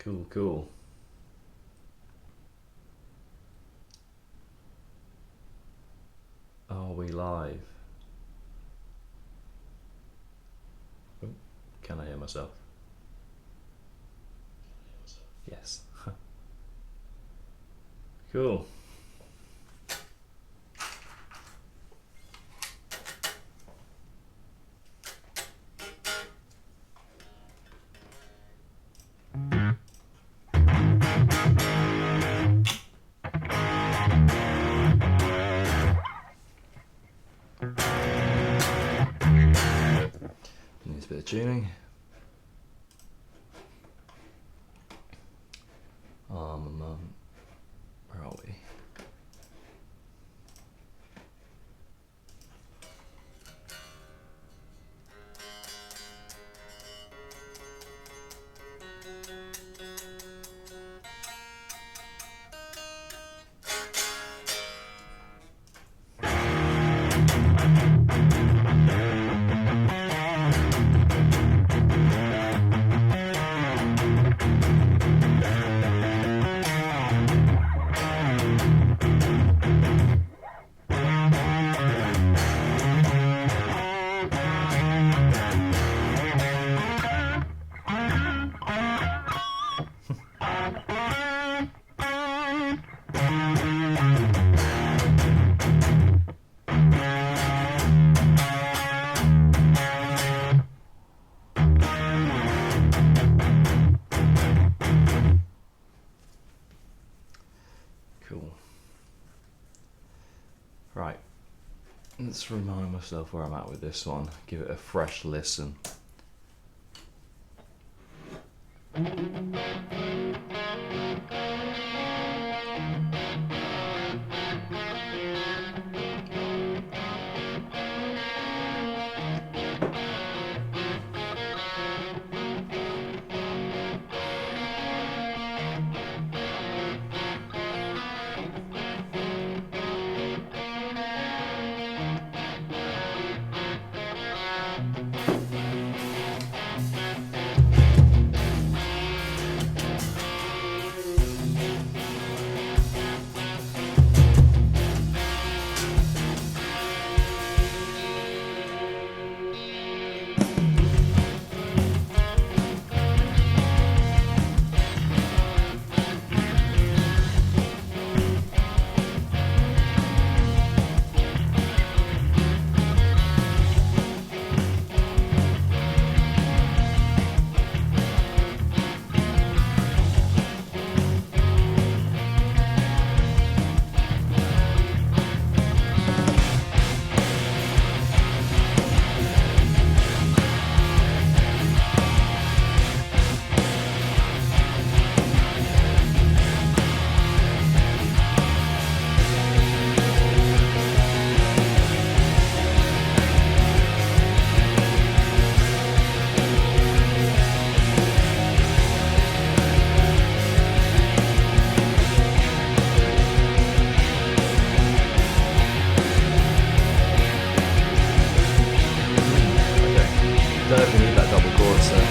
Cool, cool. Are we live? Oh, can I hear myself? Yes. Cool. Needs a bit of tuning. Where are we? Cool. Right. Let's remind myself where I'm at with this one. Give it a fresh listen. Don't know if we need that double chorus there.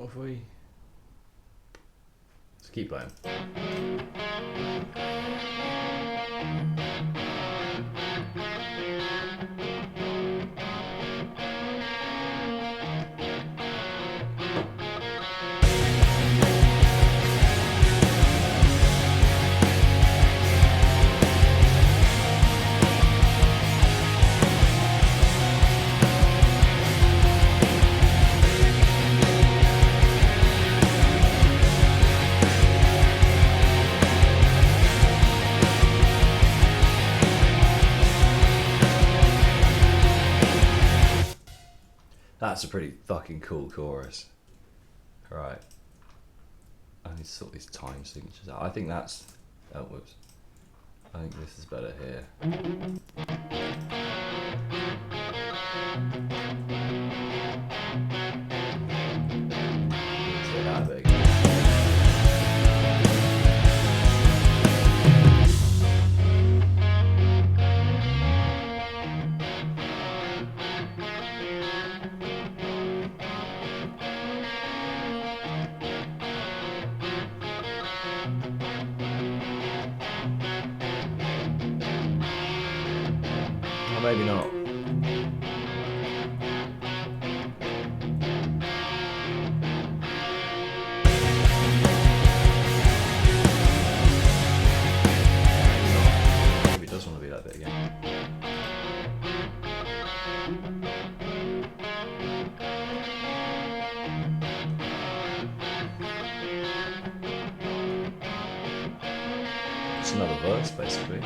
if we... Let's keep playing. That's a pretty fucking cool chorus. Right. I need to sort these time signatures out. I think that's... Oh, whoops. I think this is better here. Let's get that big. Or maybe not. Maybe it does want to be that bit again. It's another verse, basically.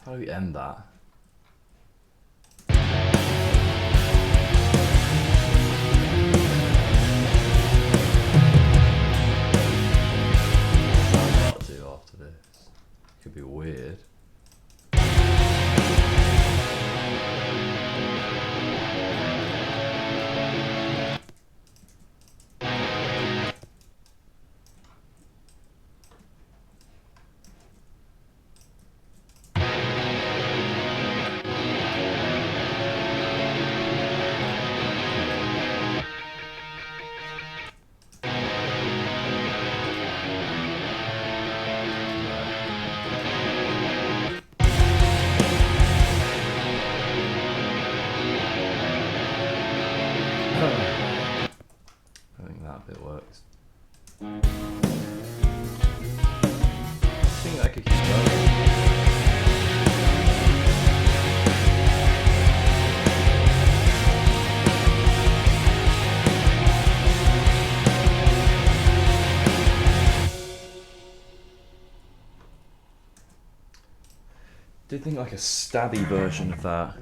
How do we end that? What to do after this? Could be weird. I think that bit works. I think I could keep going. Did think like a stabby version of that.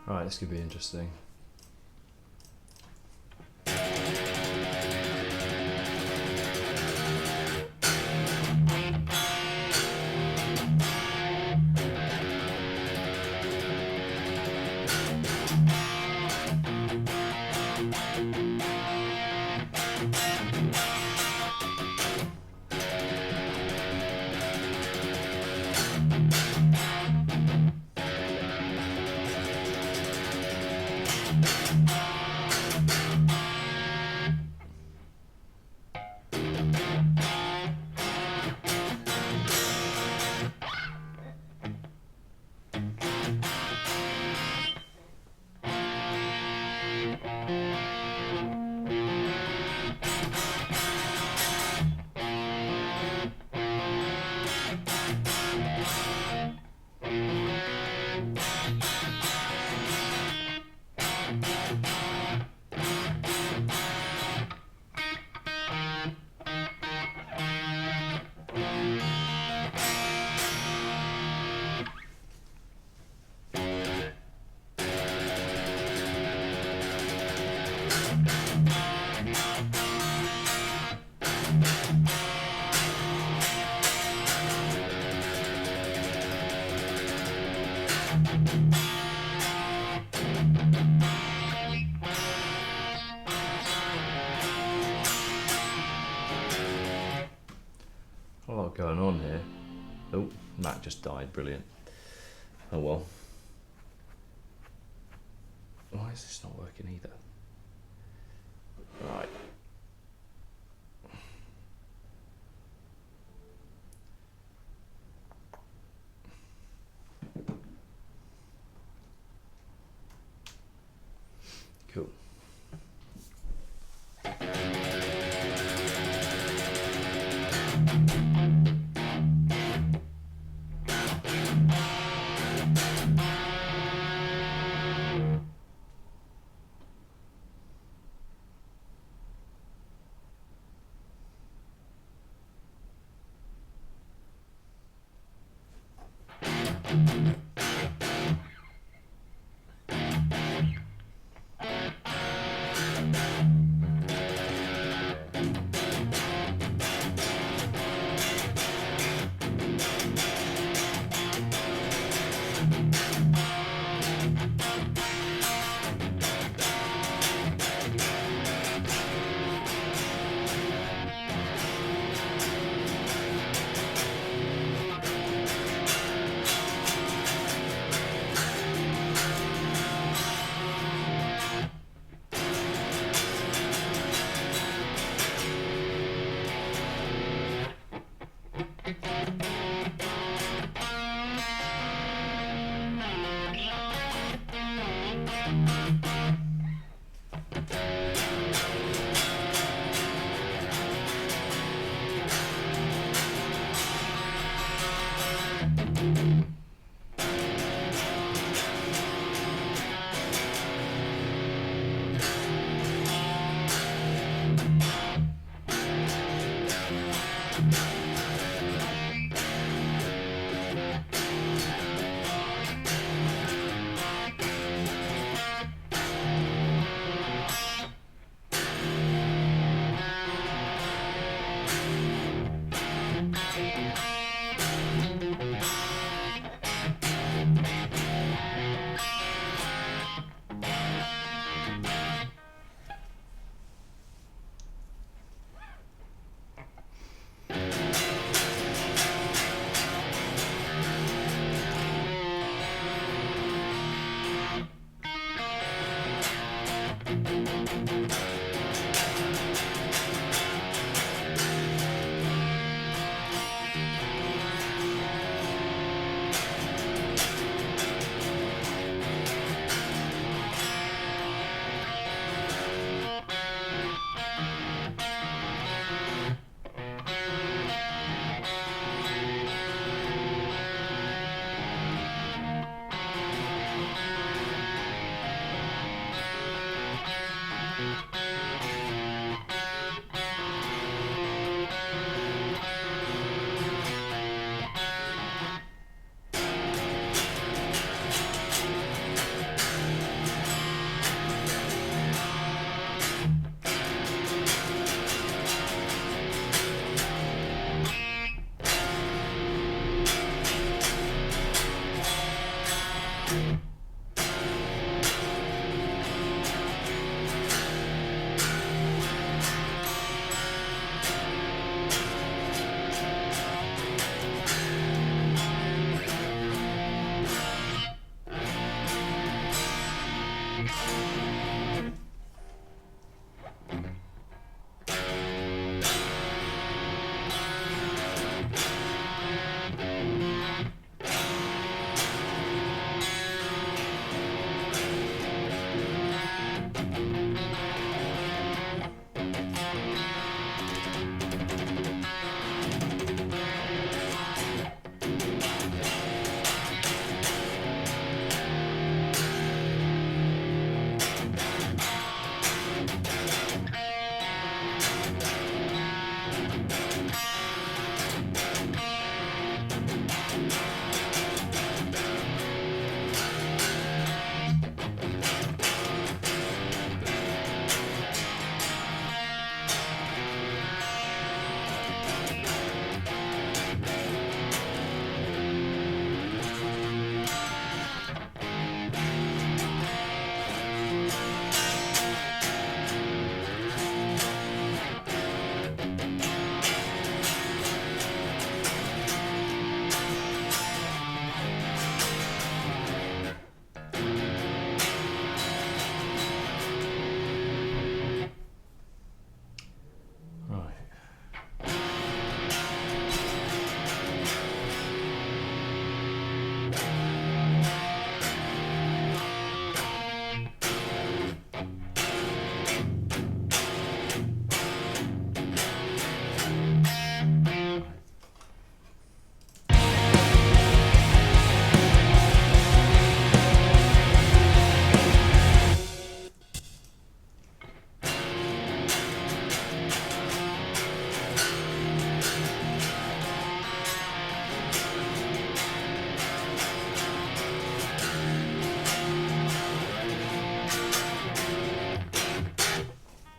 Alright, this could be interesting. A lot going on here. Oh, Mac just died, brilliant. Oh well. Why is this not working either? Right. Cool.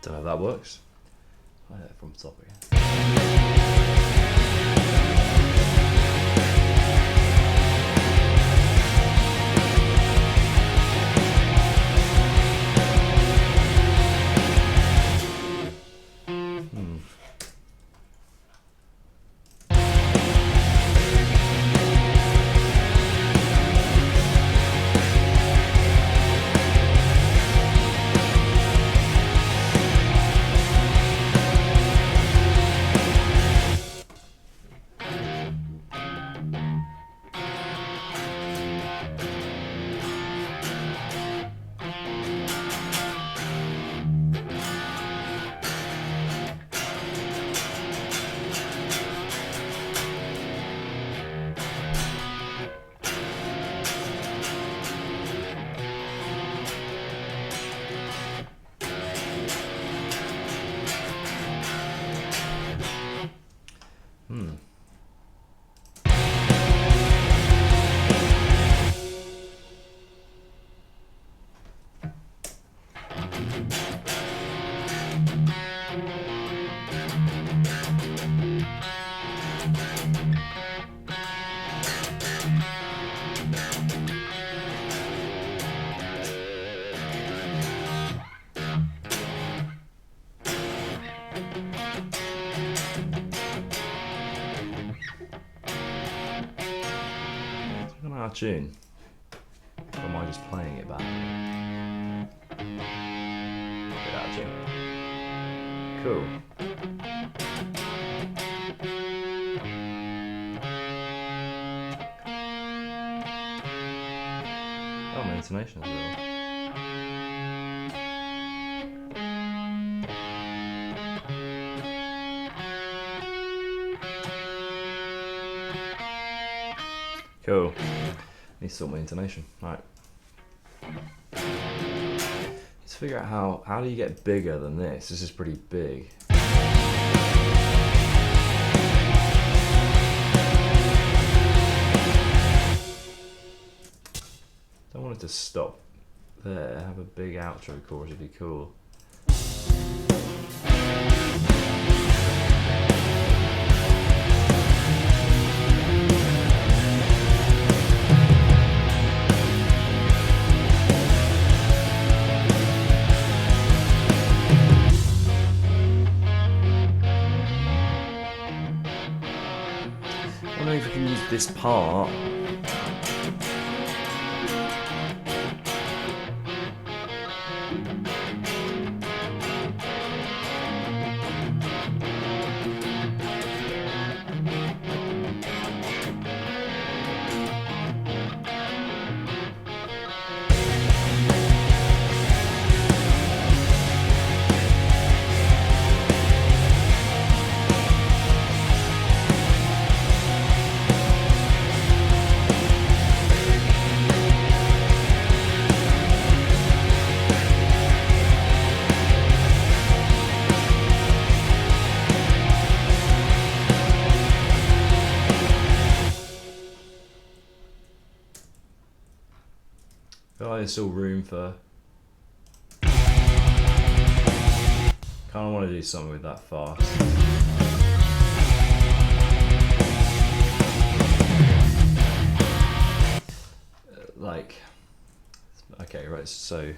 Don't know if that works. I know from the top again. Out of tune. Or am I just playing it back? Get out of tune. Cool. Oh, my intonation as well. Cool. Need to sort my intonation. Right. Let's figure out how do you get bigger than this? This is pretty big. Don't want it to stop there. Have a big outro chorus would be cool. this part. There's still room for. Kind of want to do something with that fast. Like, okay, right, so.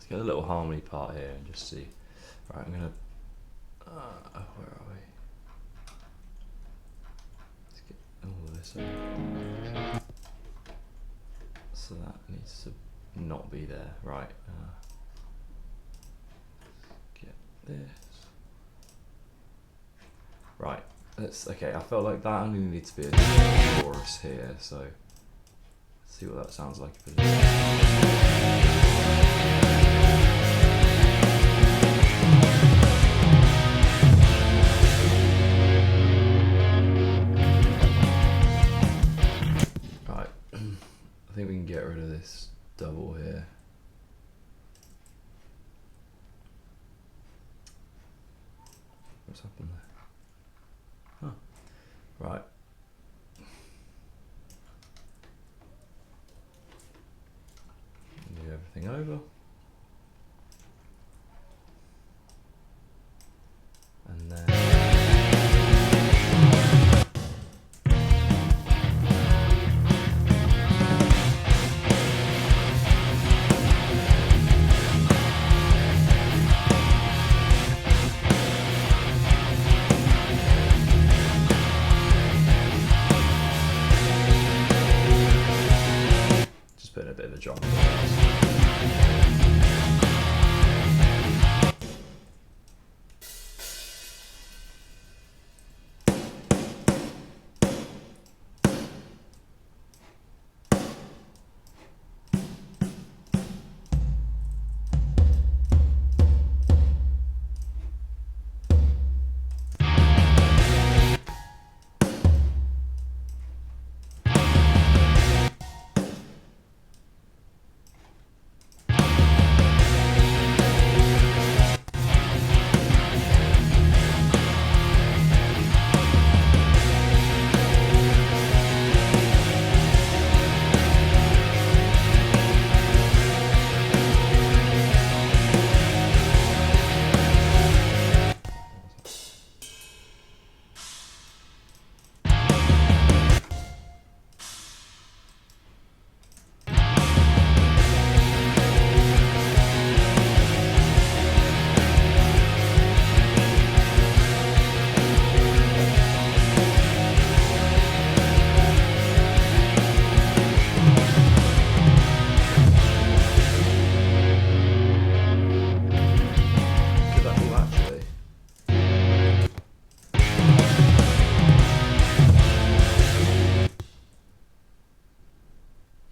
Get a little harmony part here and just see. Right, I'm gonna. Where are we? Let's get all this up. So that needs to not be there. Right. Get this. Right. Let's. Okay. I felt like that only needs to be a chorus here. So let's see what that sounds like if it is. I think we can get rid of this double here. What's happened there? Huh. Right. Do everything over. And then a bit of a drop.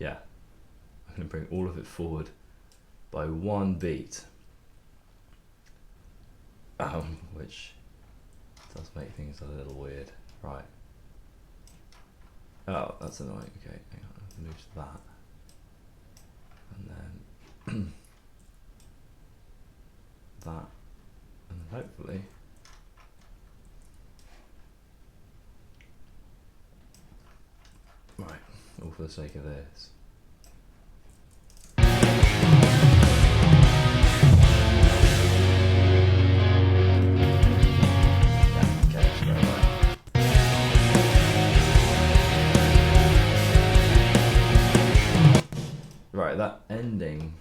yeah, I'm going to bring all of it forward by one beat, which does make things a little weird. Right. Oh, that's annoying. Okay, hang on, move to that. And then that, and then hopefully right, all for the sake of this. Right, that ending.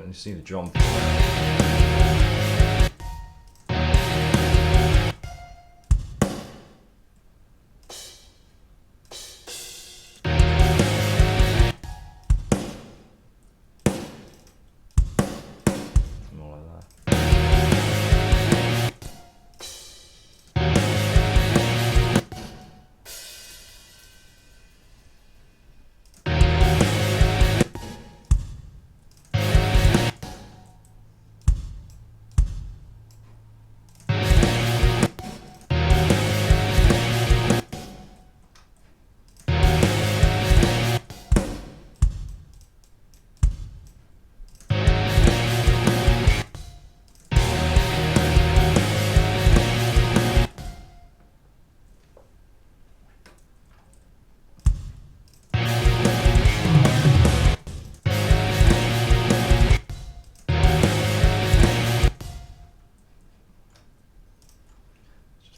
You see the drum. More like that.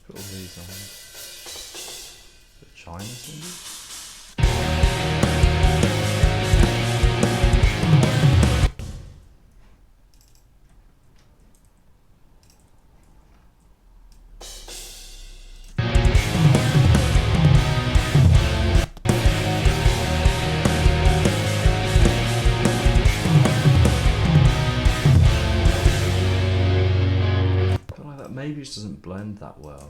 Put all these on. The China singers. Maybe it just doesn't blend that well.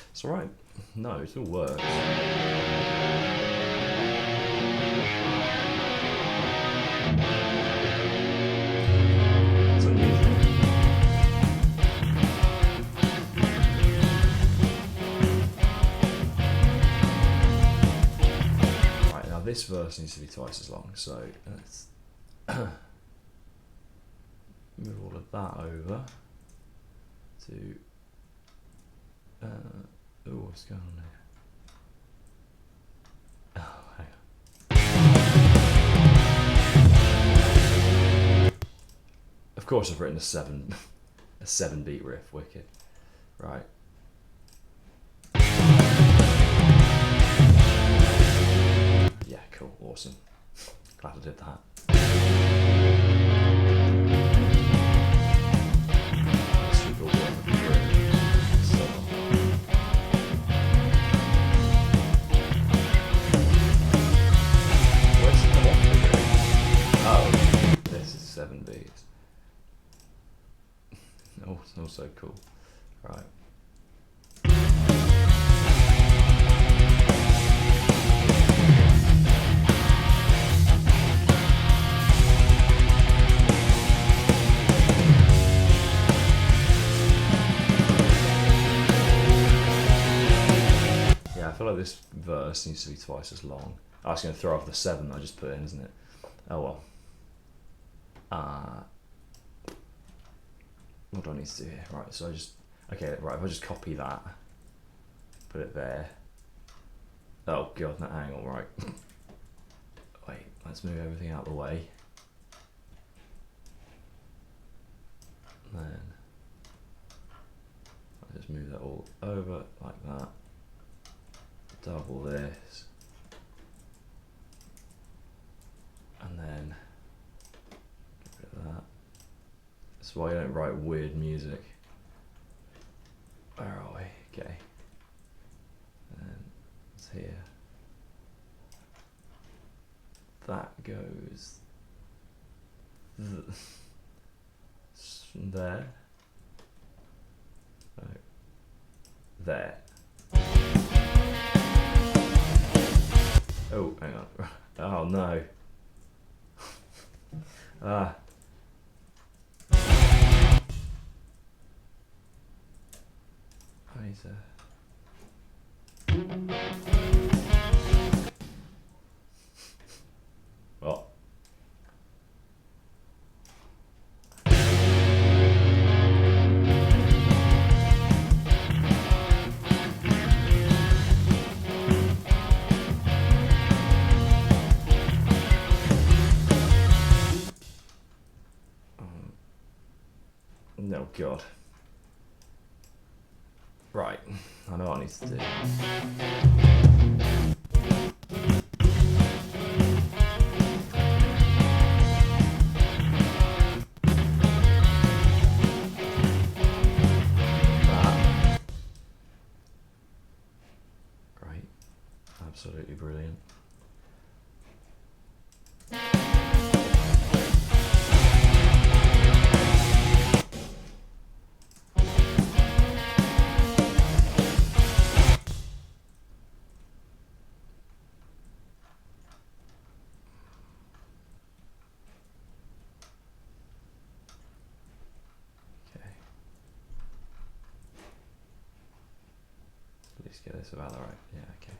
It's alright. No, it still works. It's unusual. This verse needs to be twice as long, so let's move all of that over to oh, what's going on here? Oh, hang on. Of course I've written a 7 beat riff, wicked. Right. Yeah, cool, awesome. Glad I did that. Super wonderful. So, where's the one? Oh, this is 7 beats. Oh, it's also cool. Right. I feel like this verse needs to be twice as long. I was going to throw off the 7 I just put in, isn't it? Oh well. What do I need to do here? Right, so I just, okay, right, if I just copy that, put it there. Oh god, no, hang on, right. Wait, let's move everything out of the way. Then, I'll just move that all over like that. Double this. And then, get rid of that. That's why I don't write weird music. Where are we? Okay. And it's here. That goes there. No. There. Oh, hang on. Oh no. Ah. I need to. Well. No, God. Right, I know what I need to do. That. Great. Absolutely brilliant. Let's get this about the right. Yeah, okay.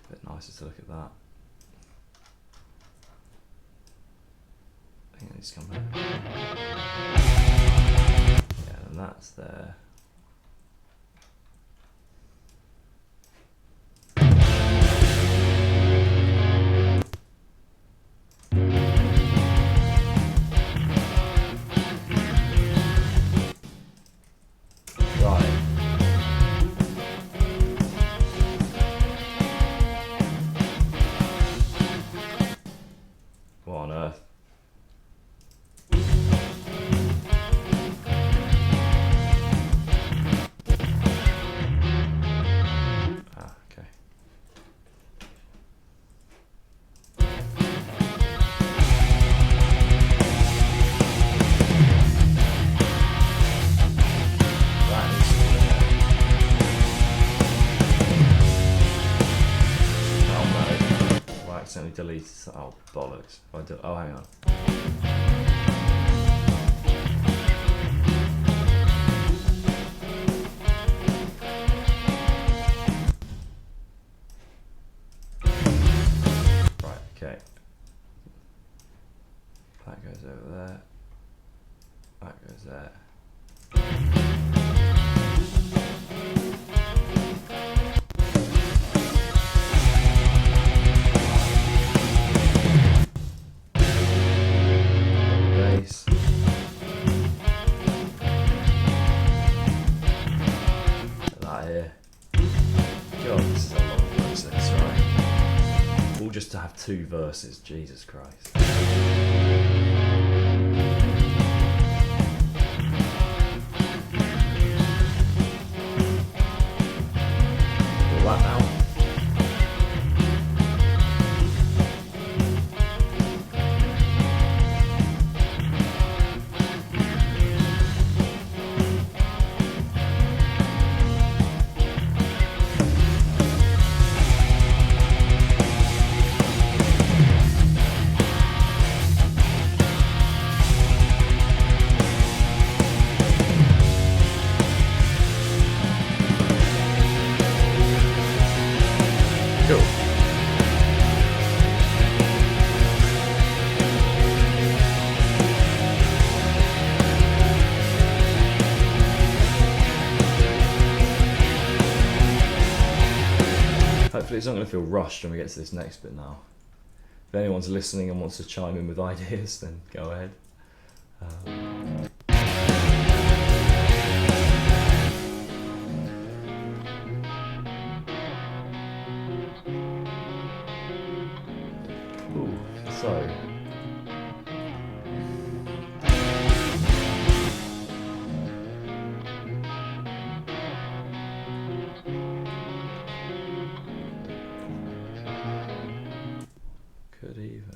A bit nicer to look at that. I think I need to come back. Yeah, and that's there. Accidentally deleted. Oh bollocks! Oh, hang on. Right. Okay. That goes over there. That goes there. Just to have two verses, Jesus Christ. All that now. it's not going to feel rushed when we get to this next bit now. If anyone's listening and wants to chime in with ideas, then go ahead. Ooh, so. Could even.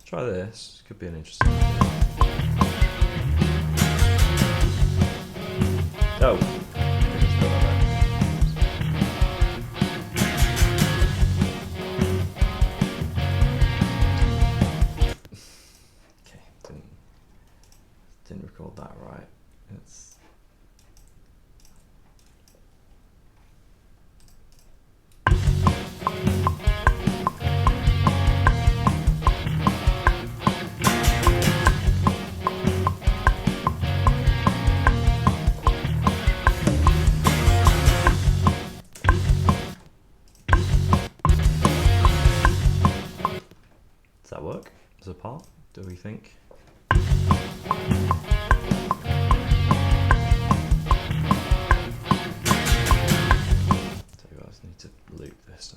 Try this, could be an interesting idea. Oh! Okay, didn't record that right. It's Does that work as a part, do we think? So you guys need to loop this.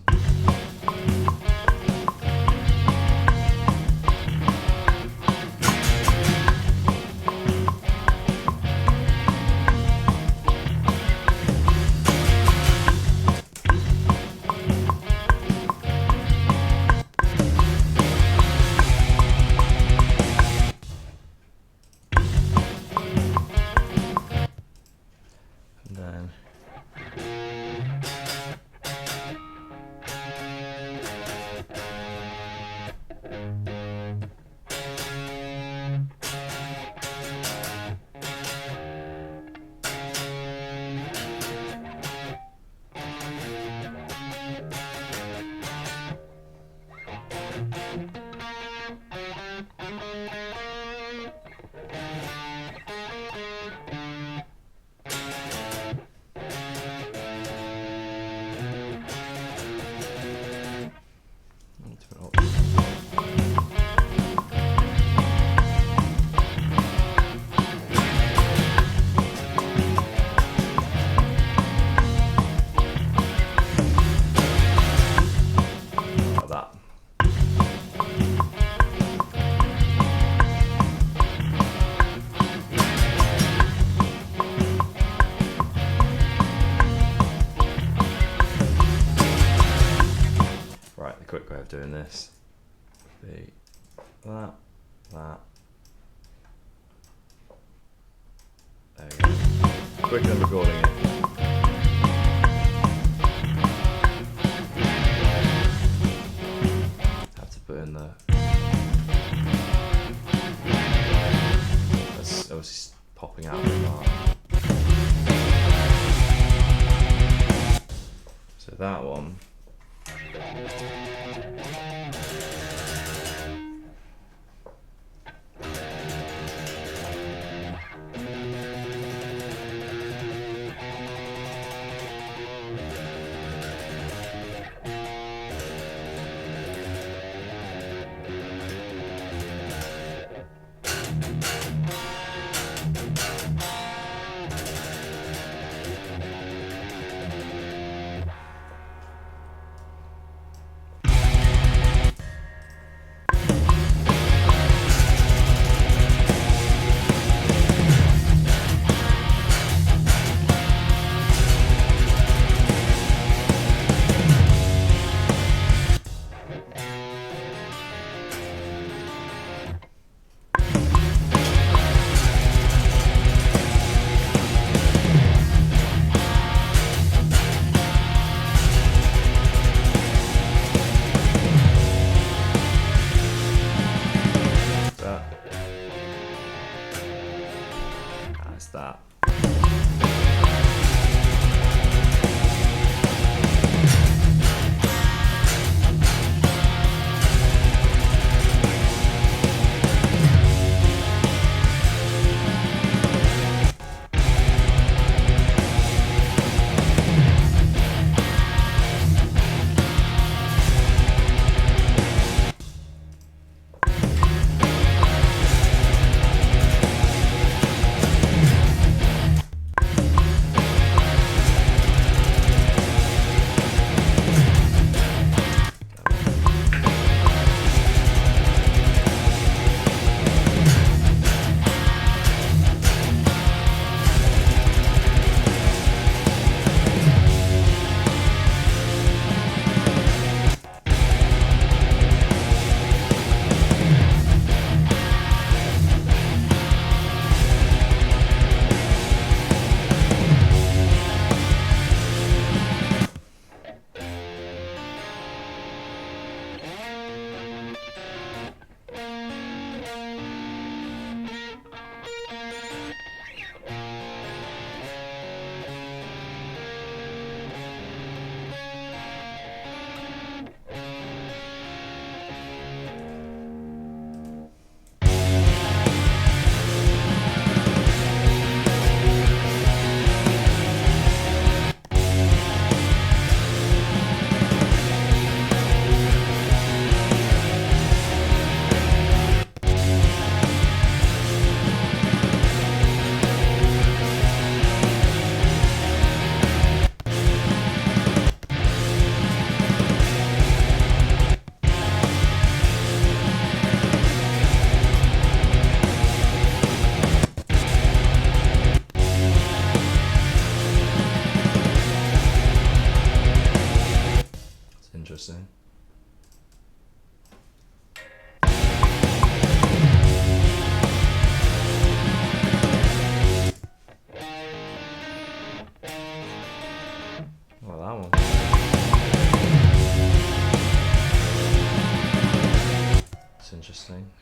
Quick way of doing this would be that. There we go. Quicker than recording it. Have to put in the. That's obviously popping out of the bar. So that one.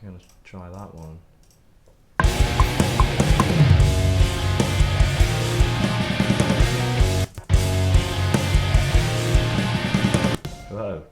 I'm gonna try that one. Whoa.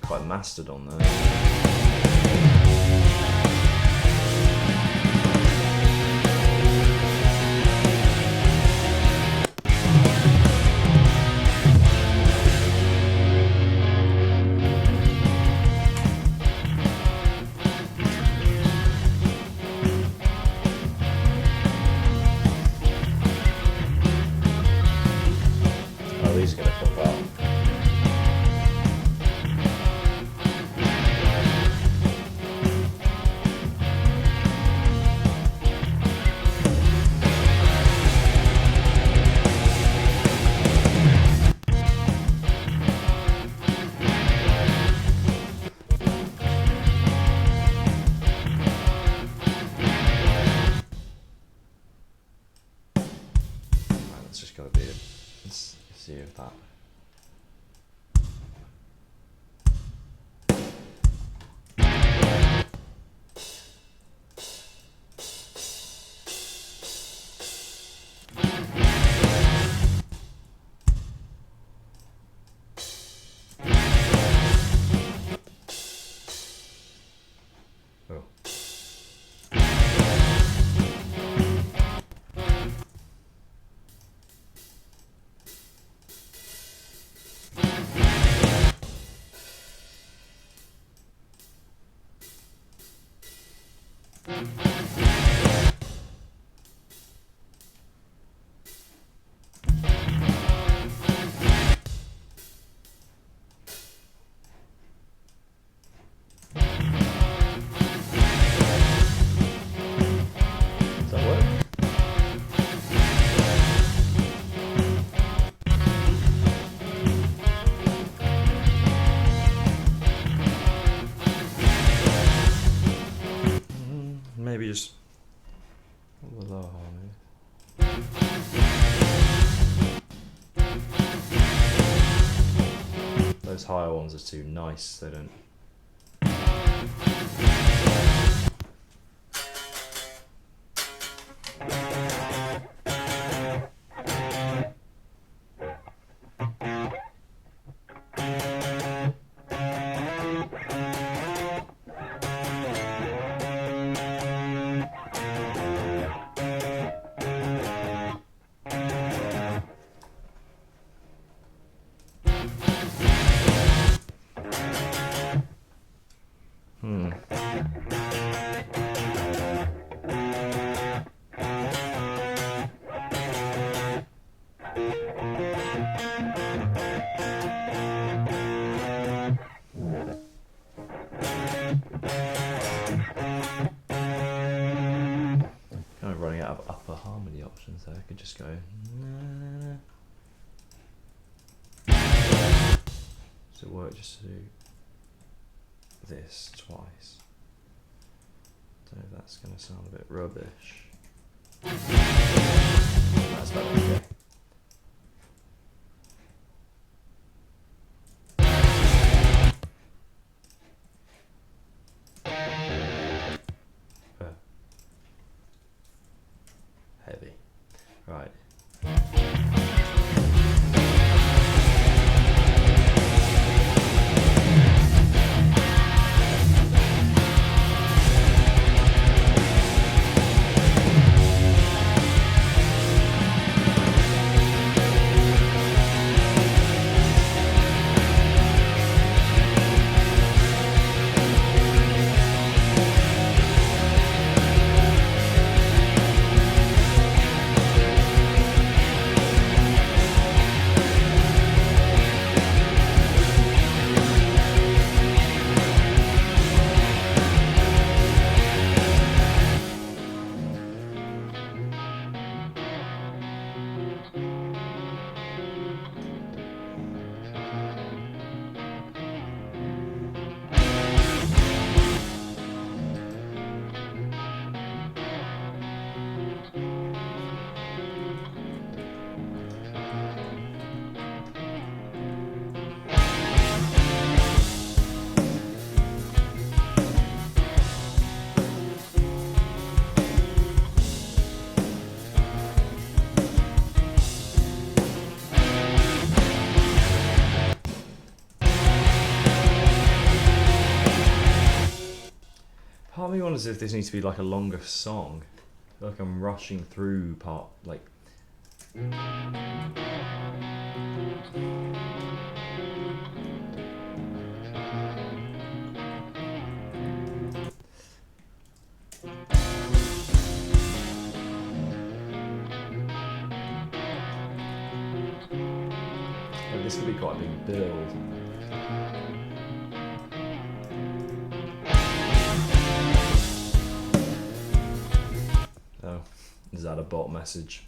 Quite mastered on there. Oh, these are going to pop out. It's just got to be. Let's see if that. Oh. Does that work? Maybe just the low harmony. Those higher ones are too nice, they don't. Kind of running out of upper harmony options there. I could just go. Does it work just to do this twice? Don't know if that's going to sound a bit rubbish. That's better, okay. Heavy. Right. wonders if this needs to be like a longer song. I feel like I'm rushing through part, like. This could be quite a big build. Oh, is that a bot message?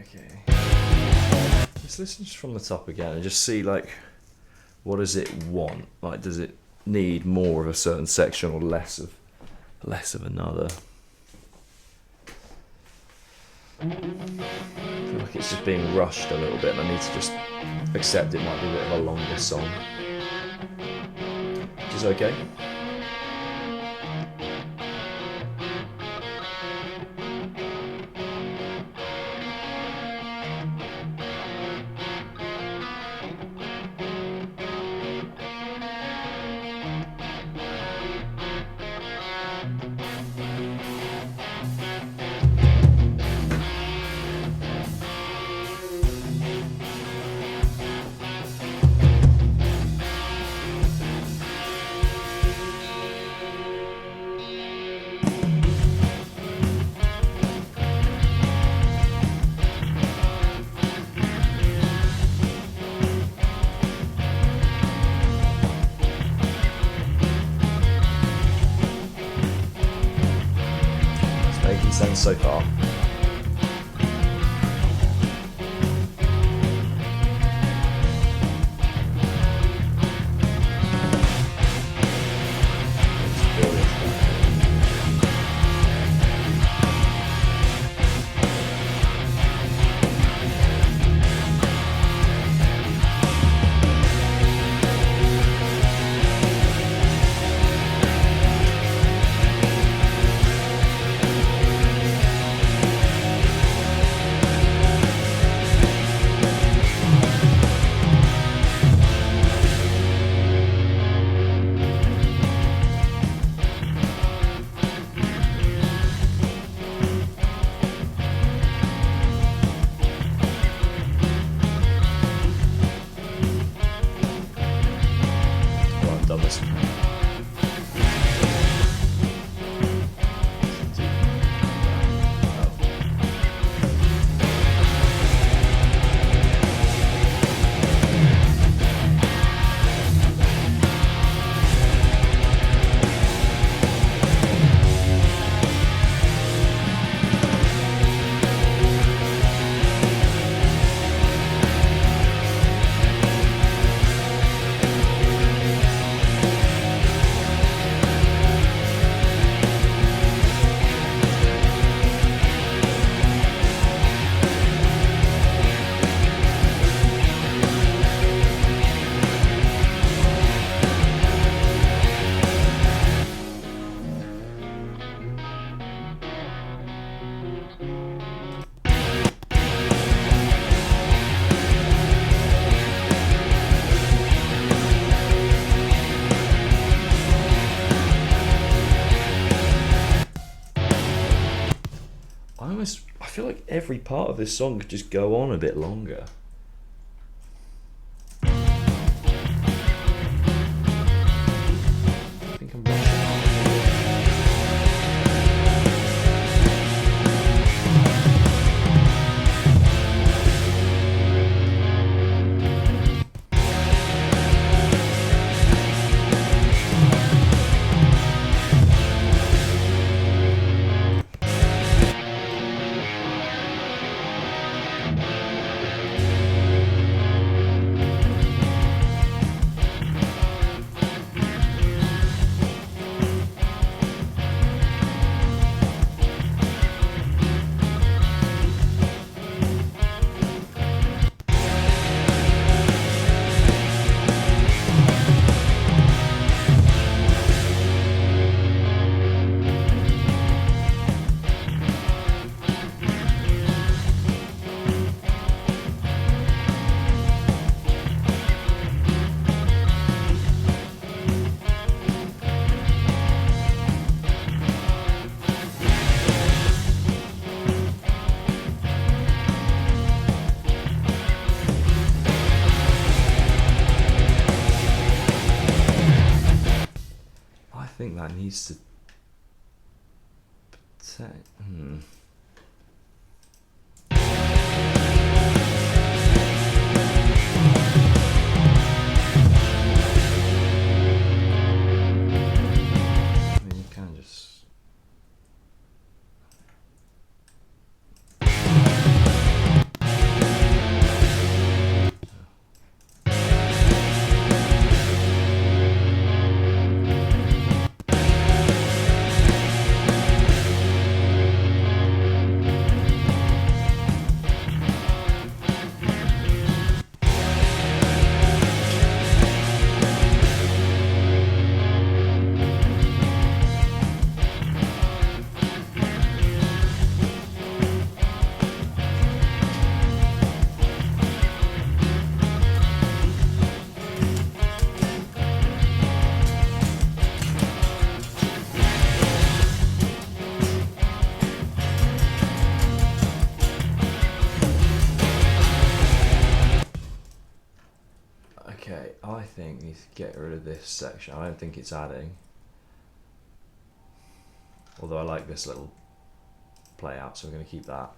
Okay. Let's listen just from the top again and just see, like, what does it want? Like, does it need more of a certain section or less of another? I feel like it's just being rushed a little bit and I need to just accept it might be a bit of a longer song. Which is okay. Making sense so far. I feel like every part of this song could just go on a bit longer. I think I'm rushing. that needs to... Okay, I think we need to get rid of this section. I don't think it's adding. Although I like this little play out, so we're going to keep that.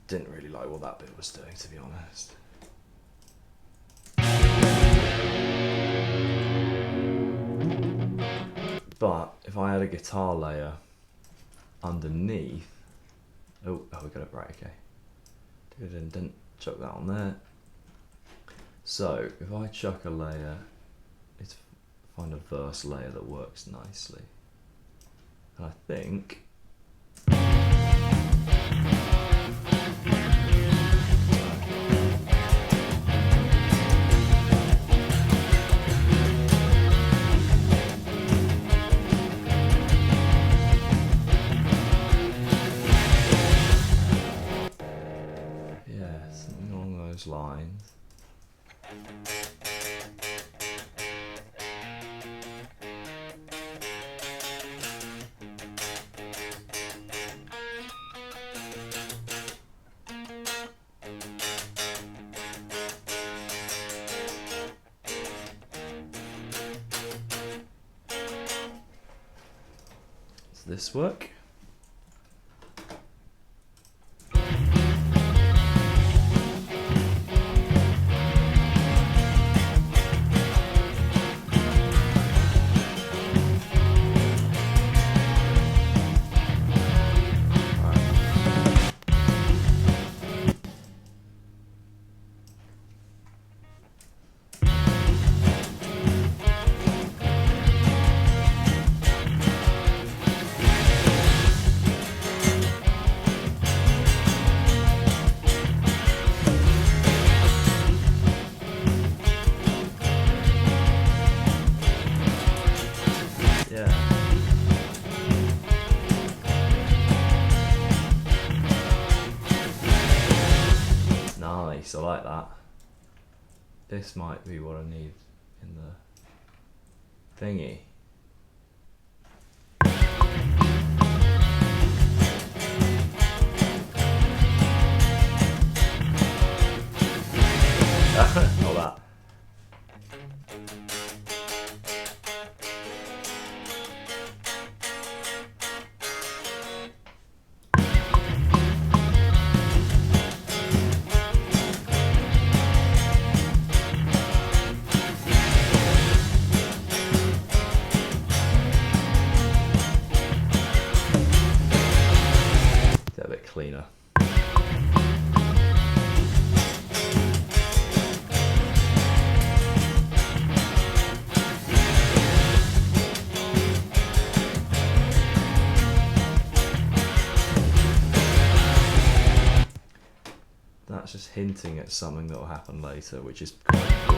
Didn't really like what that bit was doing, to be honest. But if I had a guitar layer underneath... Oh, we got it right, okay. Didn't chuck that on there. So if I chuck a layer, let's find a verse layer that works nicely. And I think something along those lines. Does this work? Nice, I like that. This might be what I need in the thingy. All that. A bit cleaner. That's just hinting at something that will happen later, which is quite cool.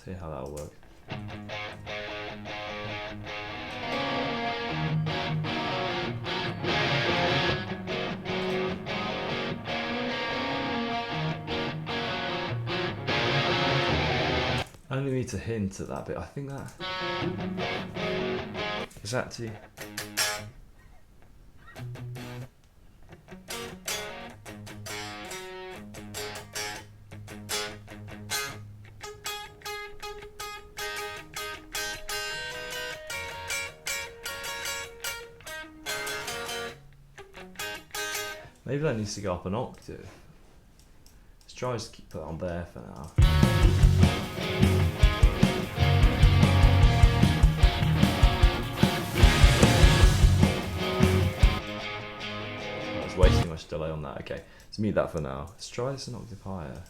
See how that'll work. I only need to hint at that bit. I think that is that too. Maybe that needs to go up an octave. Let's try to keep it on there for now. I was wasting too much delay on that. Okay, let's mute that for now. Let's try this an octave higher.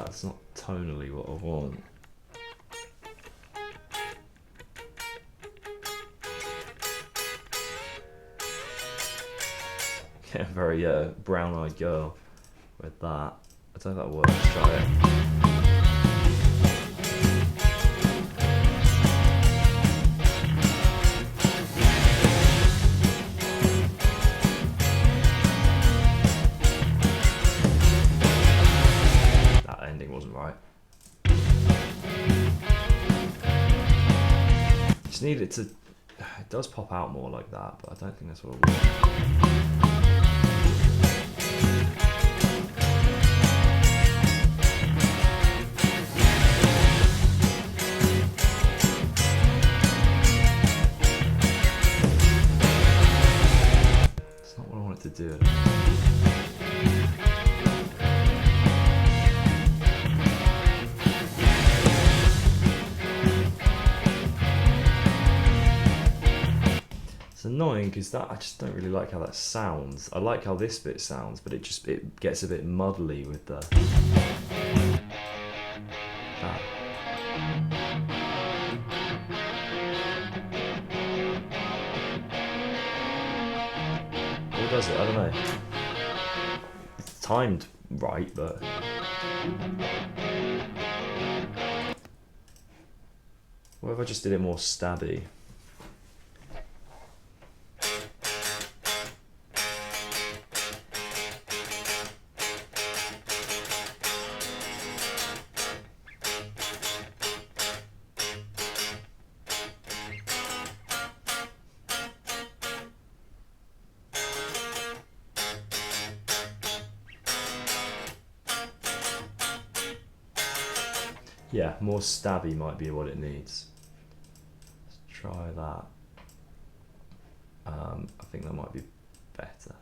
It's not tonally what I want. Yeah, very brown-eyed girl with that. I don't know if that works. Let's try it. That ending wasn't right. Just need it to. It does pop out more like that, but I don't think that's what I want. To do it. It's annoying because that I just don't really like how that sounds. I like how this bit sounds, but it gets a bit muddly with the that. Or does it? I don't know. It's timed right, but what if I just did it more stabby? Yeah, more stabby might be what it needs. Let's try that. I think that might be better.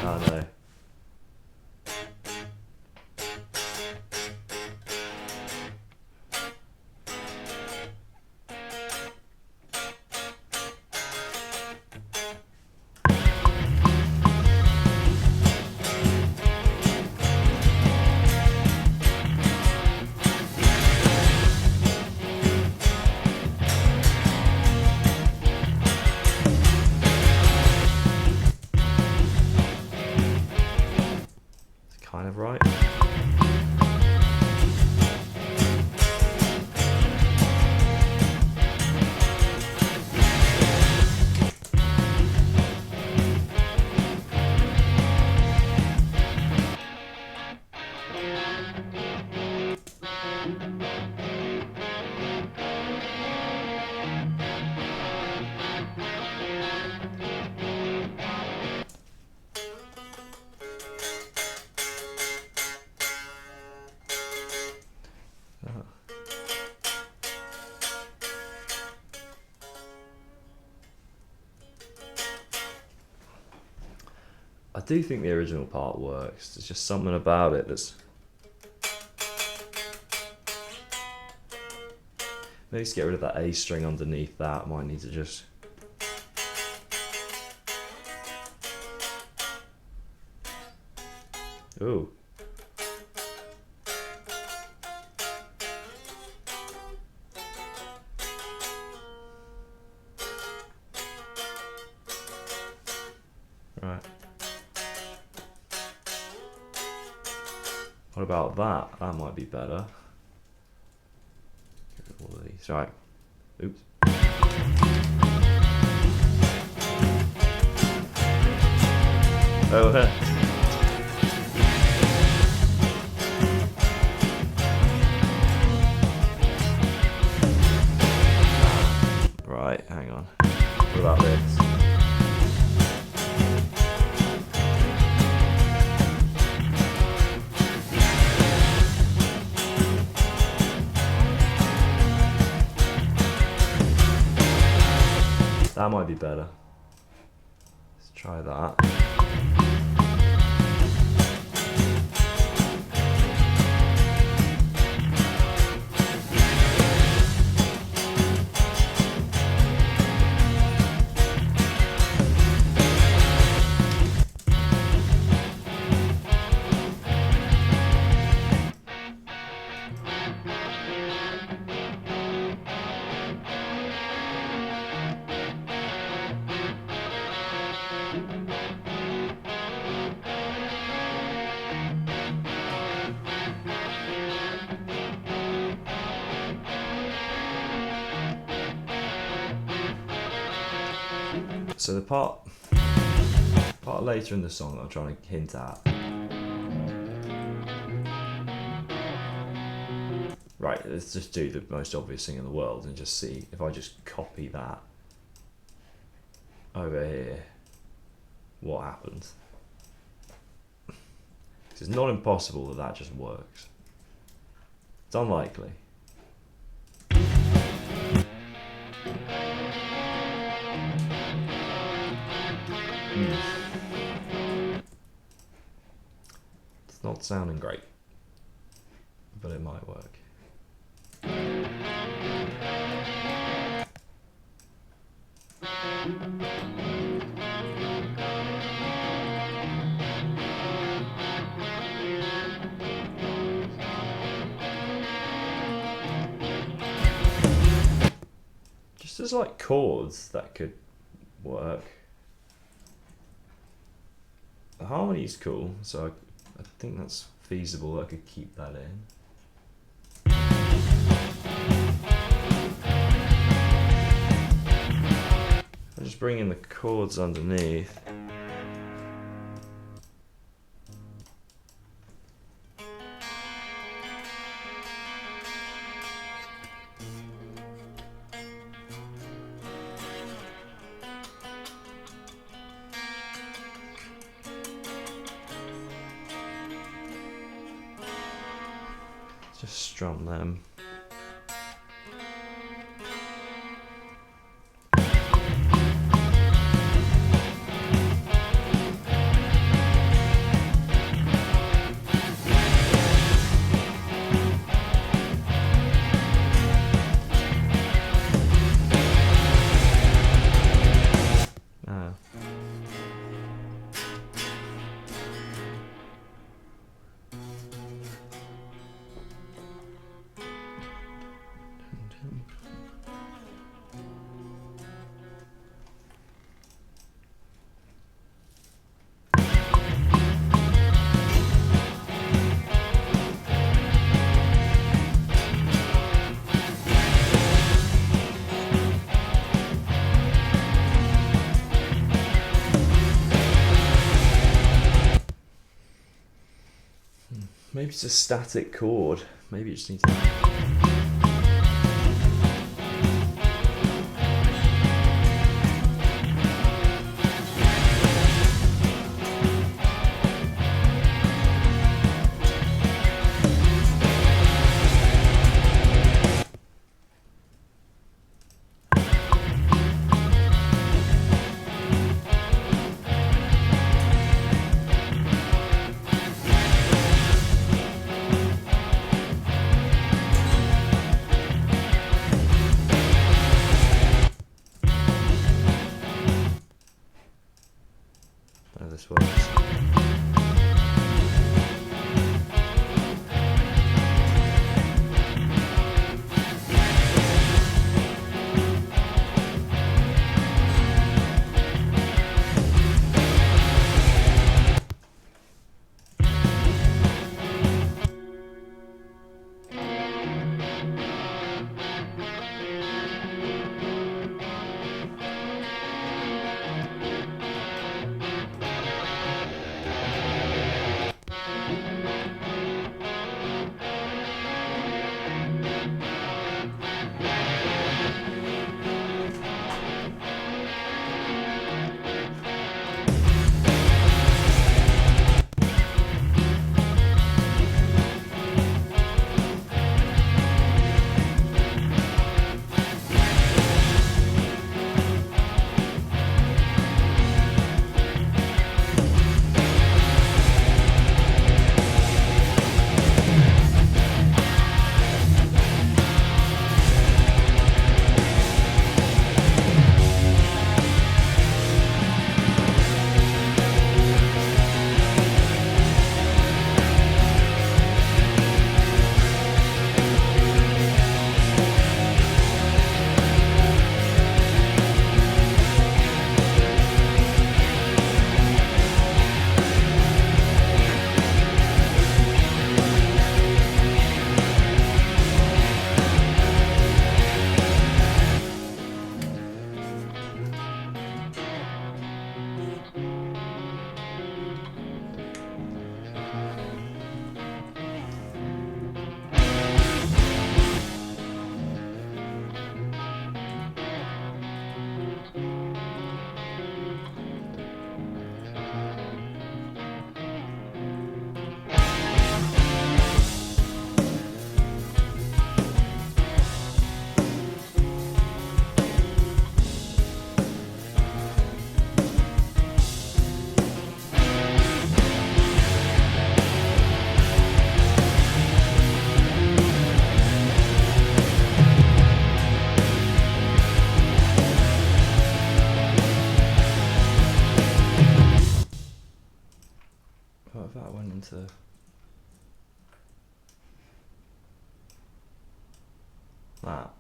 Oh no. Kind of right. I do think the original part works. There's just something about it that's... Maybe just get rid of that A string underneath that. Might need to just... Ooh. Right. What about that? That might be better. Get rid of all of these. Right. Oops. Oh, hey. Right, hang on. What about this? That might be better. Let's try that. So the part later in the song that I'm trying to hint at. Right, let's just do the most obvious thing in the world and just see if I just copy that over here, what happens. It's not impossible that that just works. It's unlikely. It's not sounding great, but it might work. Just as like chords that could work. The harmony's cool, so I think that's feasible. I could keep that in. I'll just bring in the chords underneath. Just strum them. Maybe it's a static chord. Maybe you just need to... Oh, this works. What if that went into that?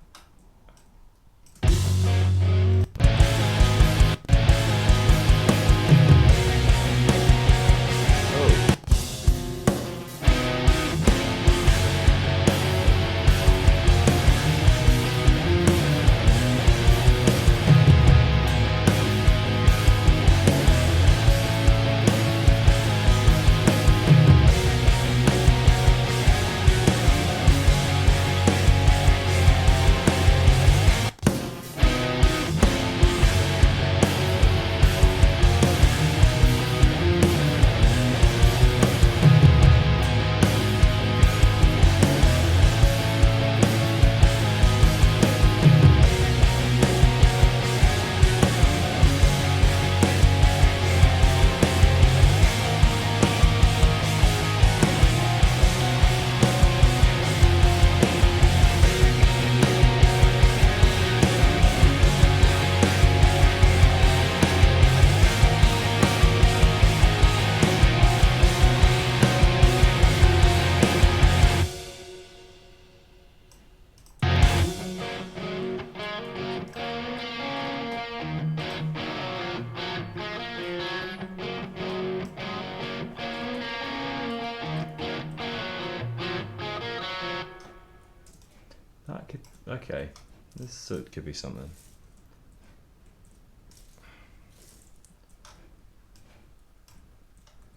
That could, okay, this could be something.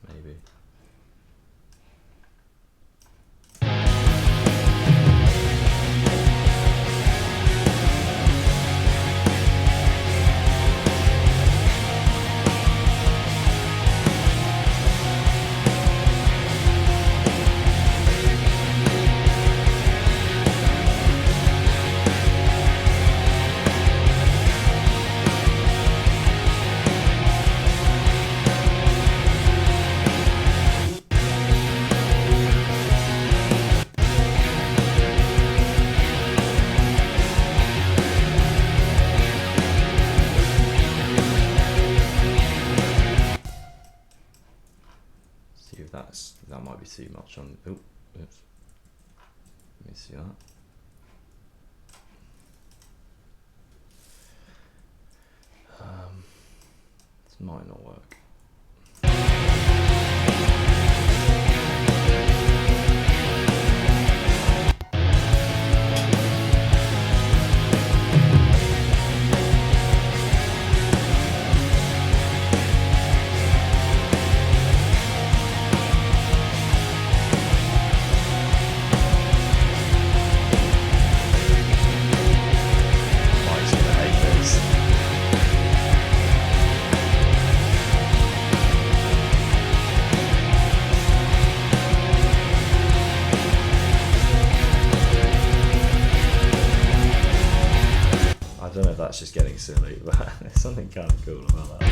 Maybe. See if that might be too much on. Oh, oops. Let me see that. This might not work. I don't know if that's just getting silly, but there's something kind of cool about that.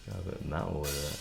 Go a bit metal with it.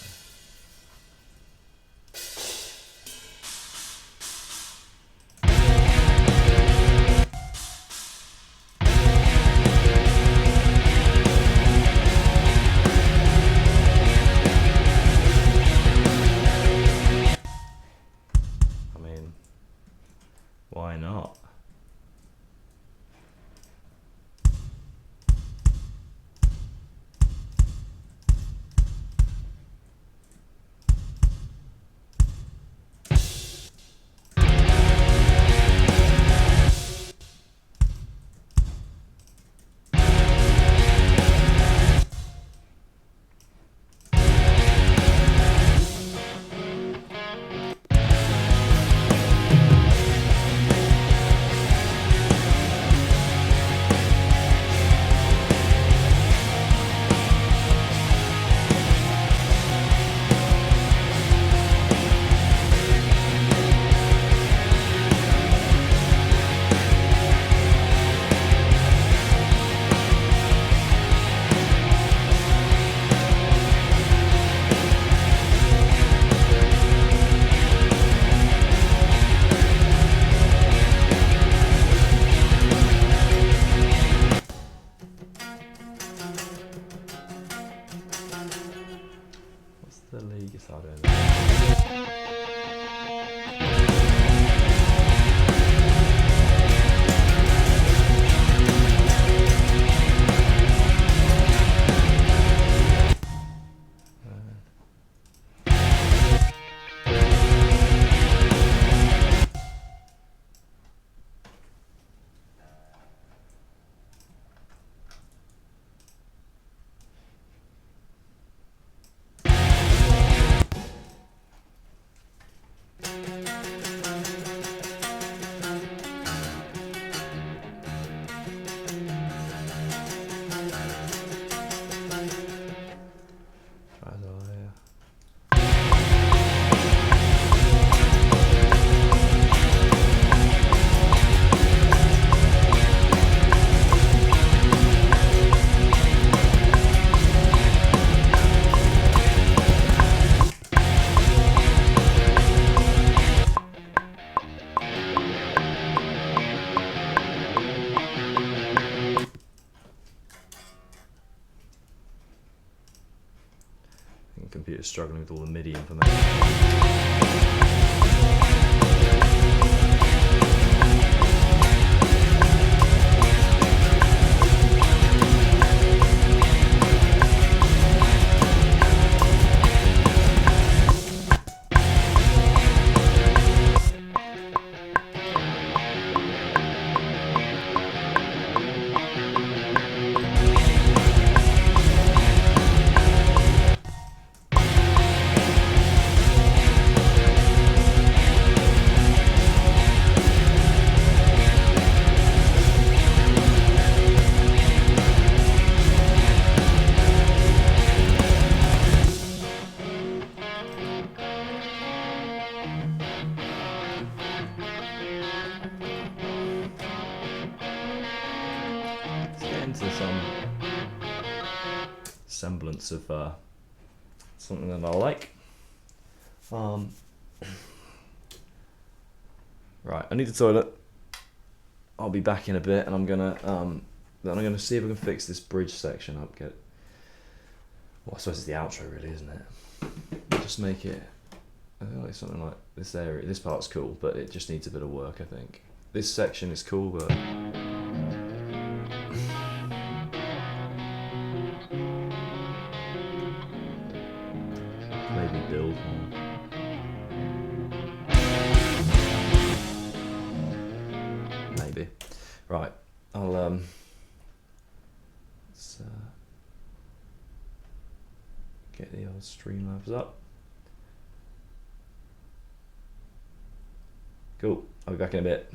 struggling with all the MIDI information. Into some semblance of something that I like. Right, I need the toilet. I'll be back in a bit, and I'm gonna see if I can fix this bridge section up. Well, I suppose it's the outro, really, isn't it? Just make it. I feel like something like this area. This part's cool, but it just needs a bit of work, I think. This section is cool, but. Maybe build more. Maybe. Right. I'll let's get the old Streamlabs up. Cool. I'll be back in a bit.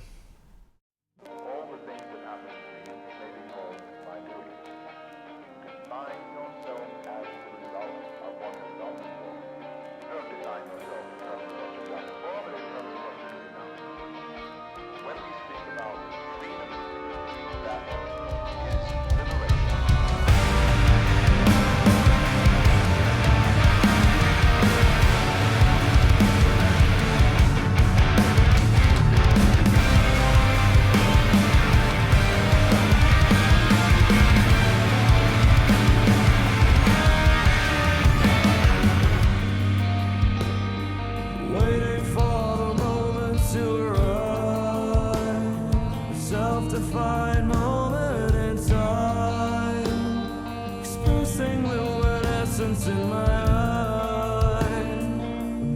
Self-defined moment in time, expressing luminescence in my mind.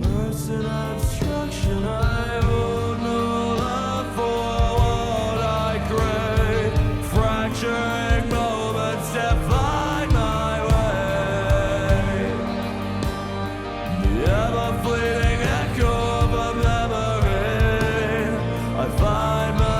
Immersed in abstraction, I hold no love for what I crave. Fracturing moments define my way. The ever-fleeting echo of a memory, I find my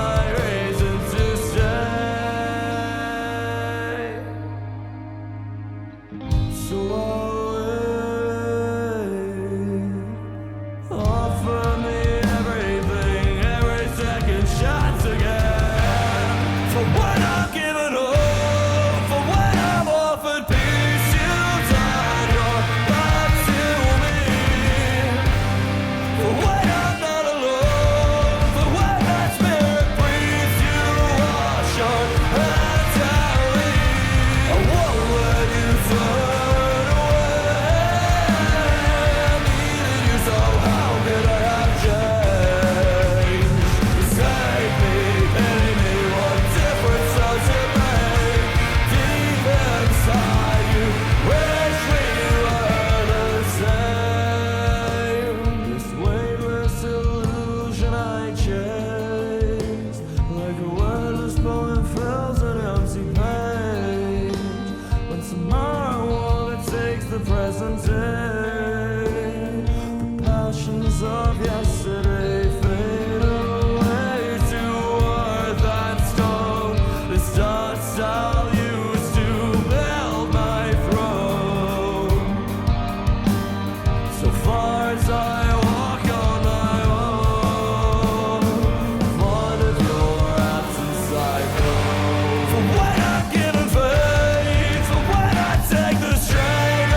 present day. The passions of yesterday fade away to earth and stone. This dust I'll use to build my throne. So far as I walk on my own, fond of your absence I know. For when I'm given faith, for when I take the strength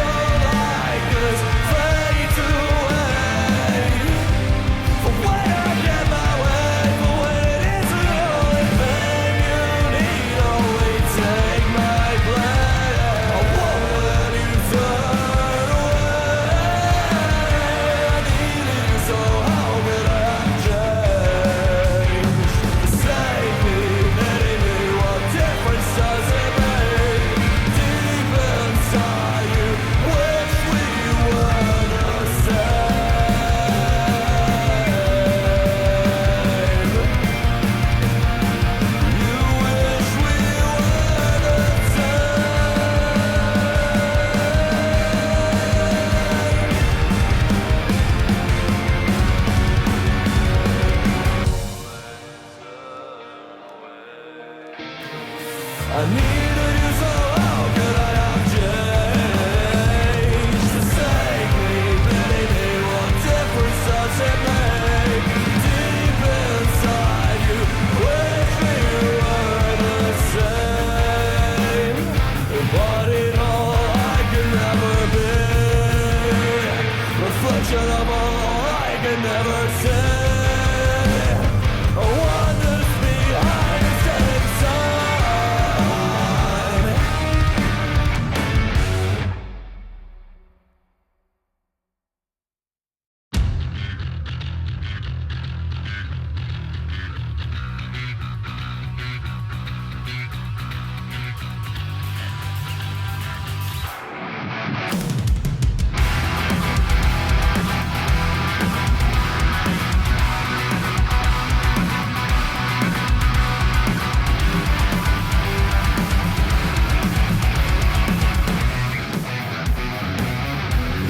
fade away. For they never say. Wonders behind a setting sun.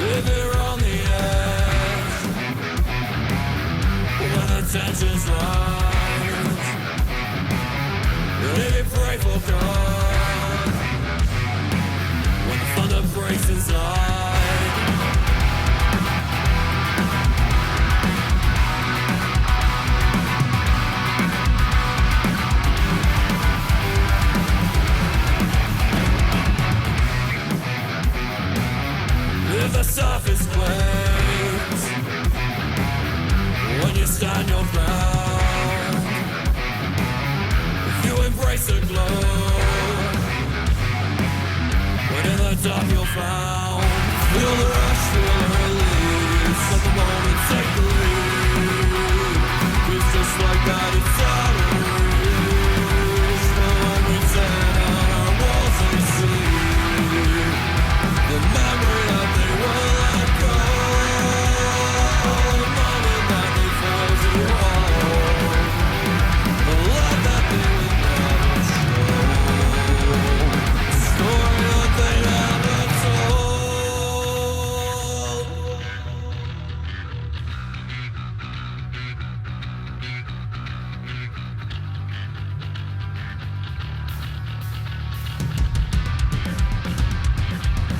If you're on the edge, when the tension's rise, if you pray for God, when the thunder breaks inside, if the surface quakes, when you stand your ground, if you embrace the glow, when in the dark you're found, feel the rush, feel the release, let the moment take the lead, 'cause just like that it's out of reach, but when we tear down our walls and see the memory that they will let go, the moment that they fall to hold, the love that they would never show, the story that they never told.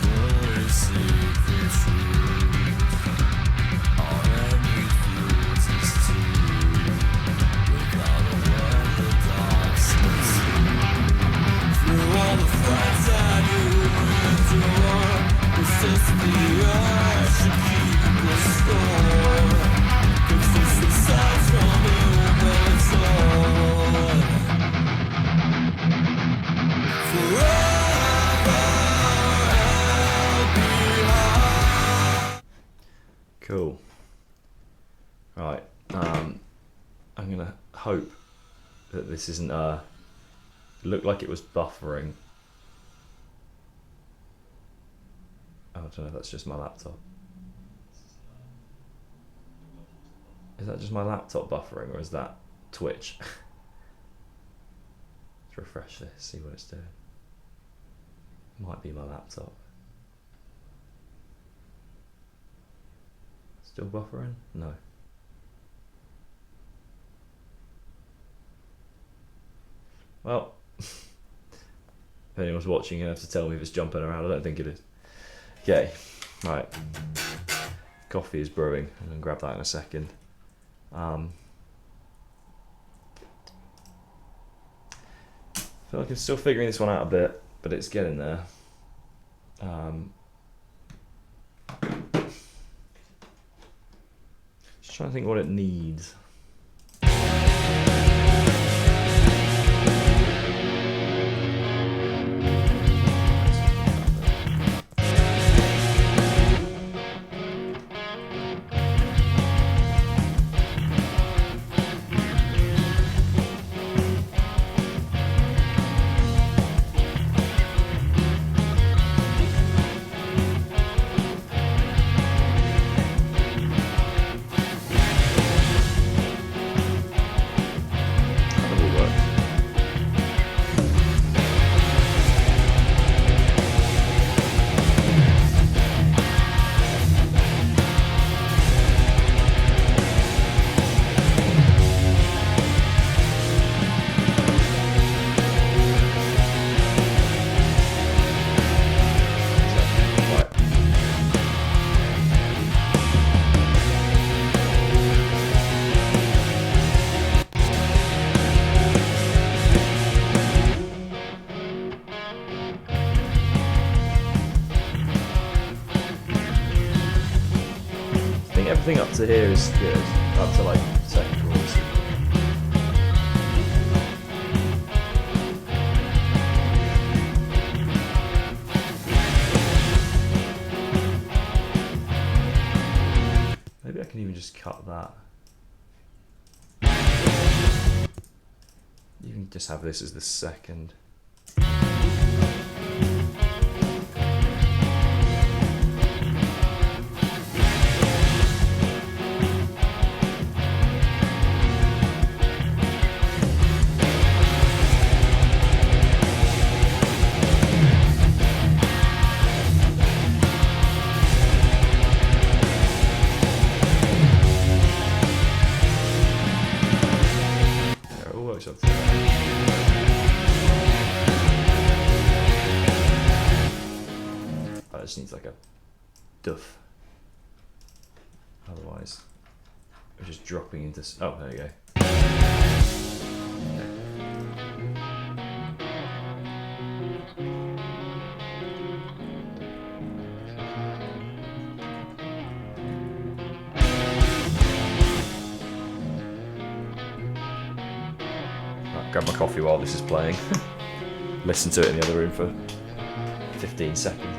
Very secret truth, all that we feel is true, without a word the dark slips through all the friends that you endure. It's just the urge to keep restored, 'cause it's the sights from human soul. Forever held behind. Cool. Right. I'm gonna hope that this isn't it looked like it was buffering. Oh, I don't know if that's just my laptop. Is that just my laptop buffering or is that Twitch? Let's refresh this, see what it's doing. Might be my laptop. Still buffering? No. Well, if anyone's watching, you have to tell me if it's jumping around. I don't think it is. Okay, right. Coffee is brewing. I'm going to grab that in a second. I feel like I'm still figuring this one out a bit, but it's getting there. Just trying to think what it needs. to here is good. Up to like second chorus. Maybe I can even just cut that. You can just have this as the second. Just needs like a duff. Otherwise, we're just dropping into. Oh, there you go. Right, grab my coffee while this is playing. Listen to it in the other room for 15 seconds.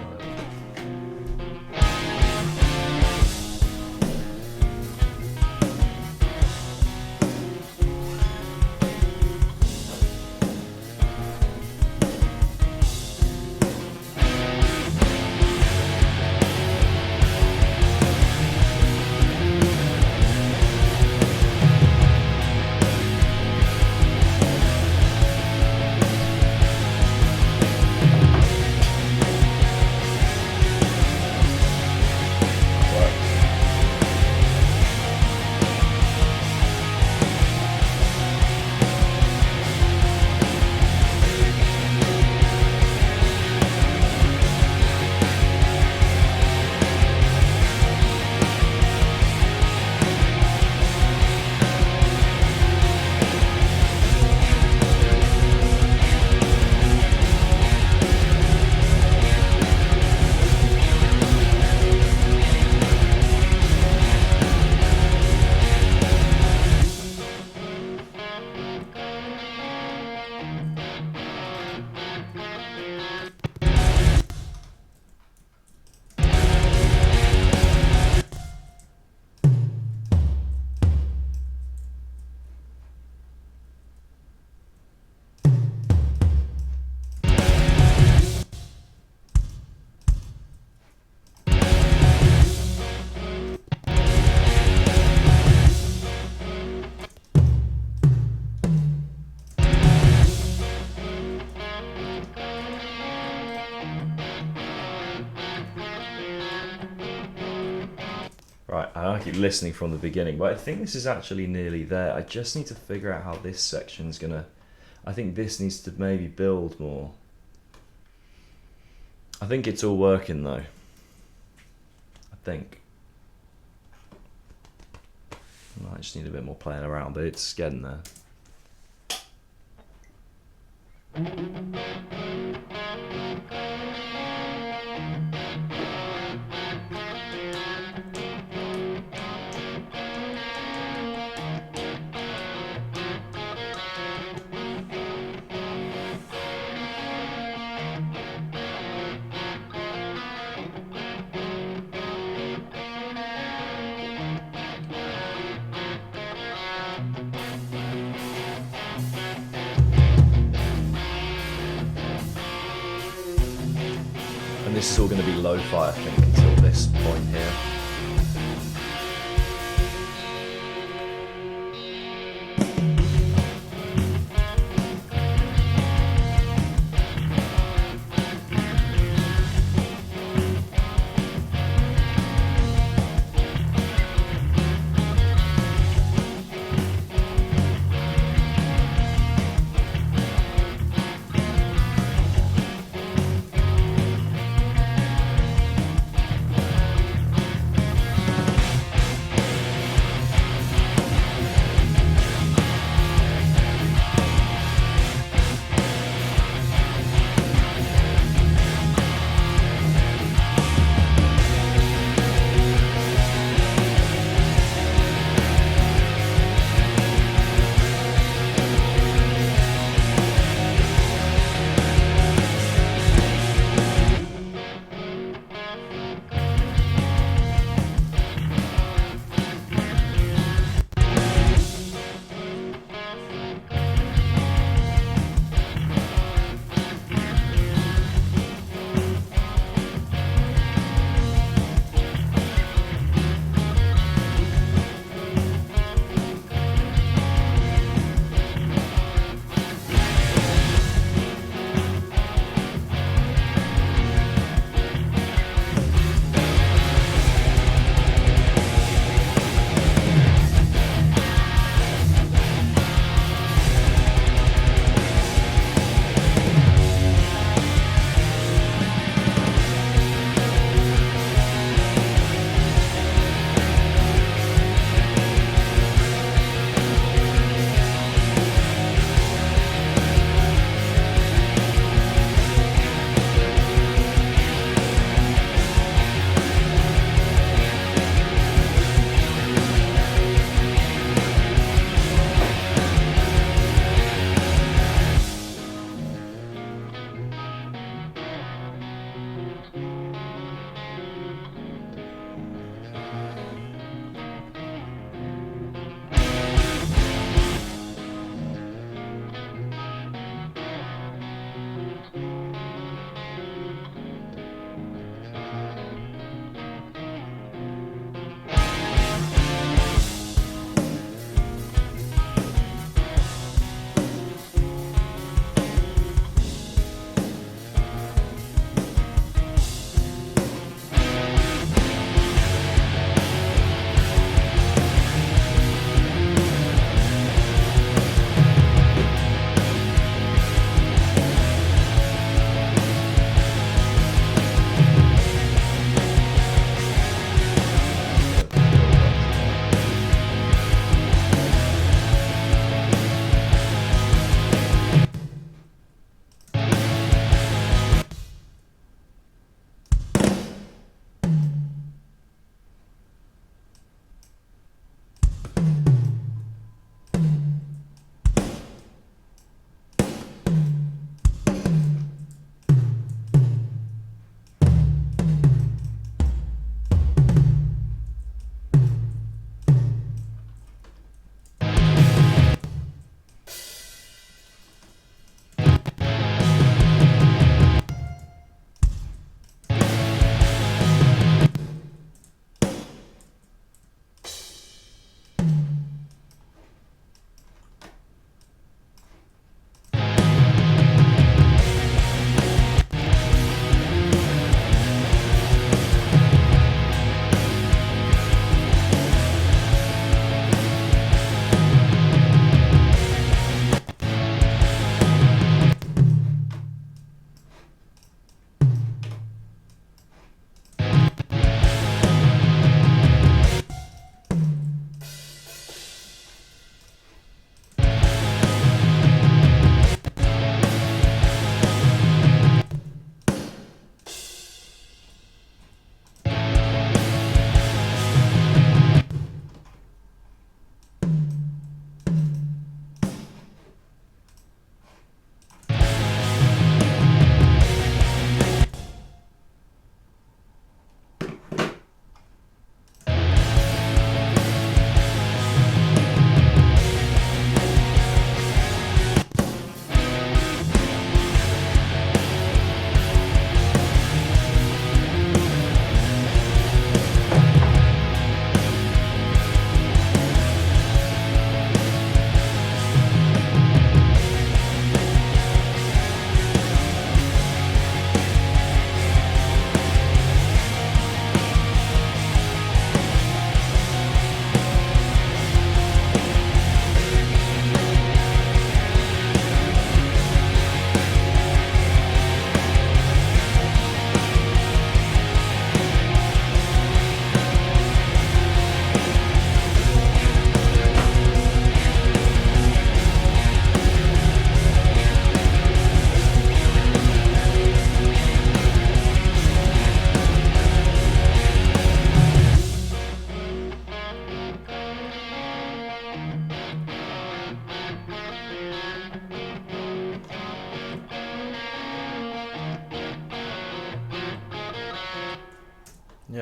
Right, I keep listening from the beginning, but I think this is actually nearly there. I just need to figure out how this section's gonna... I think this needs to maybe build more. I think it's all working though. I think. I just need a bit more playing around, but it's getting there. And this is all going to be lo-fi, I think, until this point here.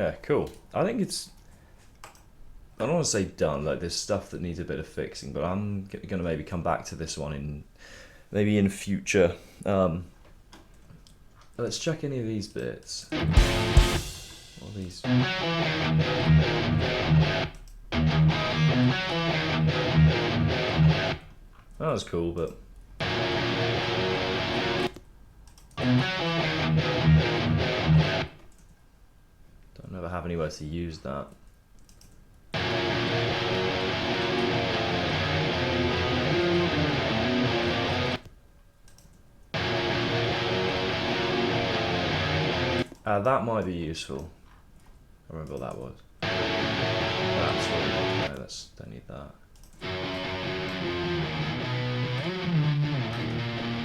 Yeah, cool. I think it's, I don't want to say done, like there's stuff that needs a bit of fixing, but I'm gonna maybe come back to this one in future. Let's check any of these bits. What are these? That was cool, but don't ever have anywhere to use that. That might be useful. I remember what that was. That's what we want. No, don't need that.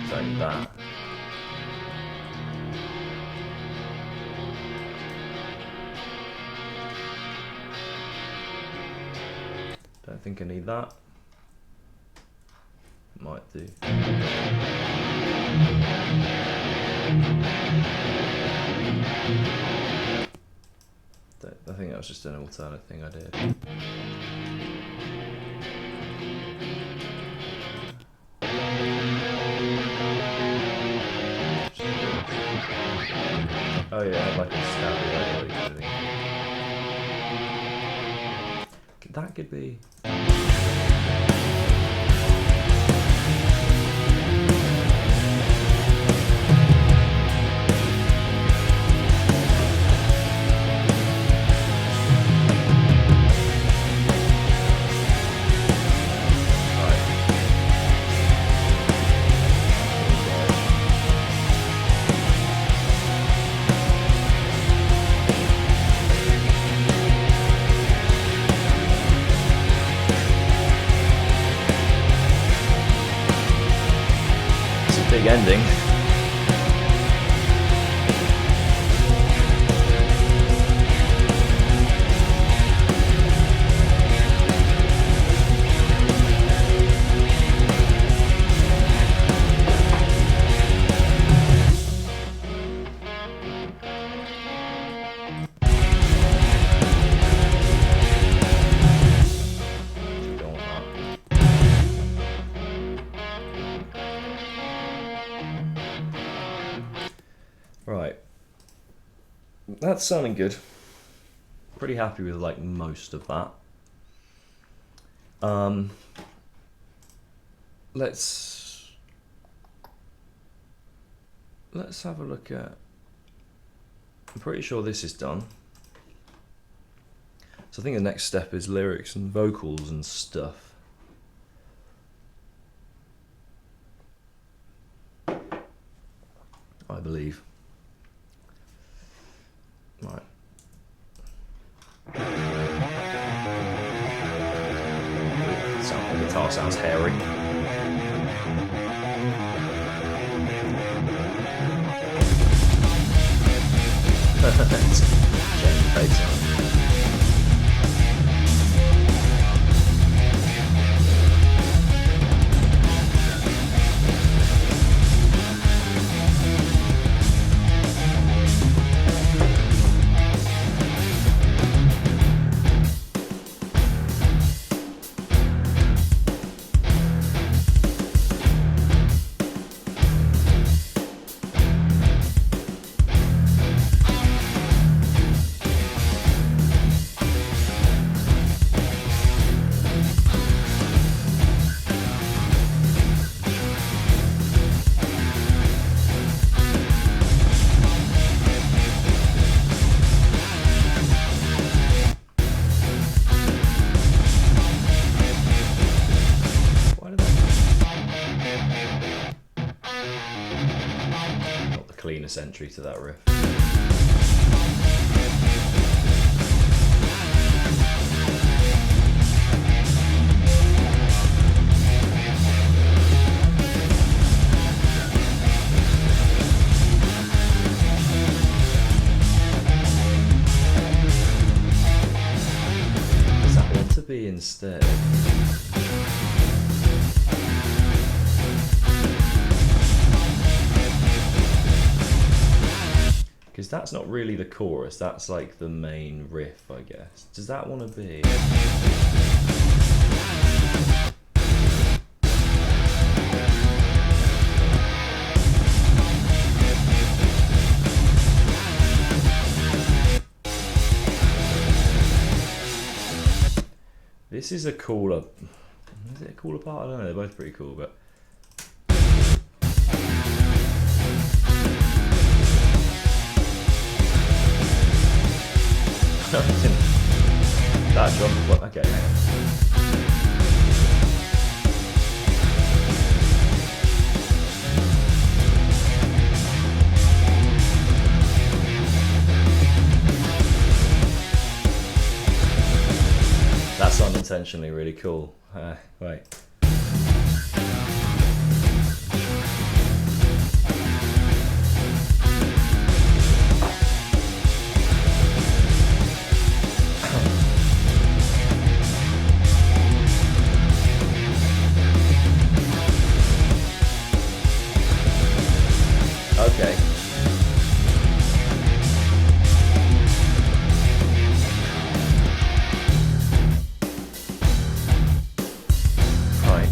Don't need that. Don't think I need that. Might do. I think that was just an alternate thing I did. Oh yeah, I had like a stabby thing. That could be. Big ending. Right, that's sounding good. Pretty happy with like most of that. Let's have a look at. I'm pretty sure this is done. So I think the next step is lyrics and vocals and stuff. I believe. Right. The guitar sounds hairy. Change the pace on. Cleanest entry to that riff. Does that want to be instead? Because because that's not really the chorus, that's like the main riff, I guess. Does that want to be? This is a cooler. Is it a cooler part? I don't know. They're both pretty cool, but. That drum. Okay, hang on. That's unintentionally really cool. Wait. Okay. Right.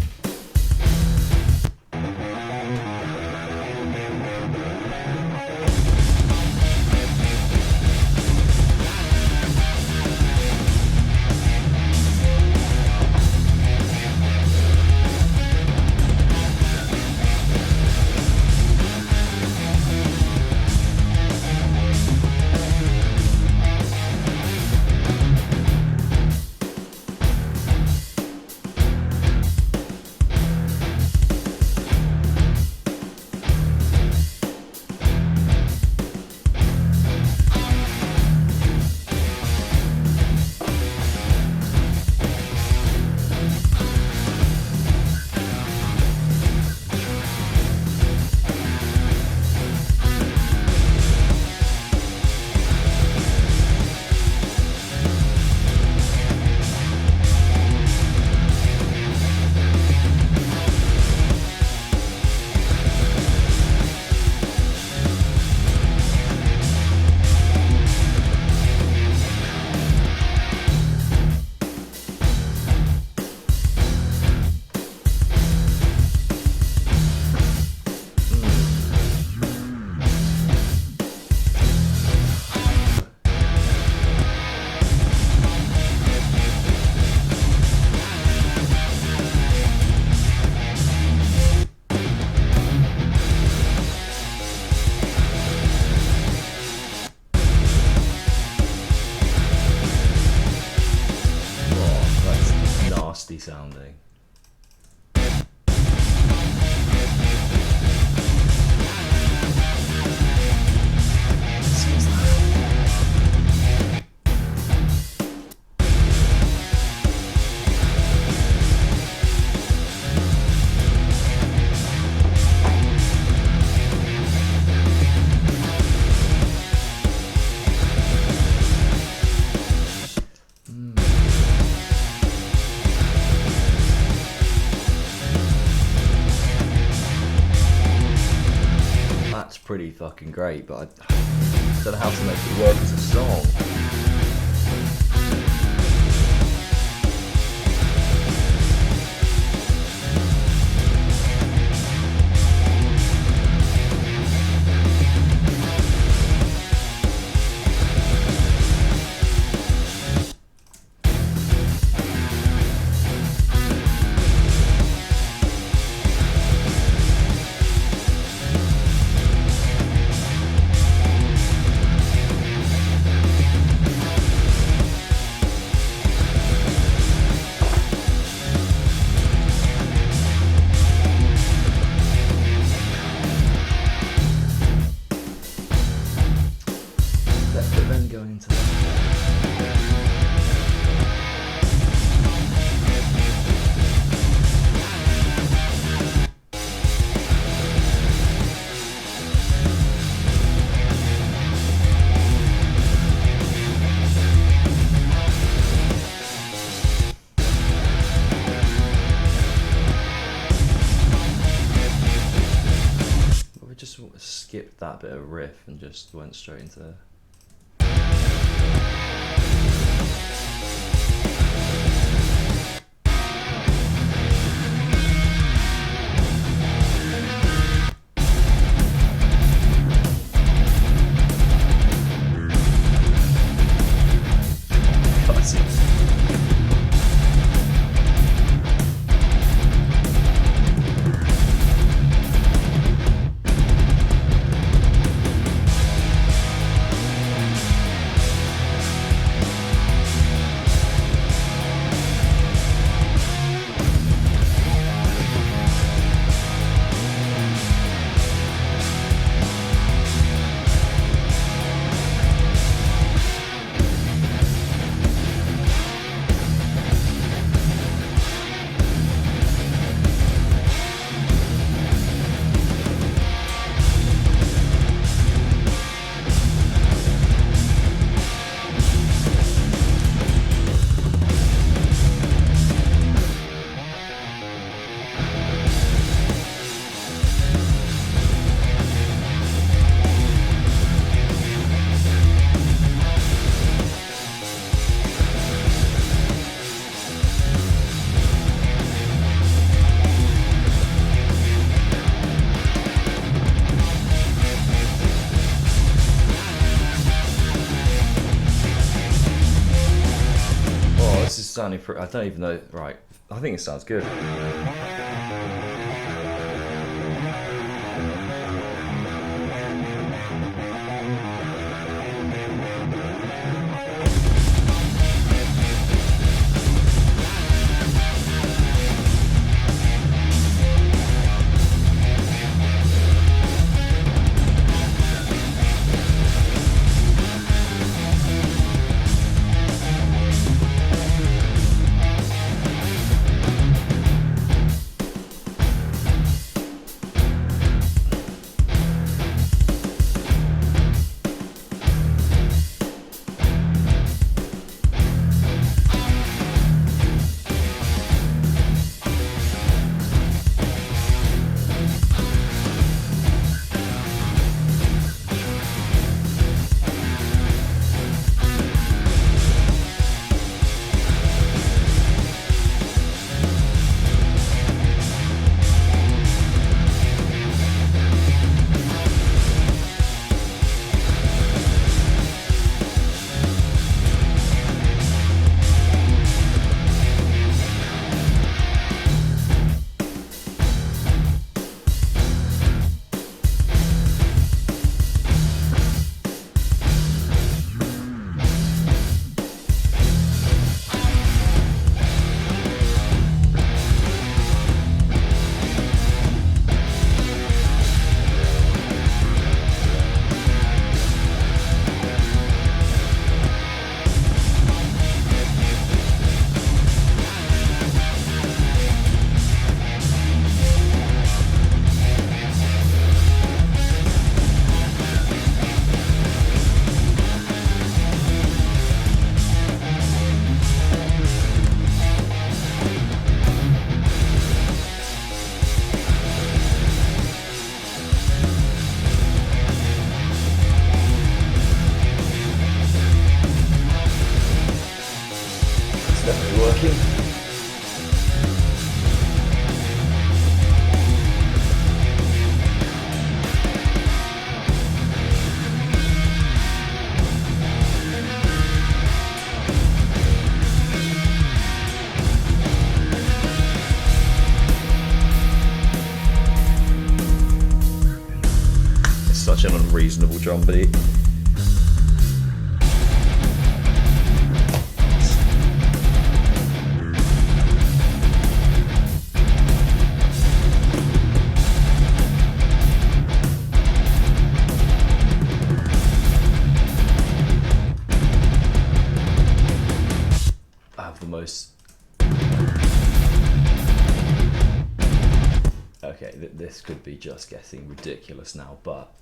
Sounding. Pretty fucking great, but I don't know how to make it work as a song. skipped that bit of riff and just went straight into. Sounding I don't even know. Right, I think it sounds good. Such an unreasonable drum beat. I have the most... Okay, this could be just getting ridiculous now, but...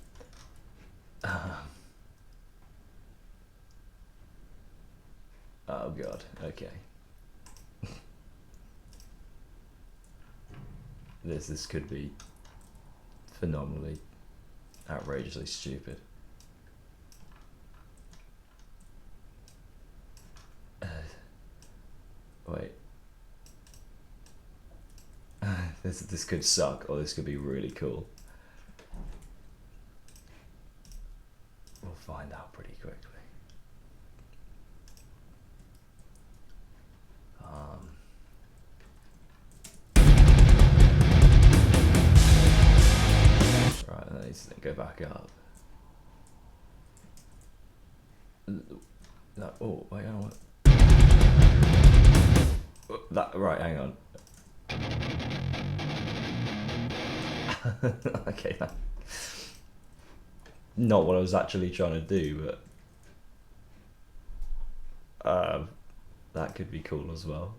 oh god, okay. This could be phenomenally outrageously stupid. Wait. This could suck, or this could be really cool. We'll find out pretty quickly. Right, that needs to go back up. That, oh, wait, hang on. That, right, hang on. Okay, that, not what I was actually trying to do, but that could be cool as well.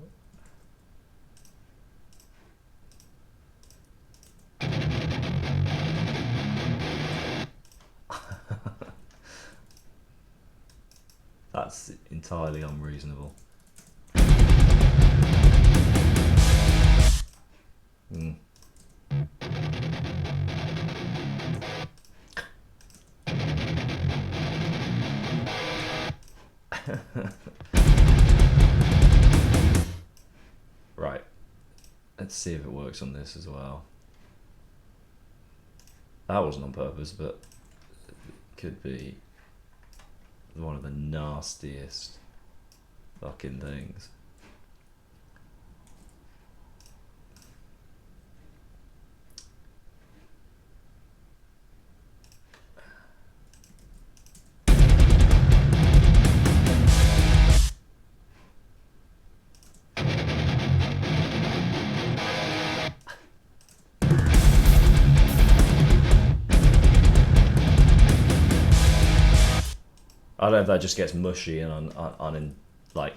That's entirely unreasonable. Right, let's see if it works on this as well. That wasn't on purpose, but it could be one of the nastiest fucking things. I don't know if that just gets mushy and on like.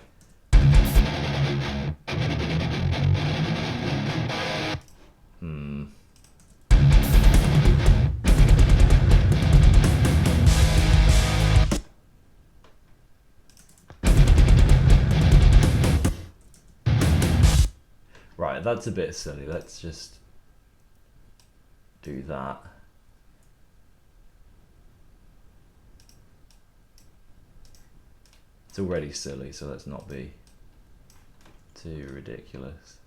Right, that's a bit silly. Let's just do that. It's already silly, so let's not be too ridiculous.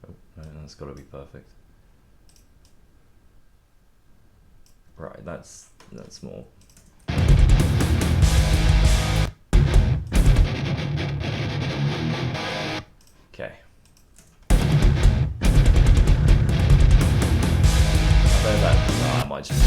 Oh, no, that's got to be perfect. Right, that's more. Okay. I might just.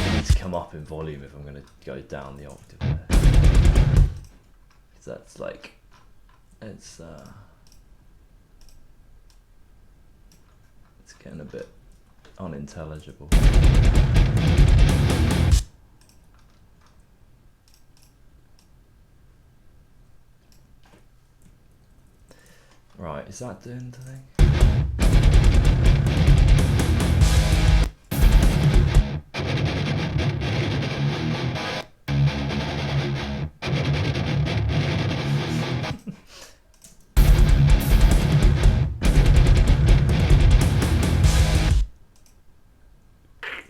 It needs to come up in volume if I'm going to go down the octave there. Because that's like, it's getting a bit unintelligible. Right, is that doing the thing?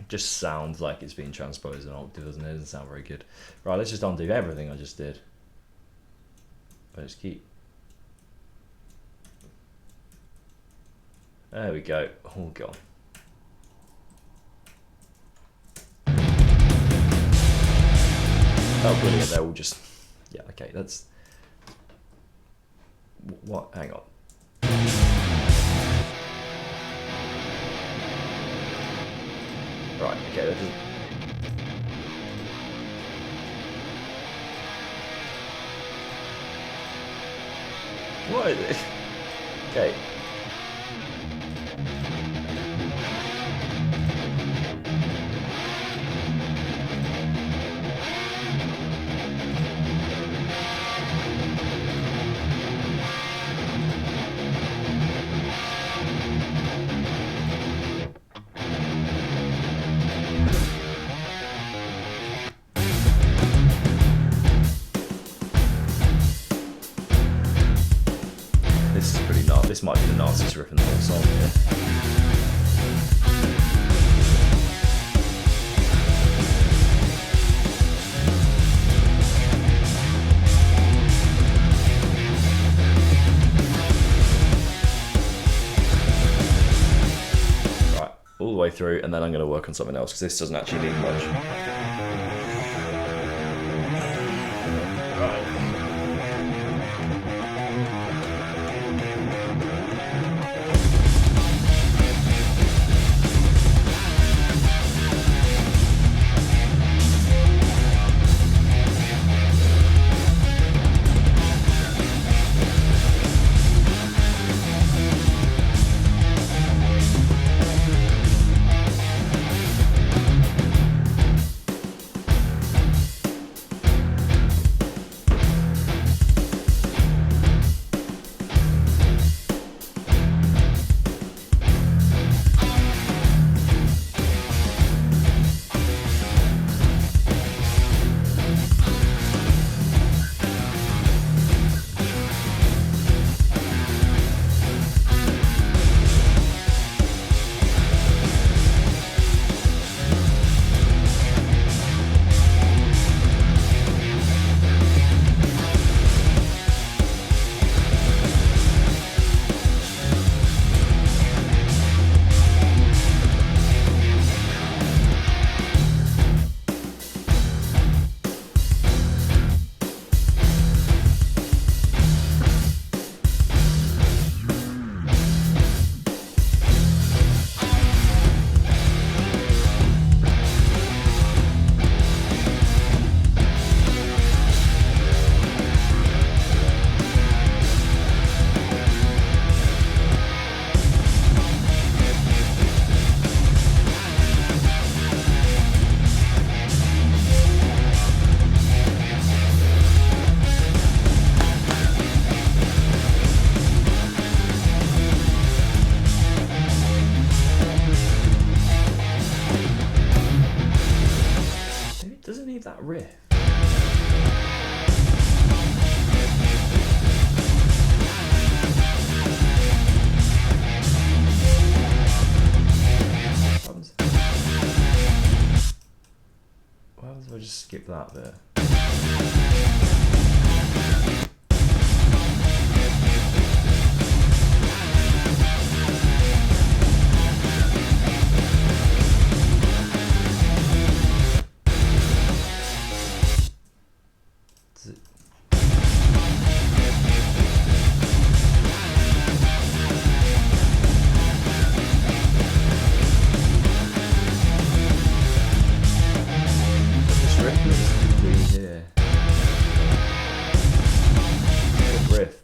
Just sounds like it's being transposed in octave, doesn't it? It doesn't sound very good. Right, let's just undo everything I just did. I just keep. There we go, all gone. Oh, brilliant, they're all just, yeah, okay, that's, what, hang on. Right, okay, that doesn't, what is it? Okay. This might be the nastiest riff in the whole song here. Right, all the way through, and then I'm going to work on something else because this doesn't actually need much. That riff. What happens if I just skip that bit?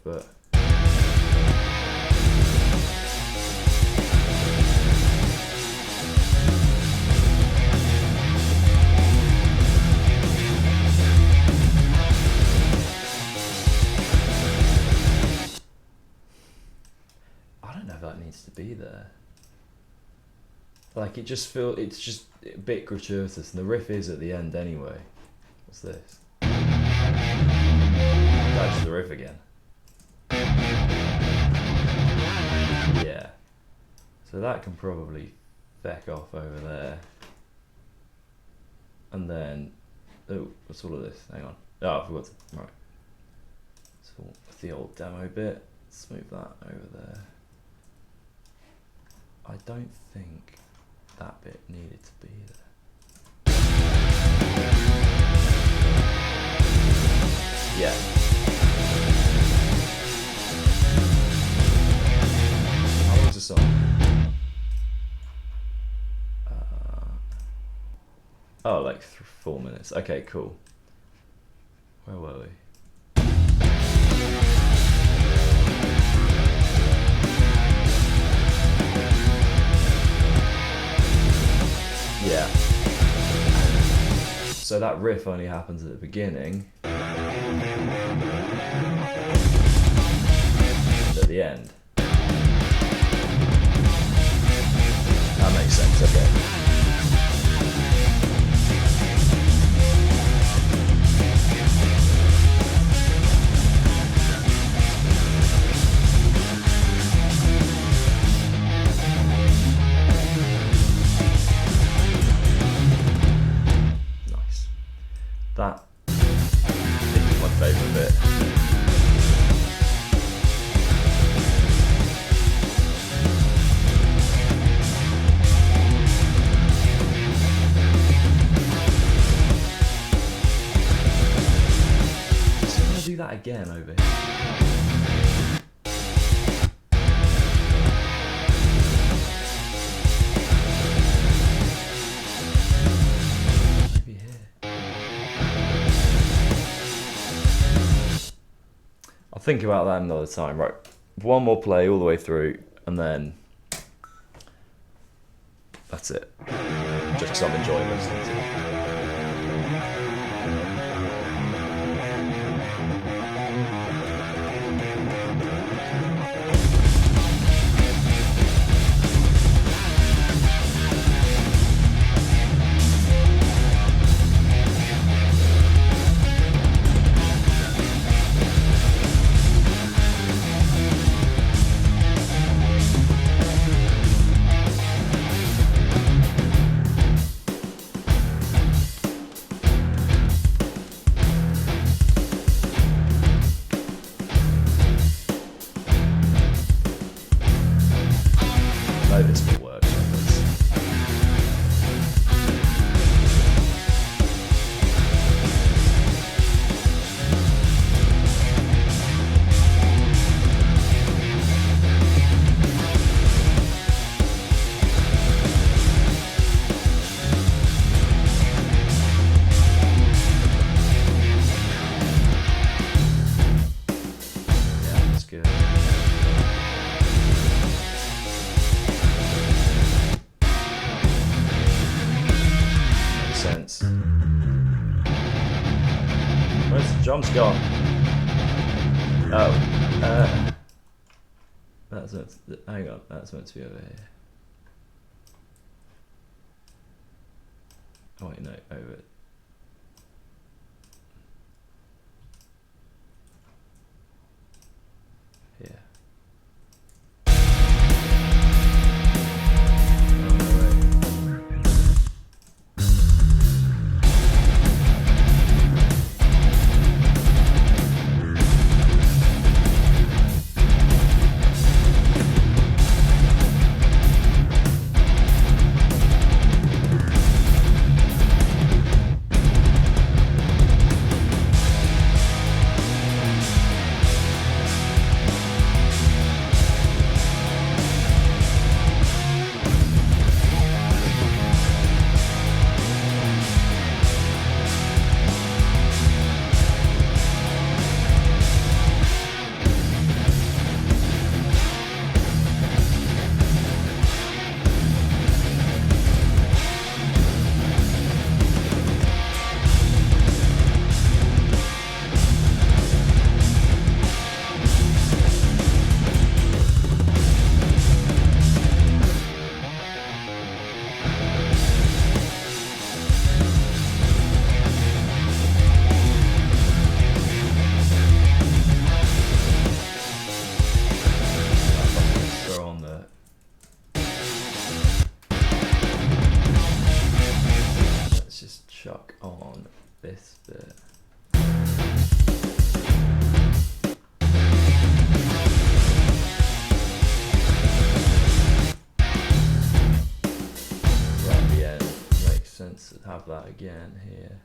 But I don't know if that needs to be there. Like, it's just a bit gratuitous, and the riff is at the end anyway. What's this? That's the riff again. Yeah. So that can probably feck off over there. And then, oh, what's all of this? Hang on. Oh, I forgot to, right. So the old demo bit, let's move that over there. I don't think that bit needed to be there. Yeah. How long's the song? Oh, like 4 minutes. Okay, cool. Where were we? Yeah. So that riff only happens at the beginning. And at the end. That makes sense, okay. bit. Just gonna do that again over here. Maybe here. I'll think about that another time. Right, one more play all the way through, and then that's it. Just because I'm enjoying listening to it. I know this will work like this. Yeah, that's good. Makes sense. Where's the drums gone? Oh, that's meant to, hang on, that's meant to be over here. Oh wait, no, over it. Here. Oh, no, wait. Throw on the. Let's just chuck on this bit. Right at the end, makes sense to have that again here.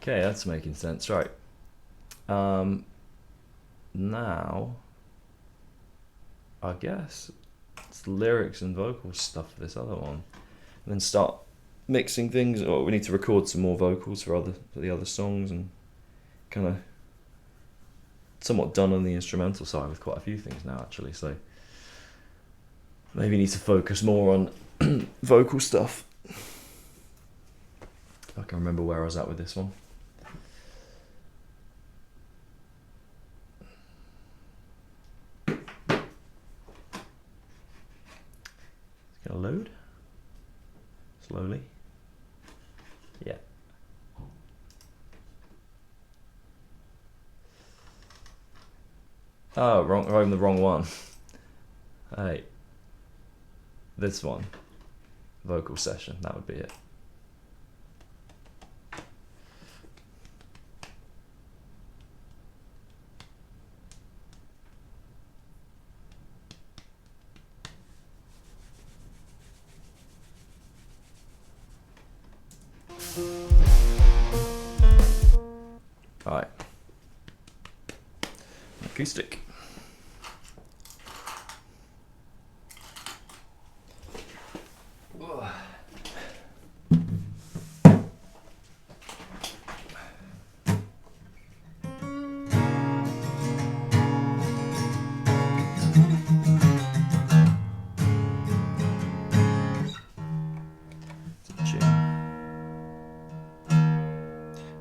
Okay, that's making sense, right. Now, I guess it's lyrics and vocal stuff for this other one. And then start mixing things, or we need to record some more vocals for the other songs, and kind of somewhat done on the instrumental side with quite a few things now actually, so maybe need to focus more on vocal stuff. If I can remember where I was at with this one. It's gonna load slowly. Yeah. Oh, I'm the wrong one. Hey, this one, vocal session. That would be it. Alright. Acoustic.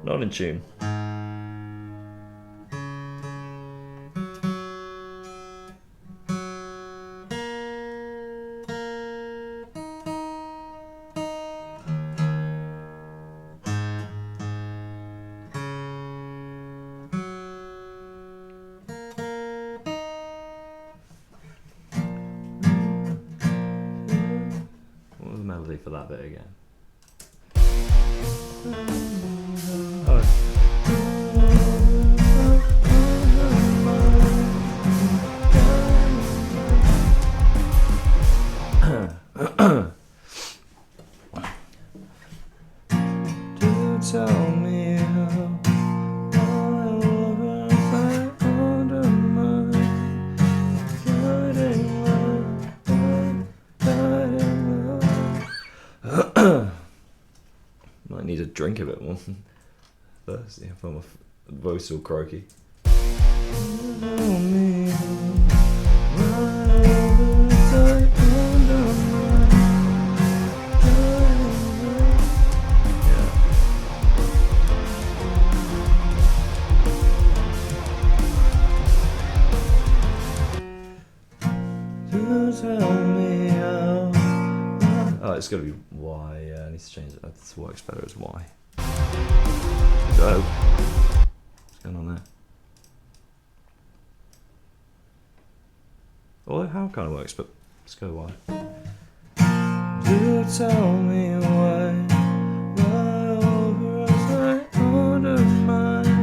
Not in tune. What was the melody for that bit again? Tell me how might need a drink a bit more. Thirsty if I'm voice all croaky. Oh, it's gotta be Y. Yeah, I need to change it. This works better as Y. Go. What's going on there? Well, how kind of works, but let's go Y. Do tell me why over us I undermine.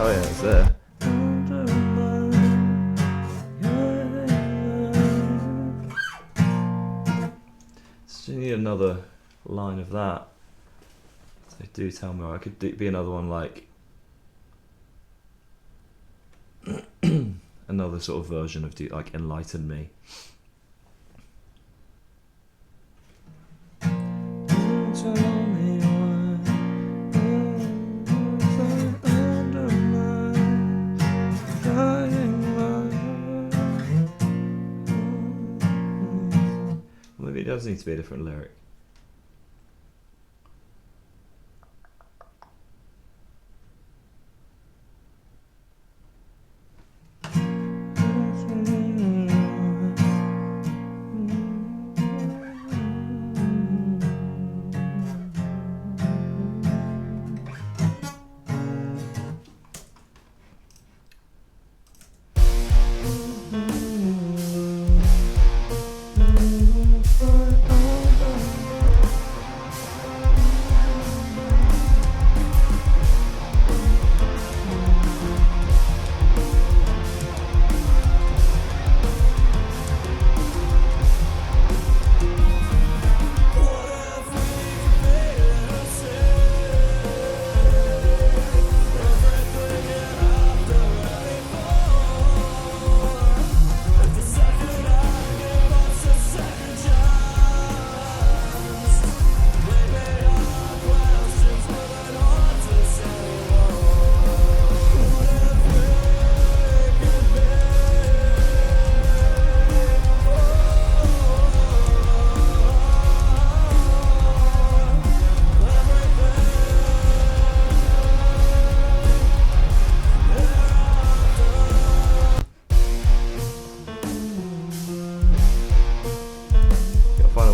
Oh yeah, it's there. So you need another line of that. So do tell me, or I could be another one like another sort of version of like enlighten me. Maybe it does need to be a different lyric.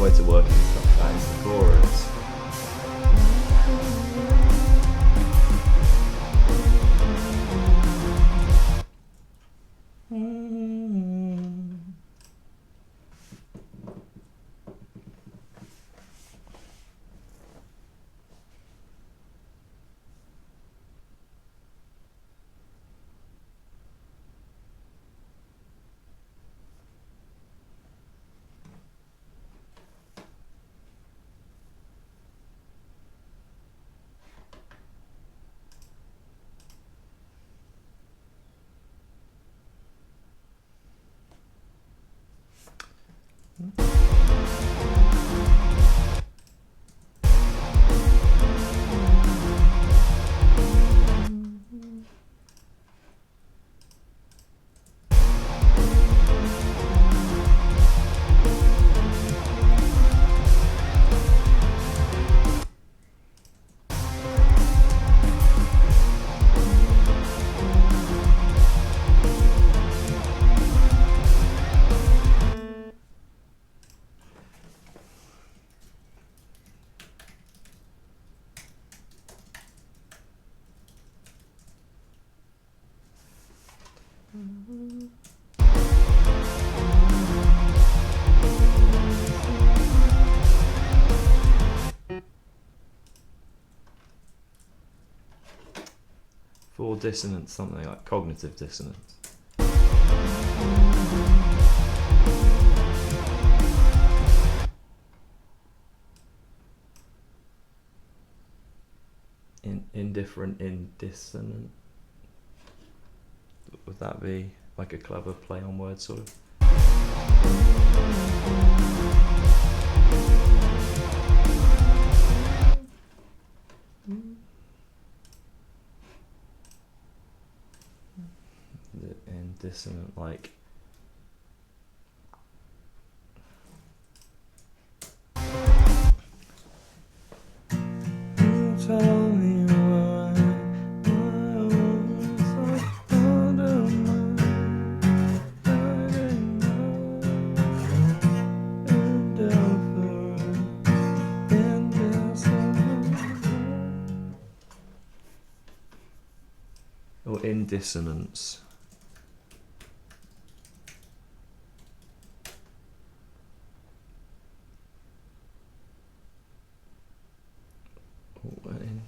way to working stuff out into the chorus. For dissonance, something like cognitive dissonance. Indifferent, indissonant. Would that be like a clever play on words, sort of? Indissonant, like. Tell me why I was under or in dissonance. Or in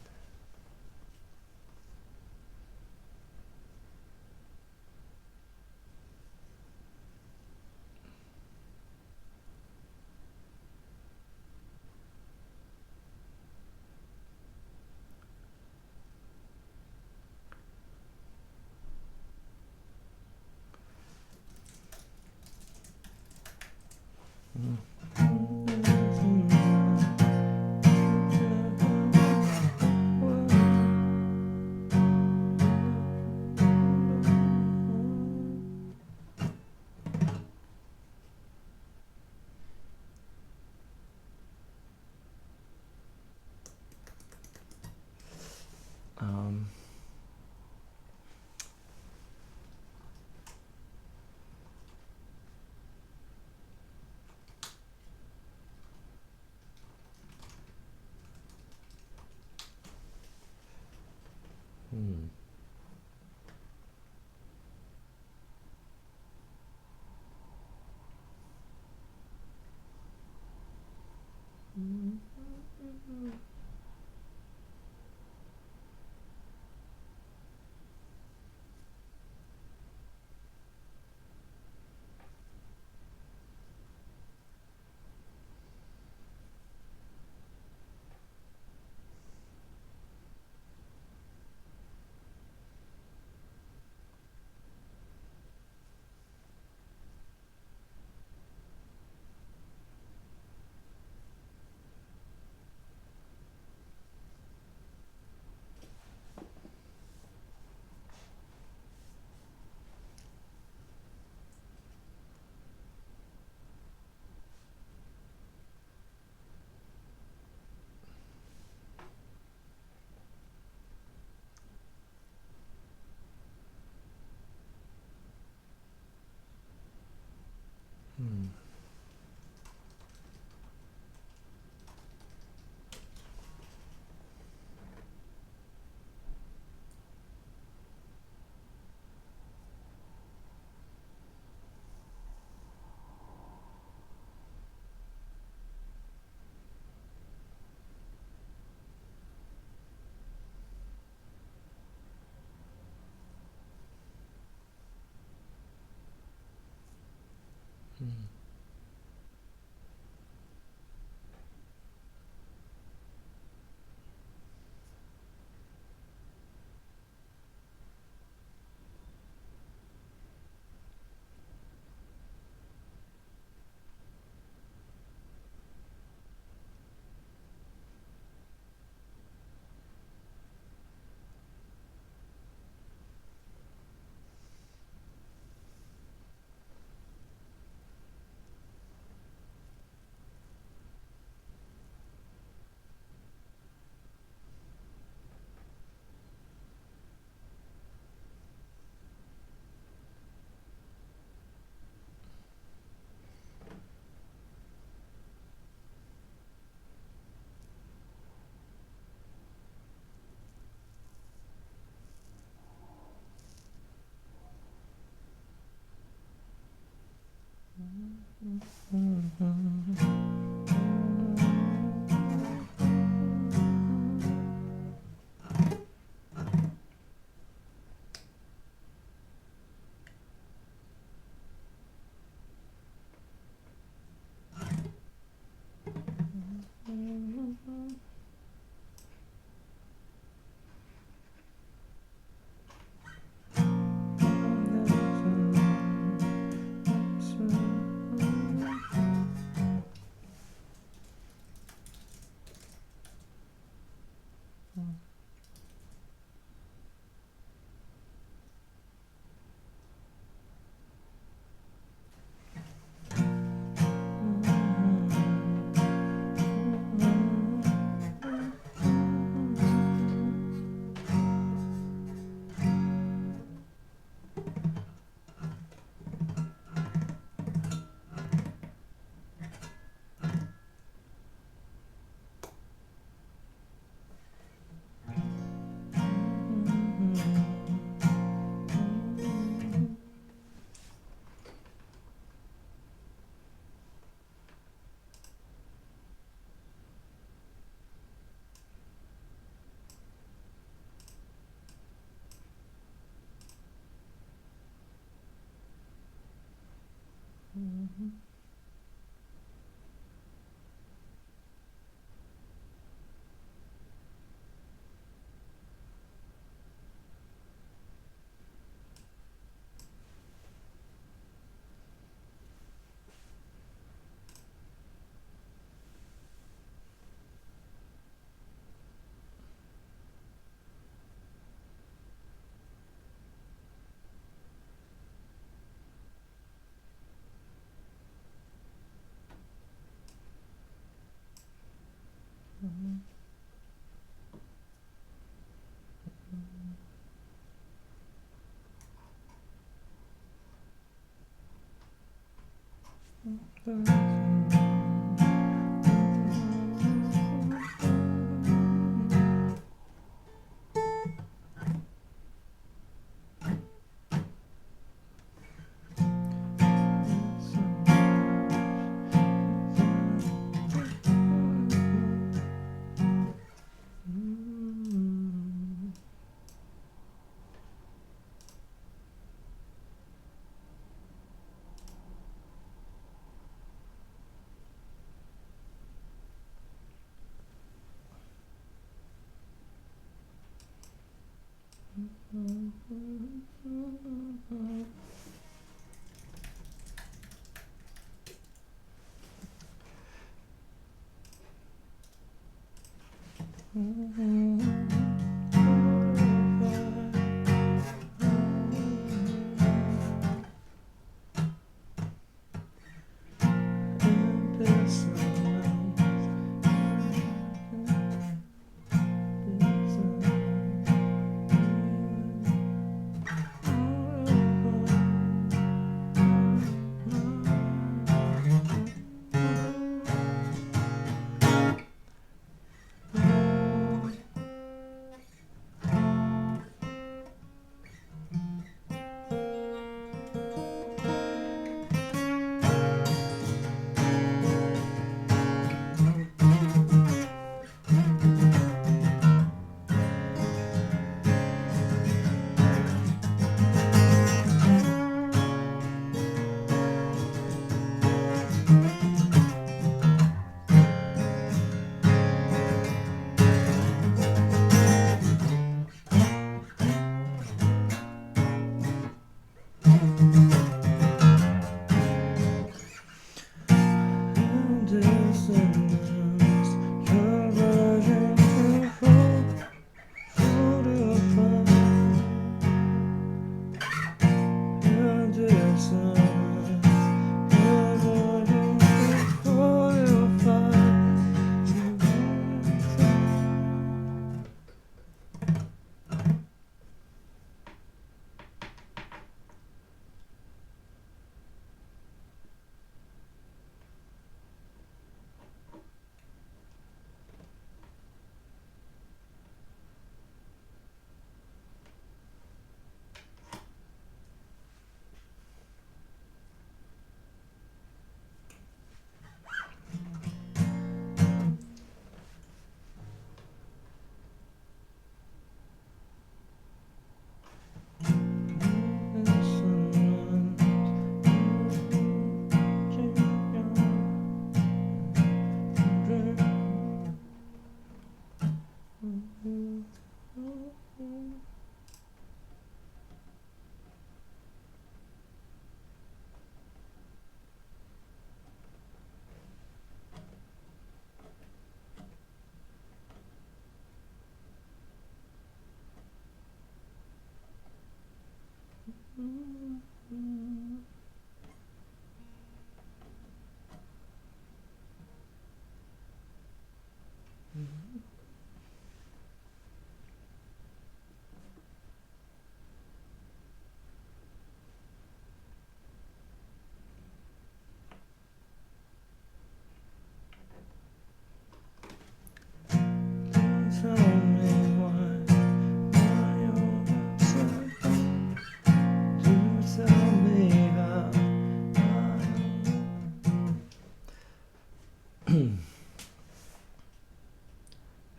Is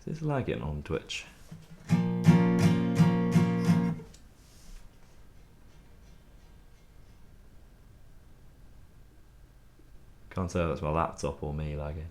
this lagging on Twitch? Can't tell if that's my laptop or me lagging.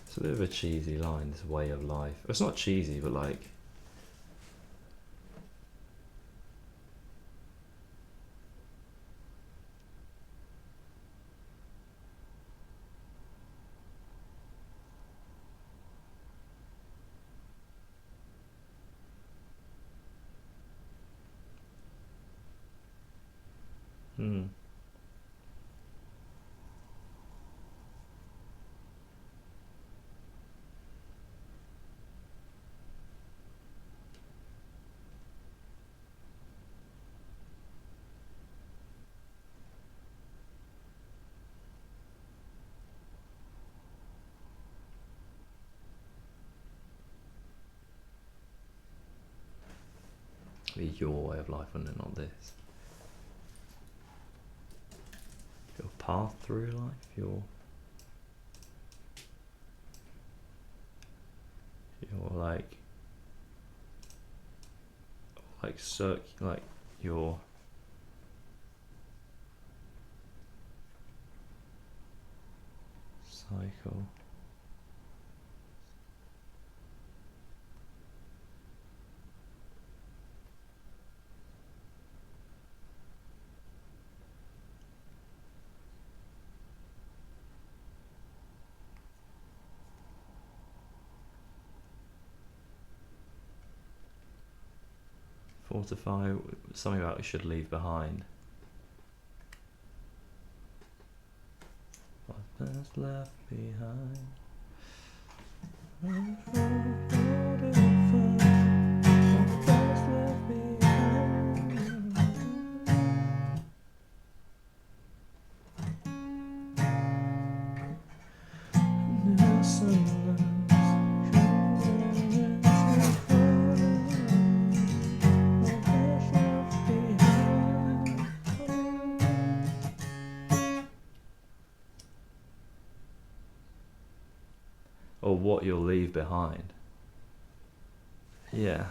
It's a bit of a cheesy line, this way of life. It's not cheesy, but like... Hmm. Be your way of life, wouldn't it, not this? Your path through life, your like your cycle. Fortify, something about we should leave behind. What best left behind? What best left behind? Now sunrise. Or what you'll leave behind. Yeah.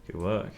Good work.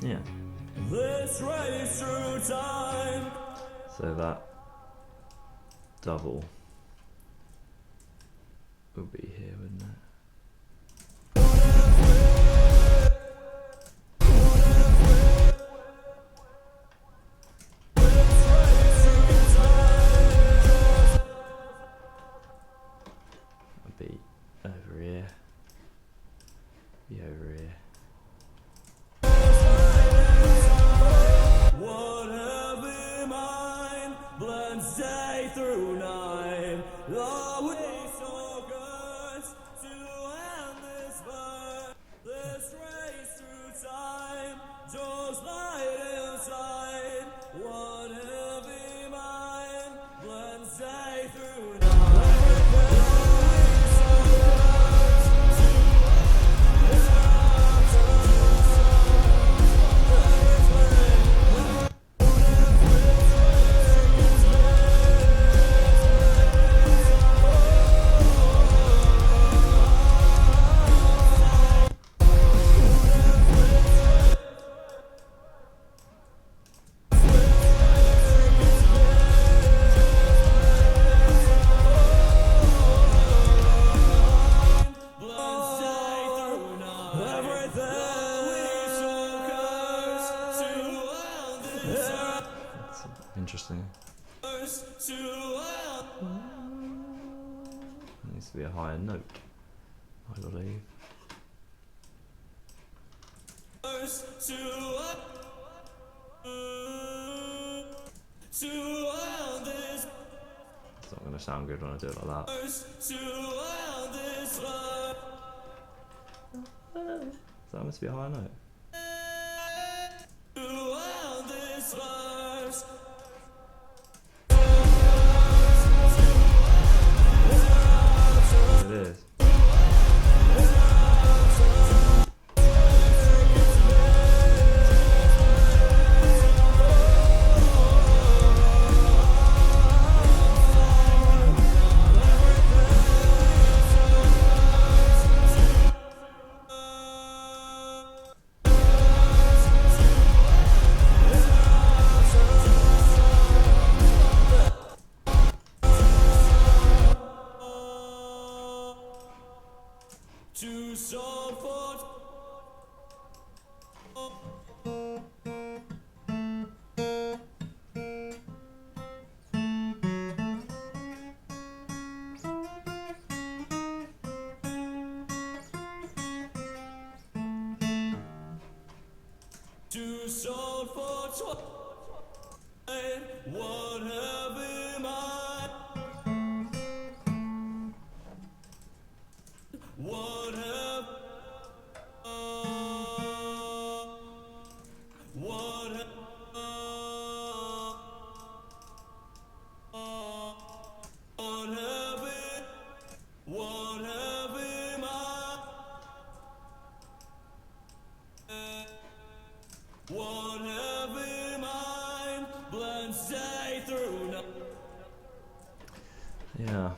Yeah. This race through time. So that double would be here, wouldn't it? That'd be over here. Be over here. Whatever mine blends day through night. The way so good to end this burn. This race through time. Just light inside. Whatever mine blends day through night. That's interesting. It needs to be a higher note, I believe. It's not going to sound good when I do it like that. That must be a higher note. It is. To support to solve for whatever mine. Whatever, whatever mine blends day through night. Yeah.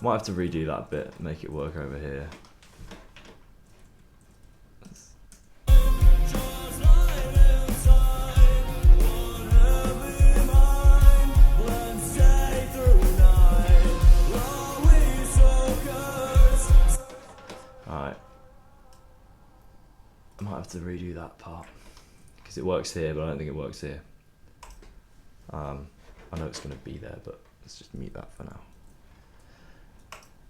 Might have to redo that bit, make it work over here. Alright. I might have to redo that part. Because it works here, but I don't think it works here. I know it's going to be there, but let's just mute that for now.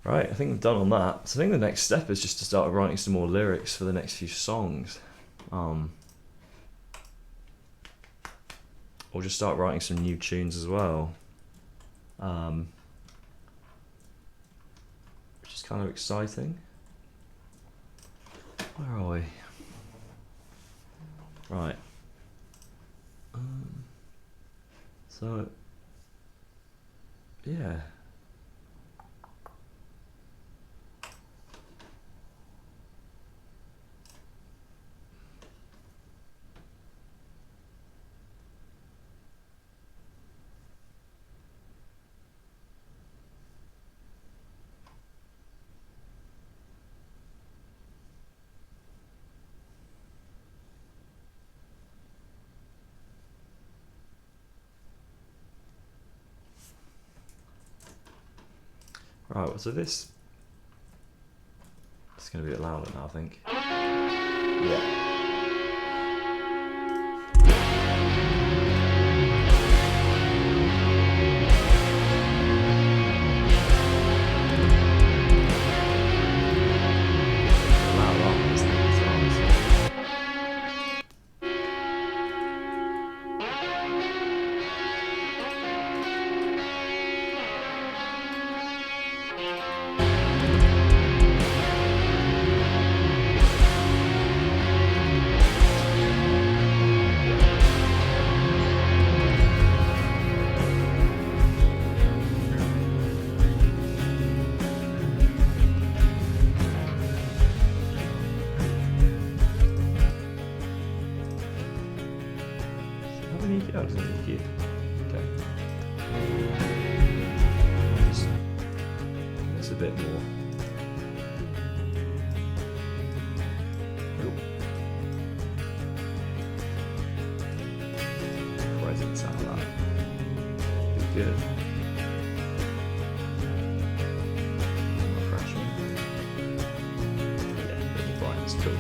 Right, I think I'm done on that. So I think the next step is just to start writing some more lyrics for the next few songs. Or just start writing some new tunes as well. Which is kind of exciting. Where are we? Right. So, yeah. Right, well, so this it's going to be a bit louder now, I think. Yeah. Loud, aren't these things? Honestly. How many EQ? Oh, doesn't EQ. Okay. Just- It's a bit more. Ooh. Why does it sound like that? Be good. Not crashing. Yeah, a bit more brightness, cool.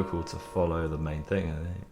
vocal to follow the main thing, I think.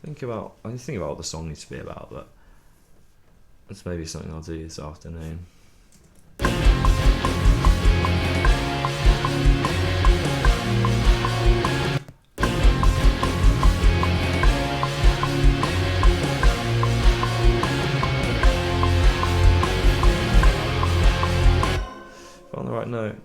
need to think about what the song needs to be about, but that's maybe something I'll do this afternoon. On the right note.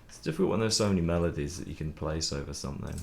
It's difficult when there's so many melodies that you can place over something.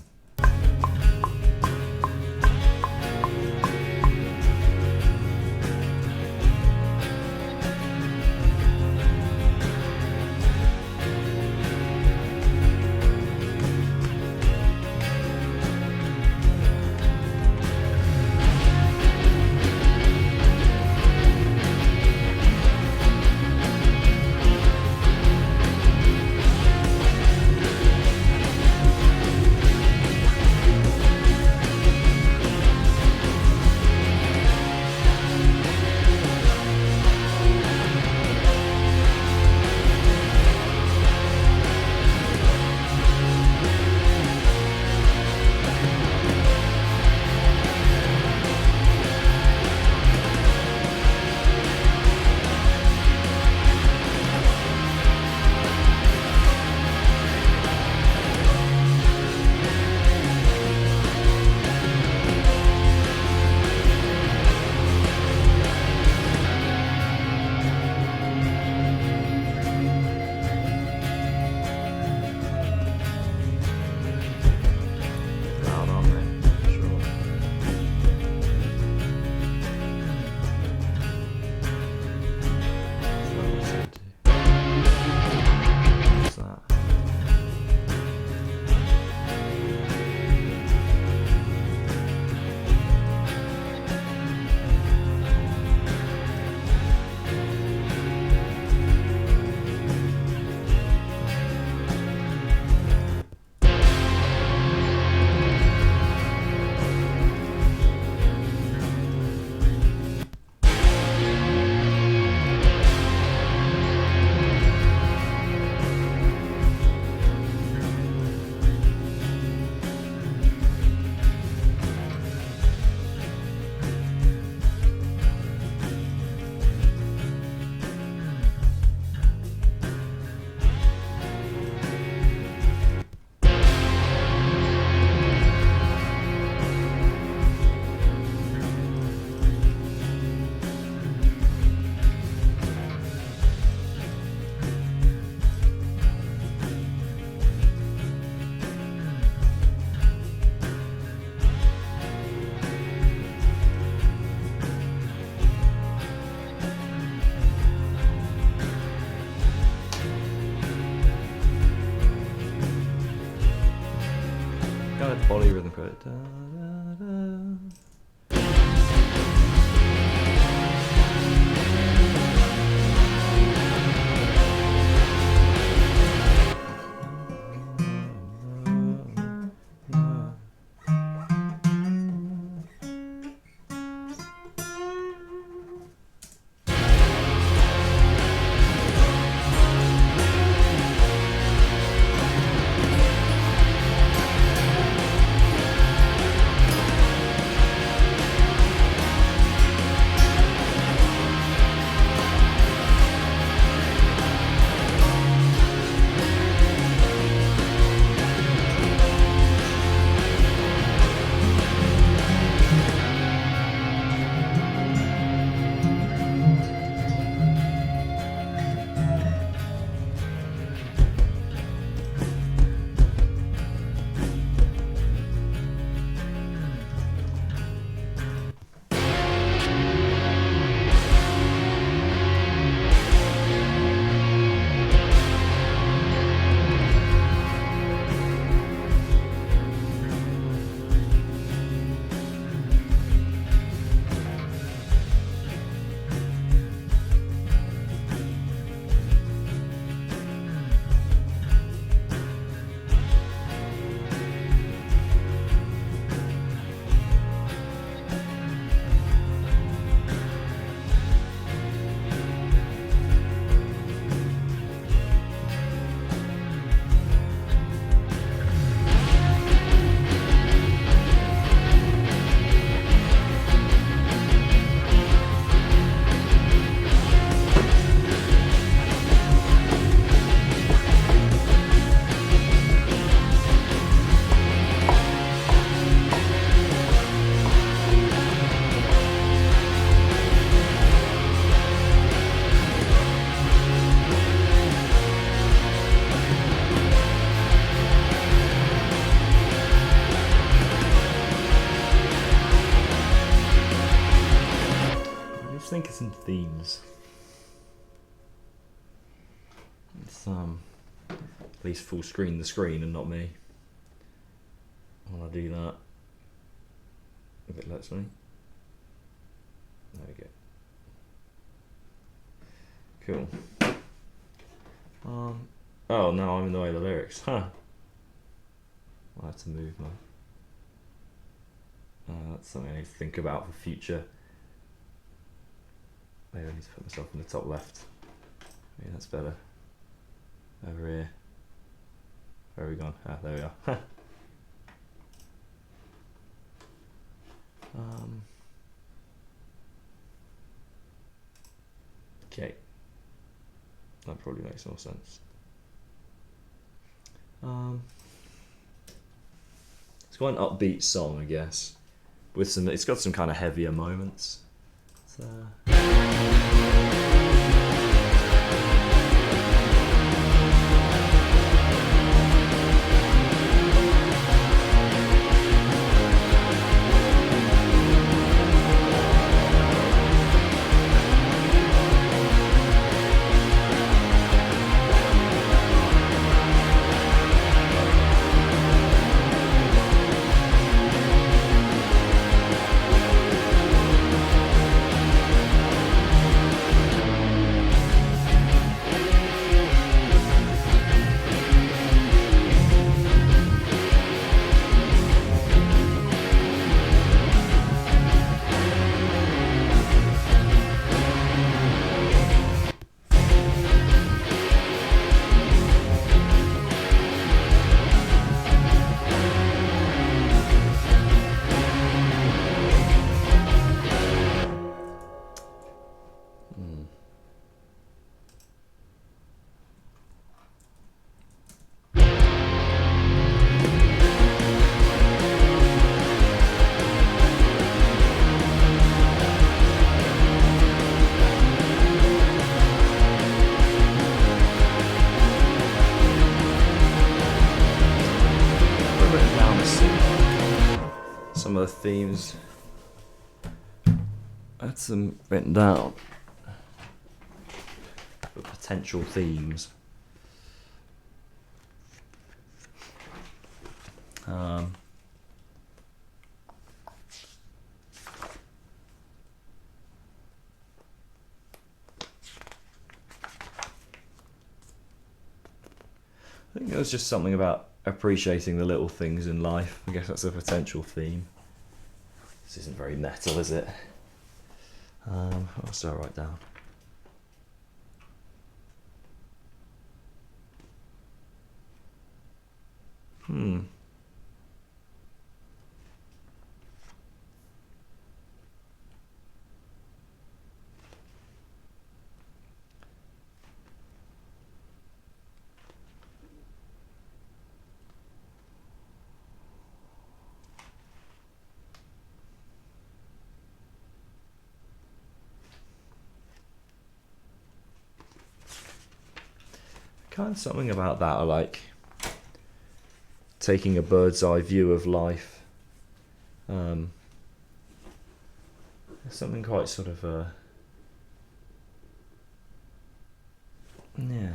Polyrhythm credit. Da, da, da. Just think of some themes. It's at least full screen the screen and not me. When I do that, if it lets me. There we go. Cool. Oh no, I'm in the way of the lyrics. Huh. I have to move my. That's something I need to think about for future. Maybe I need to put myself in the top left. Maybe that's better. Over here. Where are we gone? Ah, there we are. Okay. That probably makes more sense. It's quite an upbeat song, I guess. With some, it's got some kind of heavier moments. So. Some of the themes. I had some written down. The potential themes. I think it was just something about appreciating the little things in life. I guess that's a potential theme. This isn't very metal, is it? What else do I write down? Kind of something about that, I like taking a bird's eye view of life. There's something quite sort of yeah.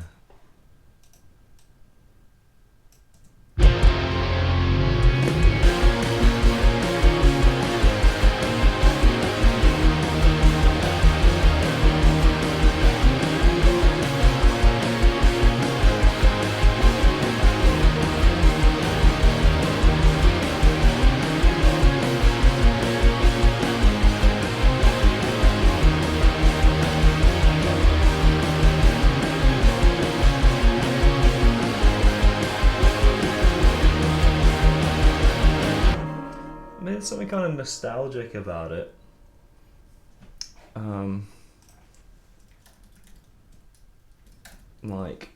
There's something kind of nostalgic about it. Like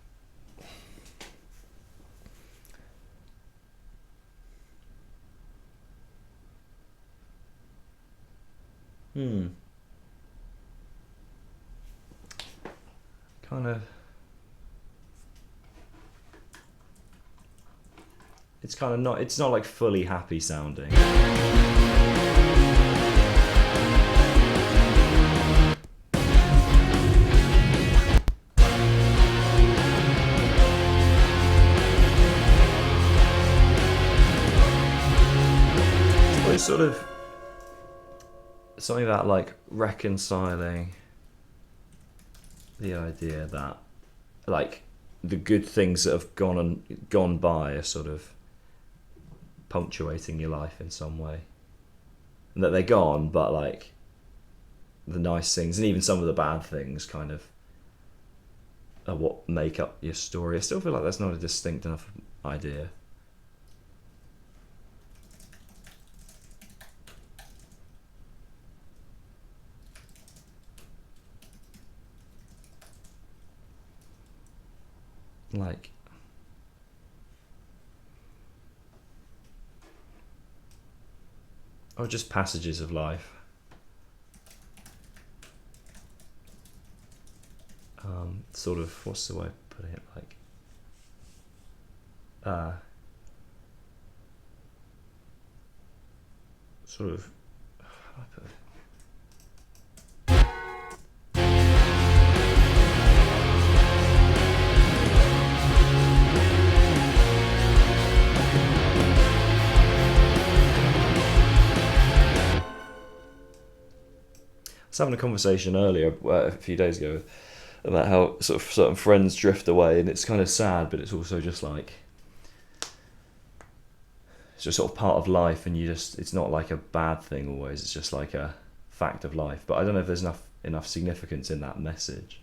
kind of it's kind of not, it's not like fully happy sounding. sort of something about like reconciling the idea that like the good things that have gone by are sort of punctuating your life in some way, and that they're gone, but like the nice things and even some of the bad things kind of are what make up your story. I still feel like that's not a distinct enough idea. Like, or just passages of life. Sort of, what's the way of putting it? Like, sort of, how do I put it? I was having a conversation earlier, a few days ago, about how sort of certain friends drift away, and it's kind of sad, but it's also just like, it's just sort of part of life, and it's not like a bad thing always, it's just like a fact of life. But I don't know if there's enough significance in that message.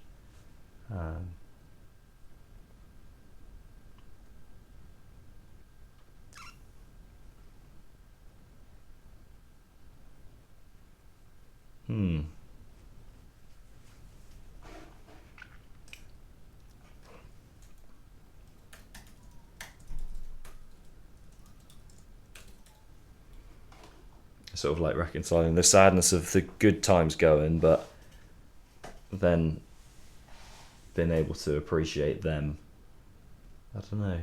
Sort of like reconciling the sadness of the good times going, but then being able to appreciate them. I don't know.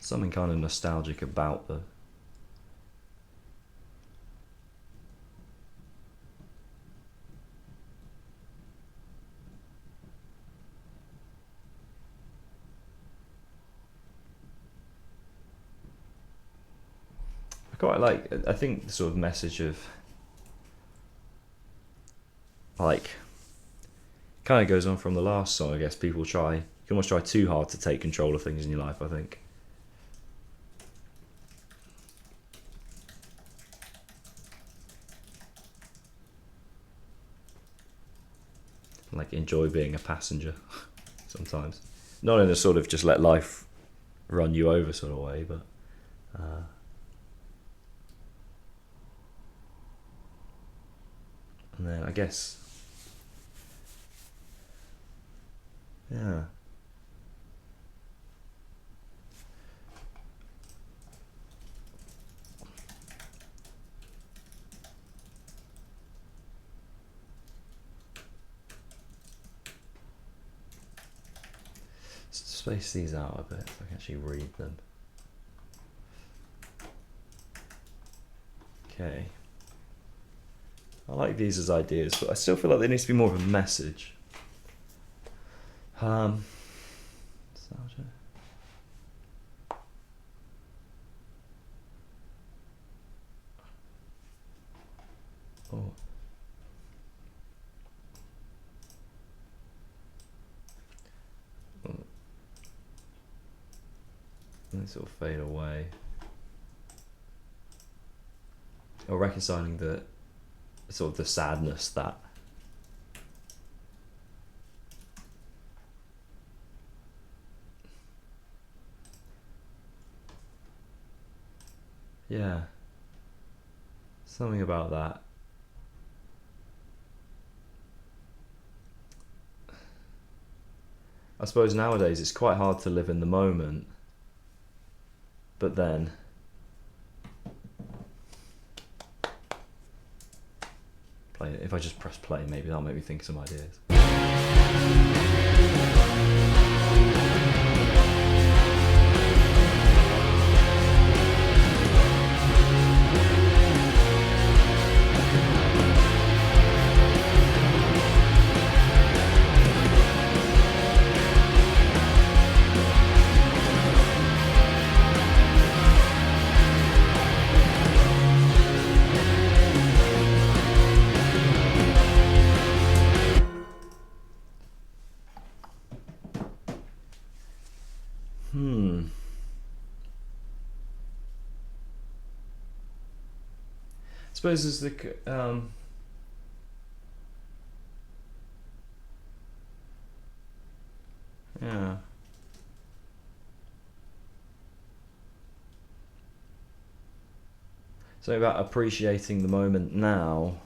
Something kind of nostalgic about the I think the sort of message of like kind of goes on from the last song. I guess you can almost try too hard to take control of things in your life, I think. Like enjoy being a passenger sometimes, not in a sort of just let life run you over sort of way, but and then I guess space these out a bit so I can actually read them. Okay. I like these as ideas, but I still feel like there needs to be more of a message. Nostalgia. Oh. They sort of fade away. Or reconciling the sort of the sadness that something about that. I suppose nowadays it's quite hard to live in the moment, but then if I just press play, maybe that'll make me think of some ideas. suppose as yeah. So about appreciating the moment now,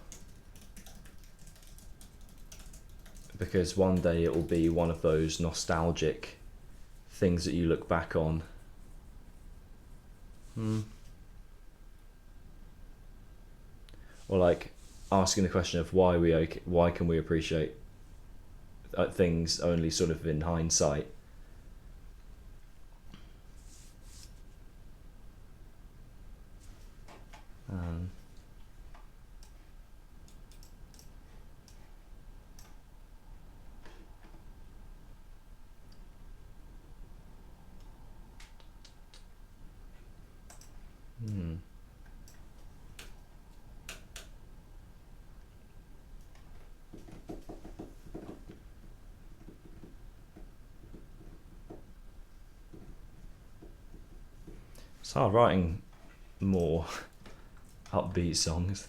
because one day it will be one of those nostalgic things that you look back on. Or like asking the question of why can we appreciate things only sort of in hindsight. It's hard writing more upbeat songs.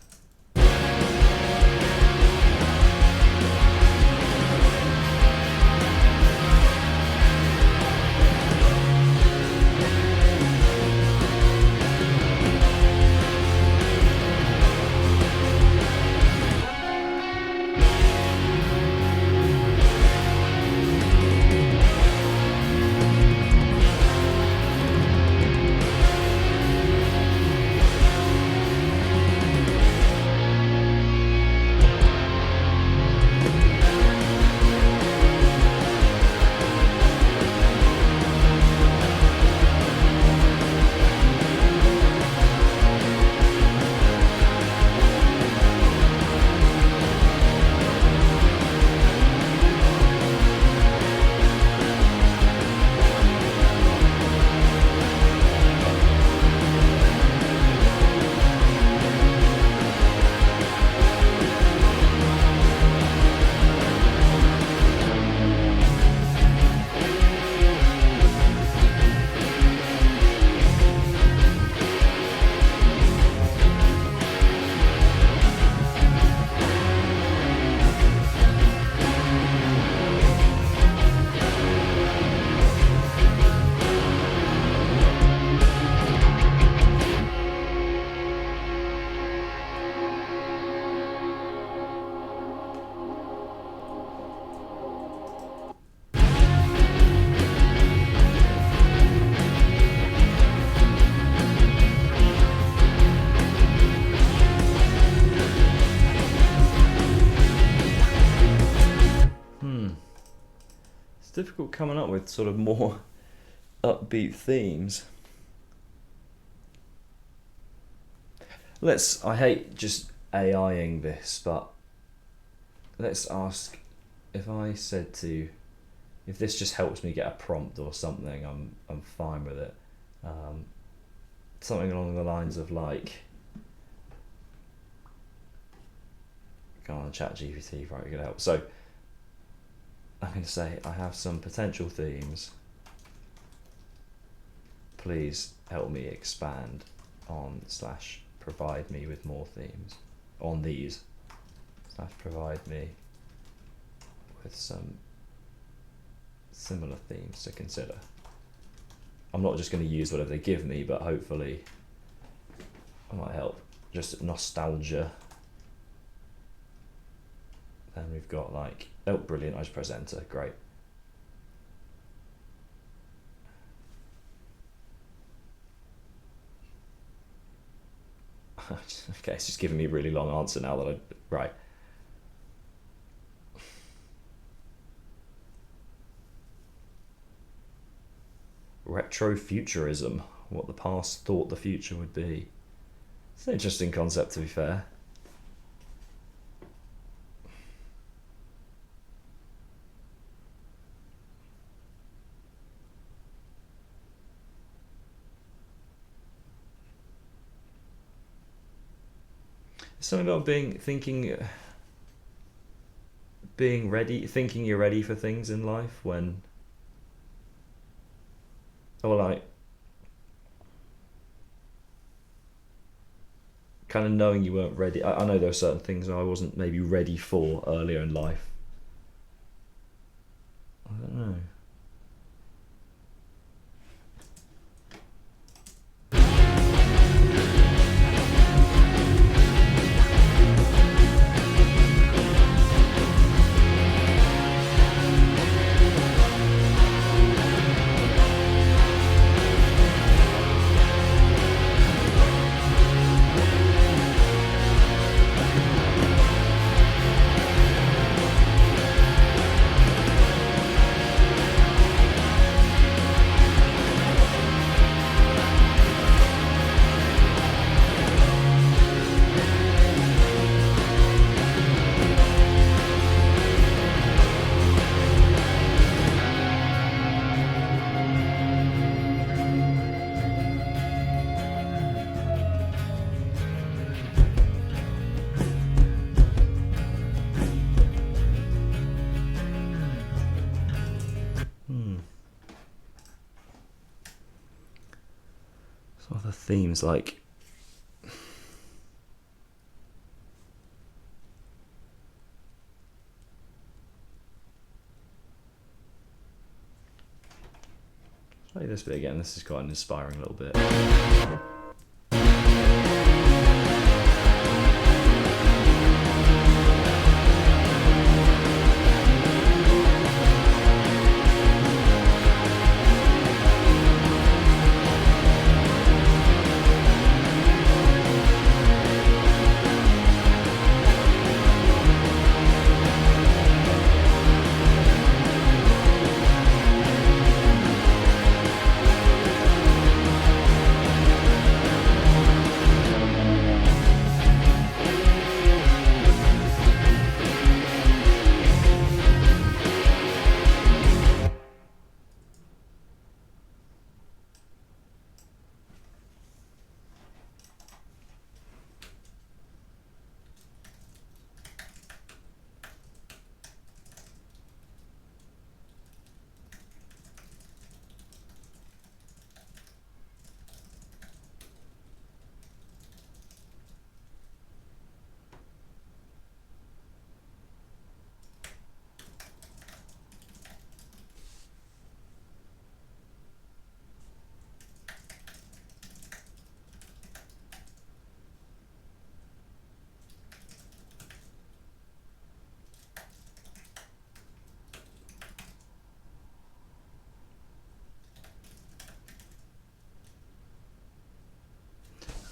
It's difficult coming up with sort of more upbeat themes. I hate just AIing this, but let's ask, if this just helps me get a prompt or something, I'm fine with it. Something along the lines of like, go on ChatGPT, probably could help. So I'm going to say, I have some potential themes. Please help me expand on / provide me with more themes on these / provide me with some similar themes to consider. I'm not just going to use whatever they give me, but hopefully I might help. Just nostalgia. Then we've got like, oh brilliant, I just press enter, great. Okay, it's just giving me a really long answer now that right. Retrofuturism, what the past thought the future would be. It's an interesting concept, to be fair. Something about thinking you're ready for things in life when, or like kind of knowing you weren't ready. I know there are certain things I wasn't maybe ready for earlier in life. I don't know. Some other themes like play this bit again. This is quite an inspiring little bit.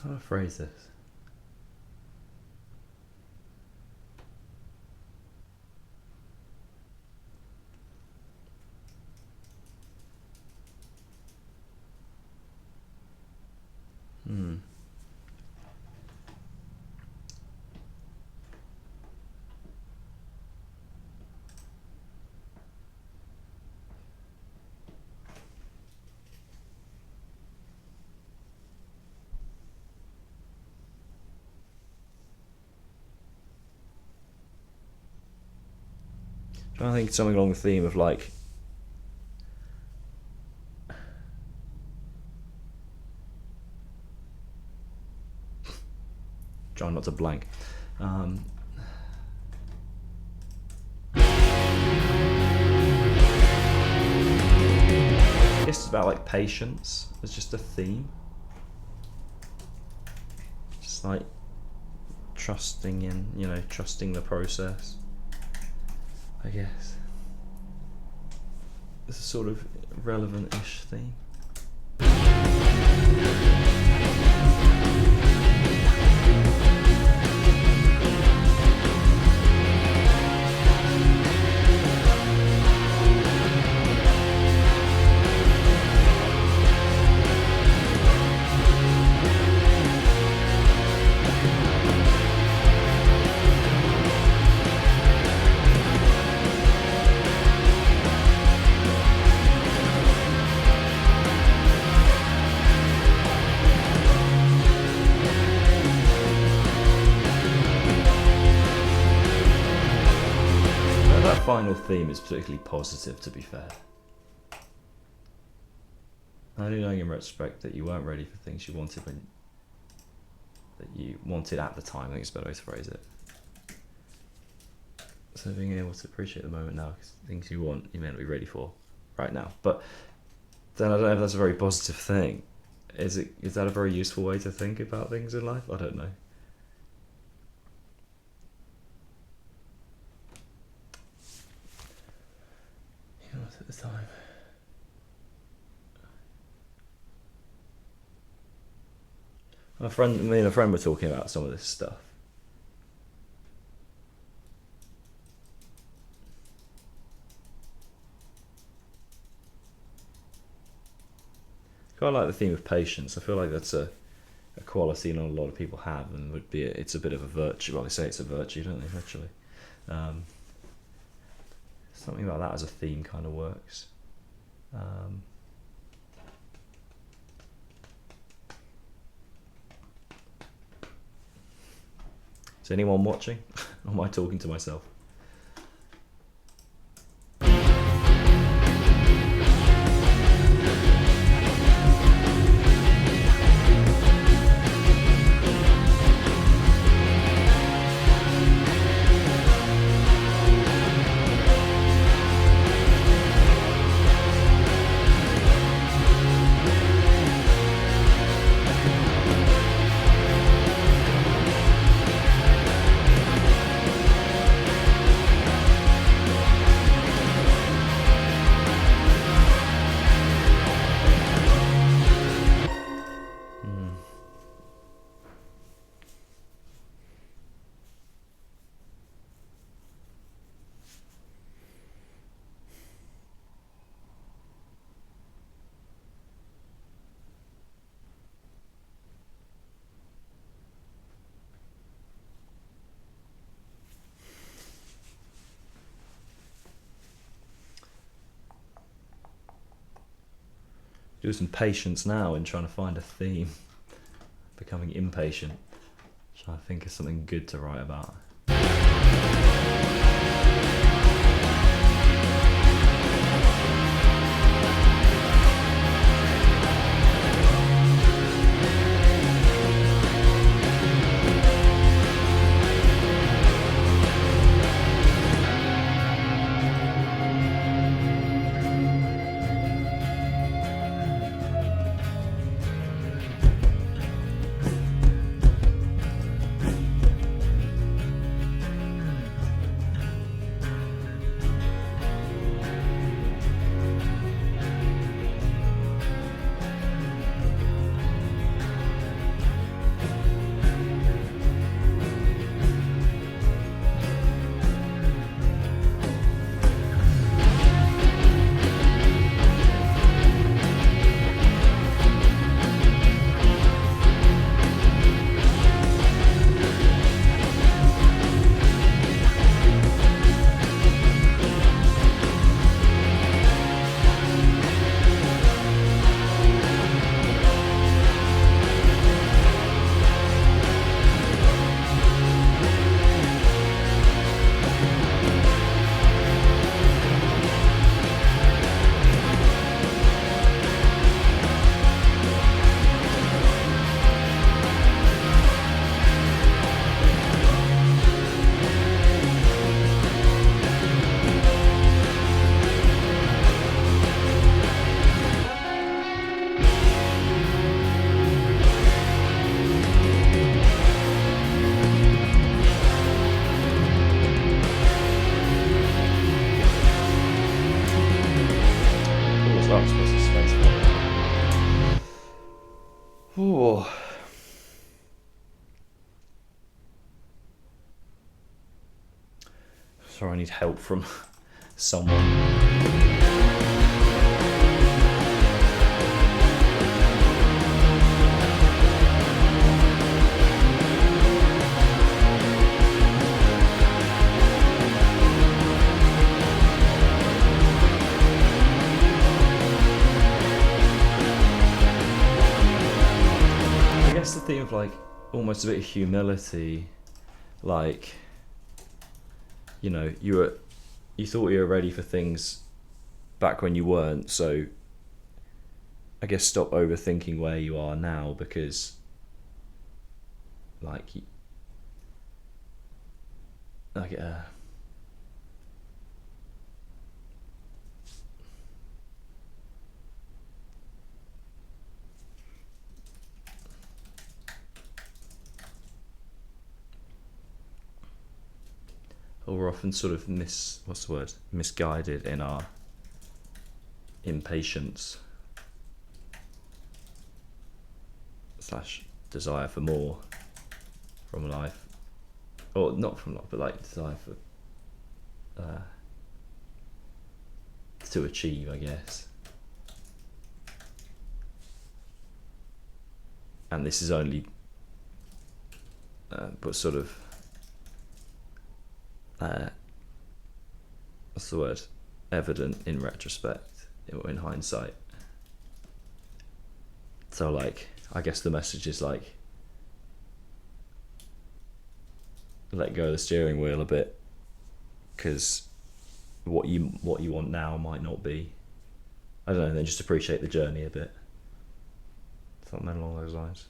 How do I phrase this? I think something along the theme of like trying not to blank. I guess it's about like patience. It's just a theme. Just like trusting in, you know, trusting the process. I guess it's a sort of relevant-ish theme. Final theme is particularly positive, to be fair. I do know in retrospect that you weren't ready for things you wanted when that you wanted at the time. I think it's a better way to phrase it. So being able to appreciate the moment now, 'cause things you want, you may not be ready for right now. But then I don't know if that's a very positive thing. Is that a very useful way to think about things in life? I don't know. You know, at the time. Me and a friend were talking about some of this stuff. Quite like the theme of patience. I feel like that's a quality not a lot of people have, and it's a bit of a virtue. Well, they say it's a virtue, don't they? Actually, something about that as a theme kind of works. Is anyone watching? Or am I talking to myself? Do some patience now in trying to find a theme. Becoming impatient. Trying to think of something good to write about. Ooh. Sorry, I need help from someone. The theme of like almost a bit of humility, like, you know, you thought you were ready for things back when you weren't, so I guess stop overthinking where you are now, because like like we're often sort of misguided in our impatience / desire for more from life, or not from life, but like desire for to achieve, I guess. And this is only but sort of what's the word, evident in retrospect, in hindsight. So like, I guess the message is like, let go of the steering wheel a bit, because what you want now might not be, I don't know, then just appreciate the journey a bit, something along those lines.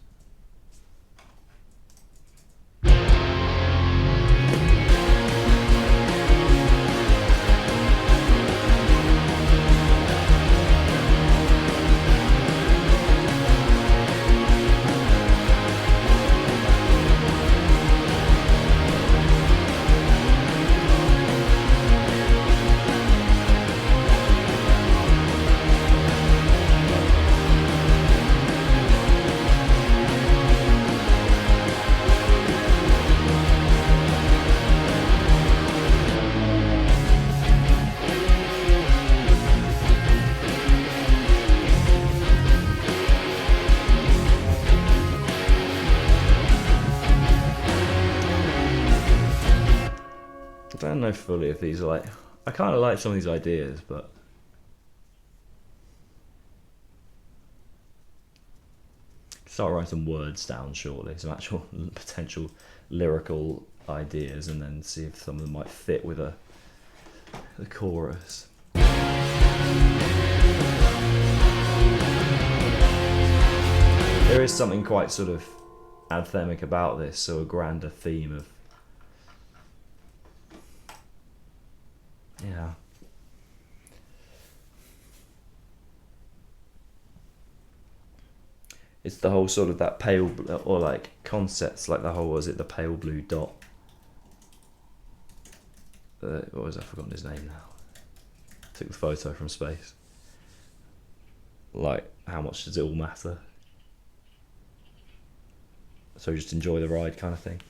I don't know fully if these are like, I kind of like some of these ideas, but start writing some words down shortly, some actual potential lyrical ideas, and then see if some of them might fit with the chorus. There is something quite sort of anthemic about this, so a grander theme of, yeah. It's the whole sort of that pale, or like concepts, like the whole, was it the pale blue dot? What was I? I've forgotten his name now. Took the photo from space. Like, how much does it all matter? So just enjoy the ride, kind of thing.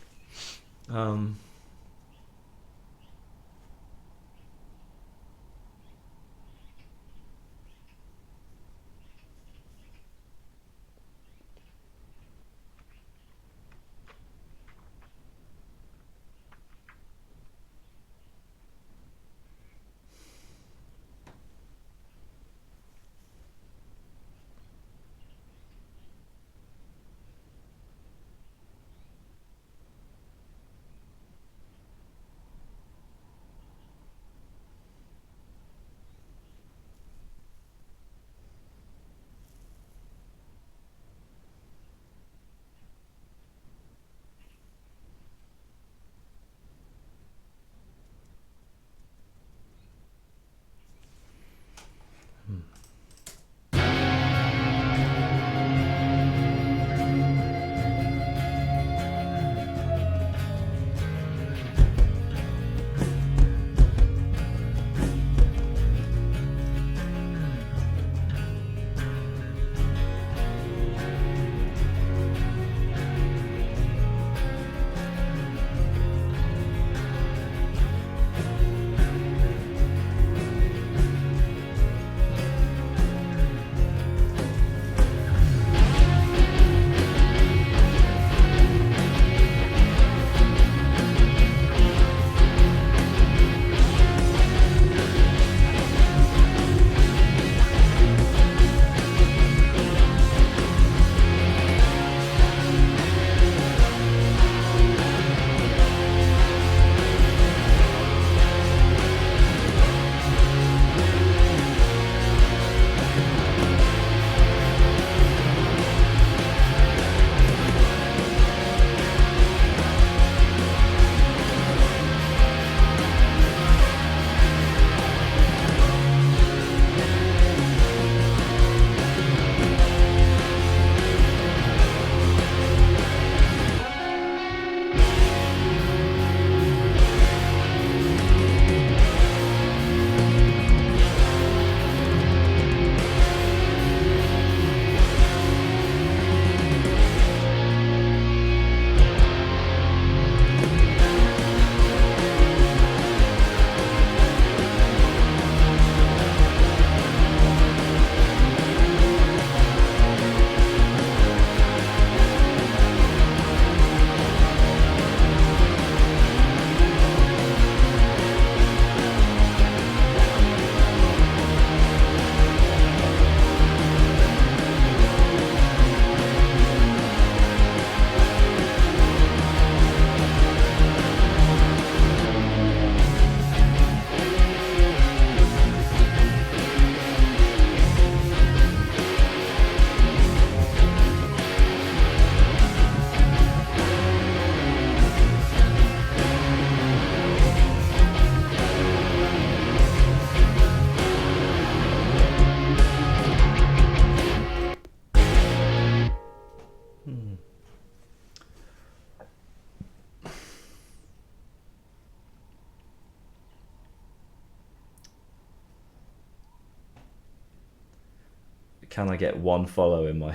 can I get 1 follow in my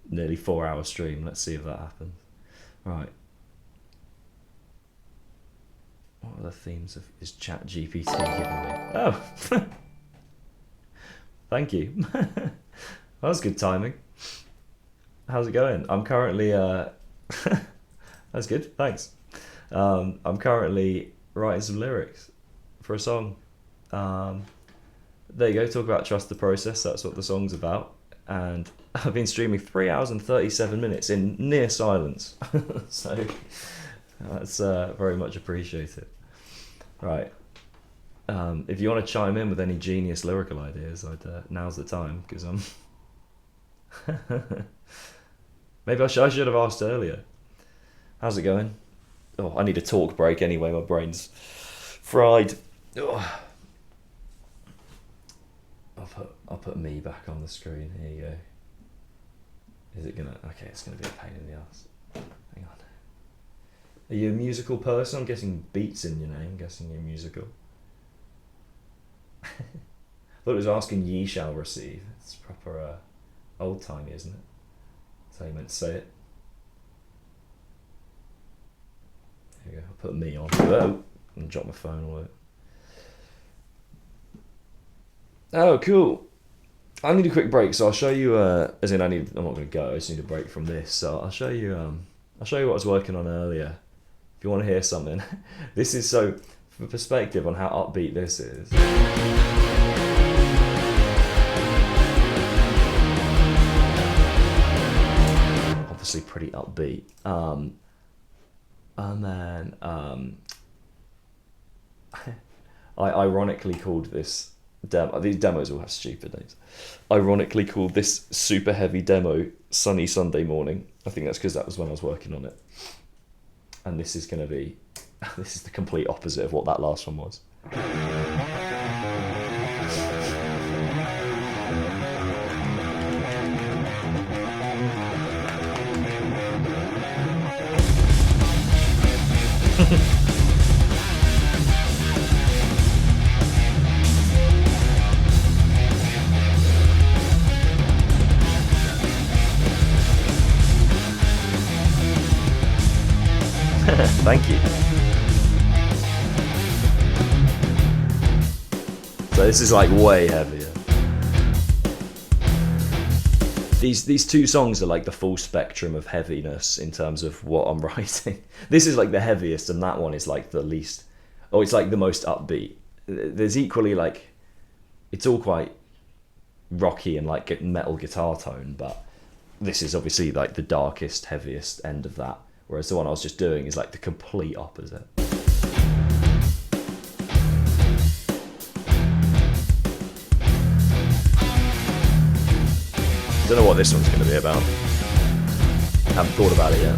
nearly 4-hour stream? Let's see if that happens. Right. What are the themes of is Chat GPT giving me? Oh, thank you. That was good timing. How's it going? I'm currently that's good. Thanks. I'm currently writing some lyrics for a song. There you go. Talk about trust the process. That's what the song's about. And I've been streaming 3 hours and 37 minutes in near silence. So that's very much appreciated. Right. If you want to chime in with any genius lyrical ideas, now's the time, because I'm... Maybe I should have asked earlier. How's it going? Oh, I need a talk break anyway. My brain's fried. Oh. I'll put me back on the screen. Here you go. Is it gonna? Okay, it's gonna be a pain in the ass. Hang on. Are you a musical person? I'm guessing beats in your name. I'm guessing you're musical. I thought it was asking ye shall receive. It's proper old timey, isn't it? That's how you meant to say it. There you go. I'll put me on. Oh, and drop my phone all over. Oh, cool. I need a quick break, so I'll show you. I'm not going to go. I just need a break from this. So I'll show you. I'll show you what I was working on earlier. If you want to hear something, this is so for perspective on how upbeat this is. Obviously, pretty upbeat. And then I ironically called this. These demos all have stupid names. Ironically called this super heavy demo Sunny Sunday Morning. I think that's because that was when I was working on it. And this is going to be... This is the complete opposite of what that last one was. Thank you. So this is like way heavier. These two songs are like the full spectrum of heaviness in terms of what I'm writing. This is like the heaviest, and that one is like the least. Oh, it's like the most upbeat. There's equally like, it's all quite rocky and like metal guitar tone, but this is obviously like the darkest, heaviest end of that. Whereas the one I was just doing is like the complete opposite. I don't know what this one's going to be about. Haven't thought about it yet.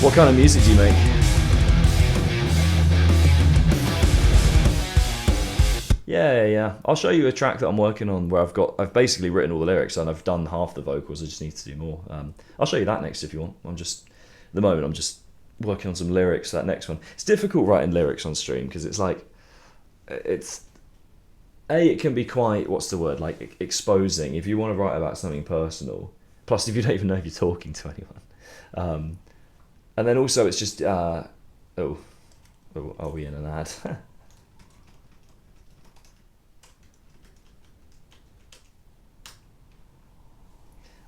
What kind of music do you make? Yeah. I'll show you a track that I'm working on where I've basically written all the lyrics and I've done half the vocals. I just need to do more. I'll show you that next if you want. At the moment I'm just working on some lyrics. That next one. It's difficult writing lyrics on stream because it's like, it can be quite, what's the word, like exposing. If you want to write about something personal, plus if you don't even know if you're talking to anyone. And then also it's just, are we in an ad?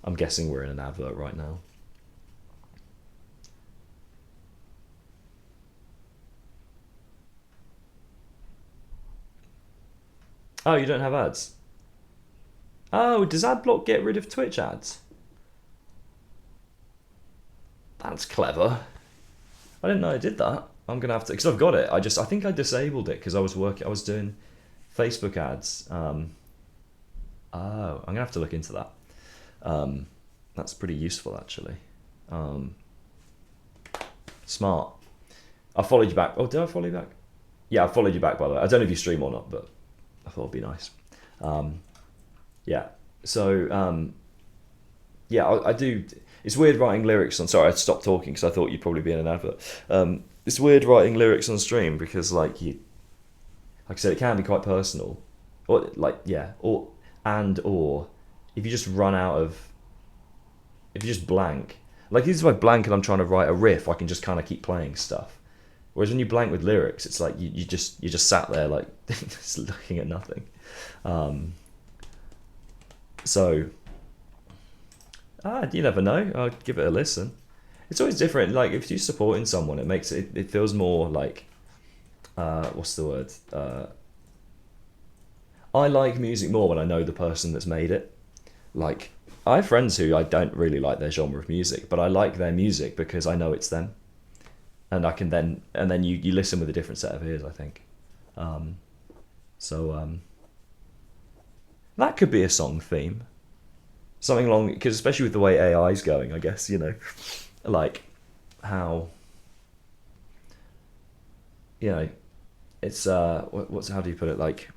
I'm guessing we're in an advert right now. Oh, you don't have ads? Oh, does AdBlock get rid of Twitch ads? That's clever. I didn't know I did that. I'm gonna have to, because I've got it. I think I disabled it because I was doing Facebook ads. I'm gonna have to look into that. That's pretty useful actually. Smart. I followed you back. Oh, did I follow you back? Yeah, I followed you back by the way. I don't know if you stream or not, but I thought it'd be nice. Yeah. So yeah, I do. It's weird writing lyrics on. Sorry, I stopped talking because I thought you'd probably be in an advert. It's weird writing lyrics on stream because like I said, it can be quite personal, or like or if you just run out of, if you just blank, like this is why blank and I'm trying to write a riff, I can just kind of keep playing stuff. Whereas when you blank with lyrics, it's like you just sat there like just looking at nothing. So you never know. I'll give it a listen. It's always different. Like if you're supporting someone, it makes it feels more like what's the word? I like music more when I know the person that's made it. Like I have friends who I don't really like their genre of music, but I like their music because I know it's them, and I can then you listen with a different set of ears, I think. That could be a song theme, something along, because especially with the way AI is going, I guess, you know, like how, you know, it's what's how do you put it, like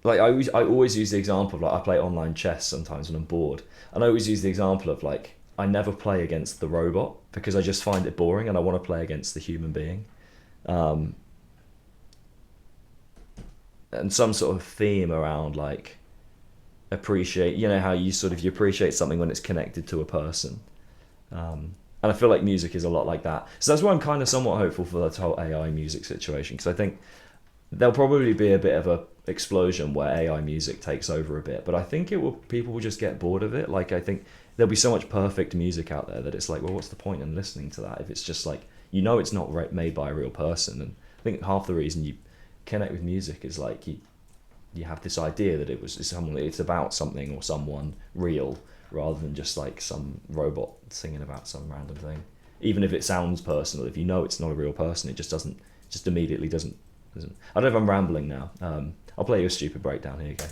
I always use the example of like I play online chess sometimes when I'm bored, and I always use the example of like I never play against the robot because I just find it boring and I want to play against the human being. And some sort of theme around like appreciate, you know, how you appreciate something when it's connected to a person. And I feel like music is a lot like that. So that's why I'm kind of somewhat hopeful for that whole AI music situation, because I think there'll probably be a bit of a explosion where AI music takes over a bit, but I think people will just get bored of it. Like I think there'll be so much perfect music out there that it's like, well, what's the point in listening to that if it's just like, you know, it's not made by a real person. And I think half the reason you connect with music is like you have this idea that it's about something or someone real, rather than just like some robot singing about some random thing. Even if it sounds personal, if you know it's not a real person, it just immediately doesn't. I don't know if I'm rambling now. I'll play you a stupid breakdown. Here you go.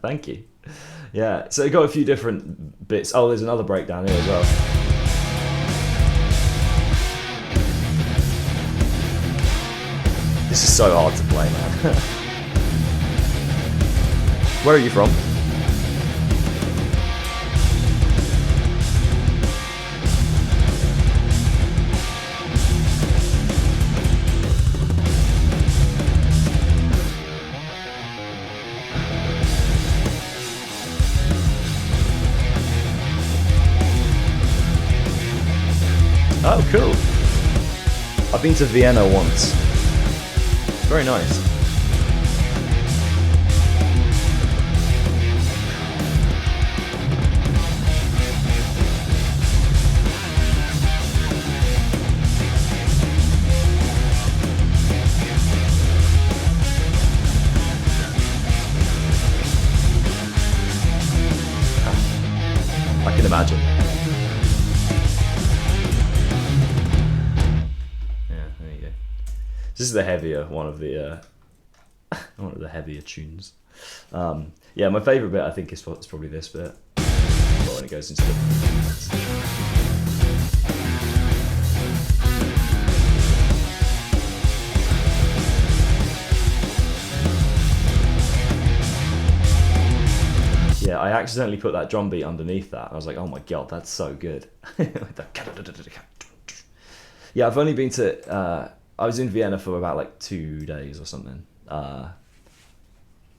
Thank you. Yeah, so it got a few different bits. Oh, there's another breakdown here as well. This is so hard to play, man. Where are you from? Oh, cool. I've been to Vienna once. Very nice. I can imagine. This is the heavier one of the heavier tunes. Yeah, my favourite bit I think is probably this bit. Well, when it goes into the... Yeah, I accidentally put that drum beat underneath that. I was like, oh my god, that's so good. Yeah, I've only been to... I was in Vienna for about like 2 days or something. It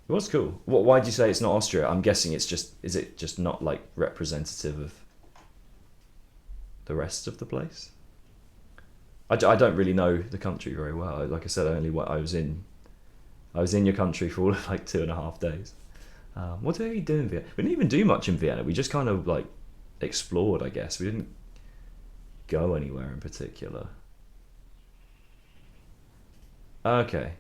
was cool. Why do you say it's not Austria? I'm guessing is it just not like representative of the rest of the place? I don't really know the country very well. Like I said, I was in your country for all of like 2.5 days. What did we do in Vienna? We didn't even do much in Vienna. We just kind of like explored, I guess. We didn't go anywhere in particular. Okay.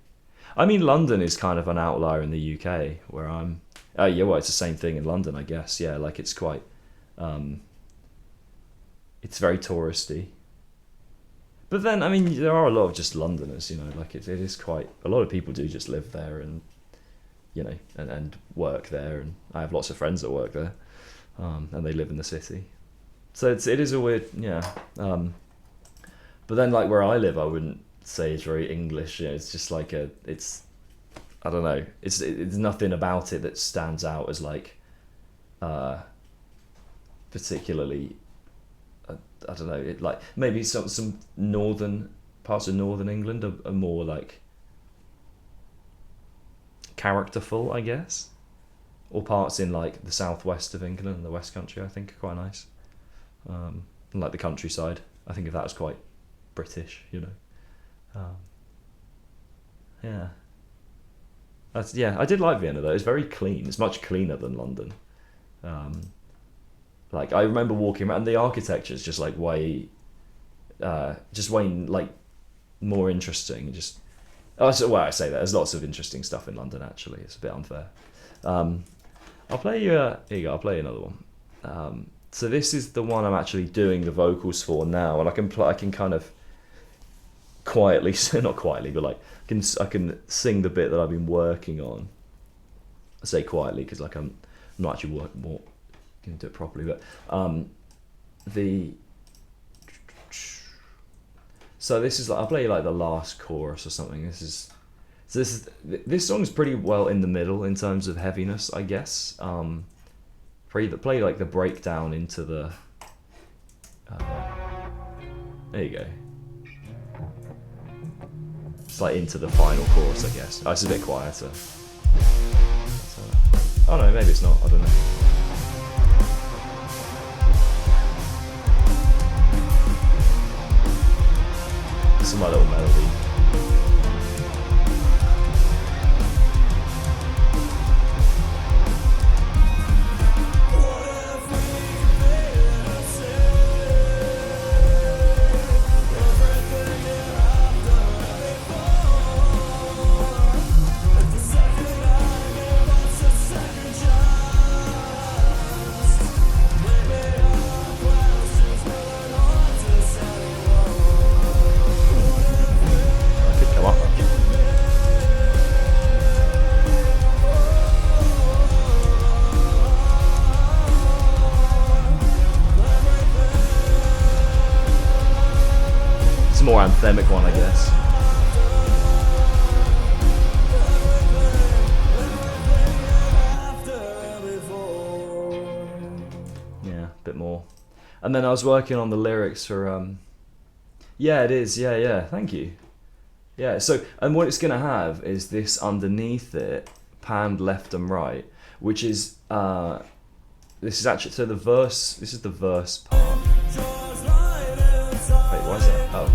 I mean, London is kind of an outlier in the UK, where I'm... Oh, yeah, well, it's the same thing in London, I guess. Yeah, like, it's quite... it's very touristy. But then, I mean, there are a lot of just Londoners, you know, like, it is quite... A lot of people do just live there and, you know, and work there, and I have lots of friends that work there, and they live in the city. So it is a weird... Yeah. But then, like, where I live, I wouldn't say it's very English. You know, it's just like it's I don't know. It's nothing about it that stands out as like particularly. I don't know. It like maybe some northern parts of northern England are more like characterful, I guess, or parts in like the southwest of England and the West Country, I think, are quite nice. And like the countryside, I think of that as quite British, you know. Yeah. I did like Vienna though. It's very clean. It's much cleaner than London. Like I remember walking around, and the architecture is just like way like more interesting. Just I say that there's lots of interesting stuff in London. Actually, it's a bit unfair. I'll play you. Here you go. I'll play you another one. So this is the one I'm actually doing the vocals for now, and I can kind of quietly, not quietly, but like I can sing the bit that I've been working on. I say quietly because like I'm not actually going to do it properly, but so this is like I'll play you like the last chorus or something. This song's pretty well in the middle in terms of heaviness, I guess. Play like the breakdown into the. There you go. It's like into the final chorus, I guess. Oh, it's a bit quieter. Oh no, maybe it's not. I don't know. This is my little melody. More anthemic one, I guess. Yeah, a bit more. And then I was working on the lyrics for yeah, it is. Yeah, thank you. Yeah, so and what it's gonna have is this underneath it, panned left and right, which is this is actually so the verse. This is the verse part. Wait, why is that? Oh.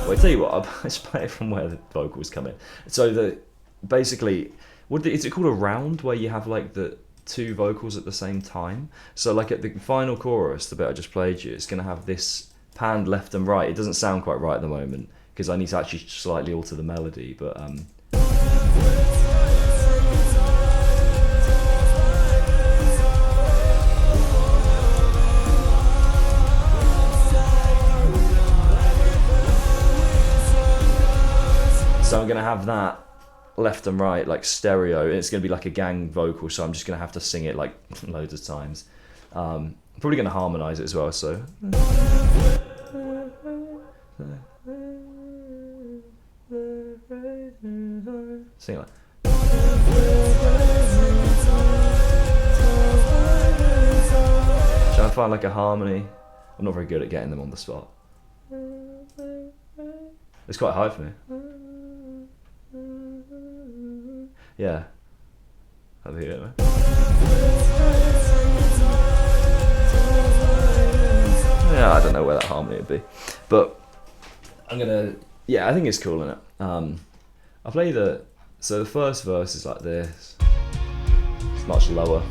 Well, I tell you what, I'll just play it from where the vocals come in. So basically, is it called a round where you have like the two vocals at the same time? So like at the final chorus, the bit I just played you, it's going to have this panned left and right. It doesn't sound quite right at the moment because I need to actually slightly alter the melody, but so I'm going to have that left and right, like stereo, and it's going to be like a gang vocal, so I'm just going to have to sing it like loads of times. I'm probably going to harmonise it as well, so. Sing it like. Trying to find like a harmony. I'm not very good at getting them on the spot. It's quite high for me. Yeah. Have you heard it, man? Yeah, I don't know where that harmony would be. But I'm gonna, yeah, I think it's cool, innit? I'll play the So the first verse is like this. It's much lower.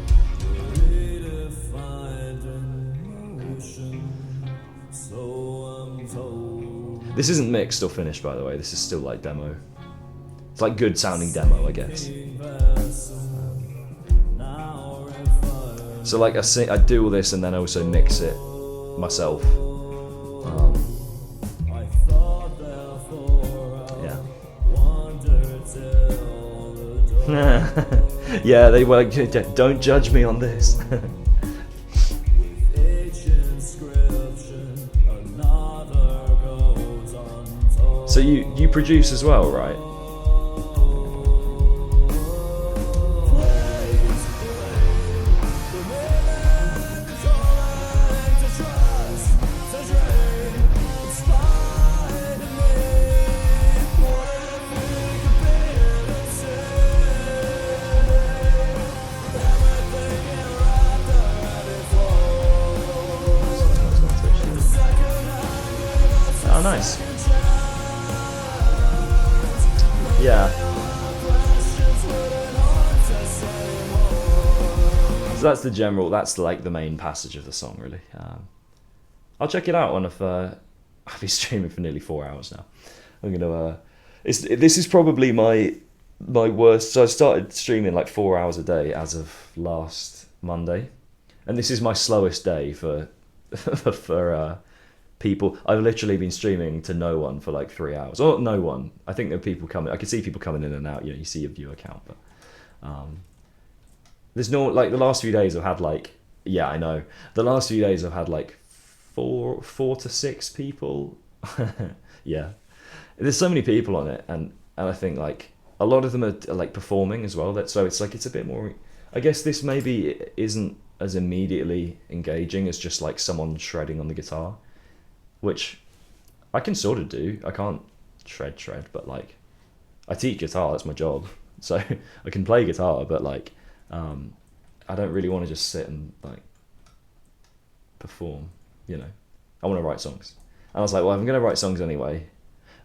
This isn't mixed or finished, by the way. This is still like demo. It's like good sounding demo, I guess. So like I do all this and then I also mix it myself. Yeah. Yeah, they were like, don't judge me on this. So you produce as well, right? Oh, nice. Yeah. So that's the general, that's like the main passage of the song, really. I'll check it out if I've been streaming for nearly 4 hours now. I'm gonna. This is probably my worst. So I started streaming like 4 hours a day as of last Monday, and this is my slowest day for for people. I've literally been streaming to no one for like 3 hours. Or no one. I think there are people coming. I can see people coming in and out. You know, you see your viewer count, but there's no, like, the last few days I've had like, yeah, I know. The last few days I've had like four to six people. Yeah, there's so many people on it, and I think like a lot of them are like performing as well. So it's like it's a bit more. I guess this maybe isn't as immediately engaging as just like someone shredding on the guitar, which I can sort of do. I can't shred, but like I teach guitar, that's my job. So I can play guitar, but like I don't really want to just sit and like perform, you know. I want to write songs. And I was like, well, if I'm going to write songs anyway,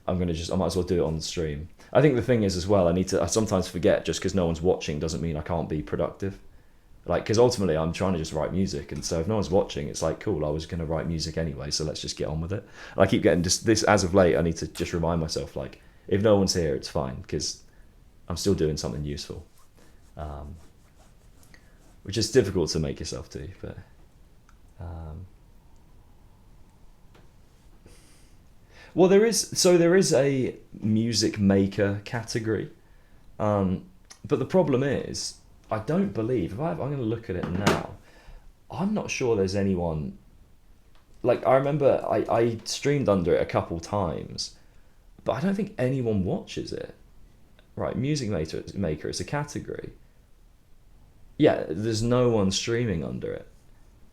I might as well do it on the stream. I think the thing is as well, I sometimes forget just because no one's watching doesn't mean I can't be productive. Like, because ultimately I'm trying to just write music, and so if no one's watching, it's like, cool, I was going to write music anyway, so let's just get on with it. And I keep getting just this, as of late, I need to just remind myself, like, if no one's here, it's fine, because I'm still doing something useful. Which is difficult to make yourself do, but... Well, there is a music maker category, but the problem is, I don't believe, I'm going to look at it now, I'm not sure there's anyone, like, I remember I streamed under it a couple times, but I don't think anyone watches it. Right, music maker is a category. Yeah, there's no one streaming under it.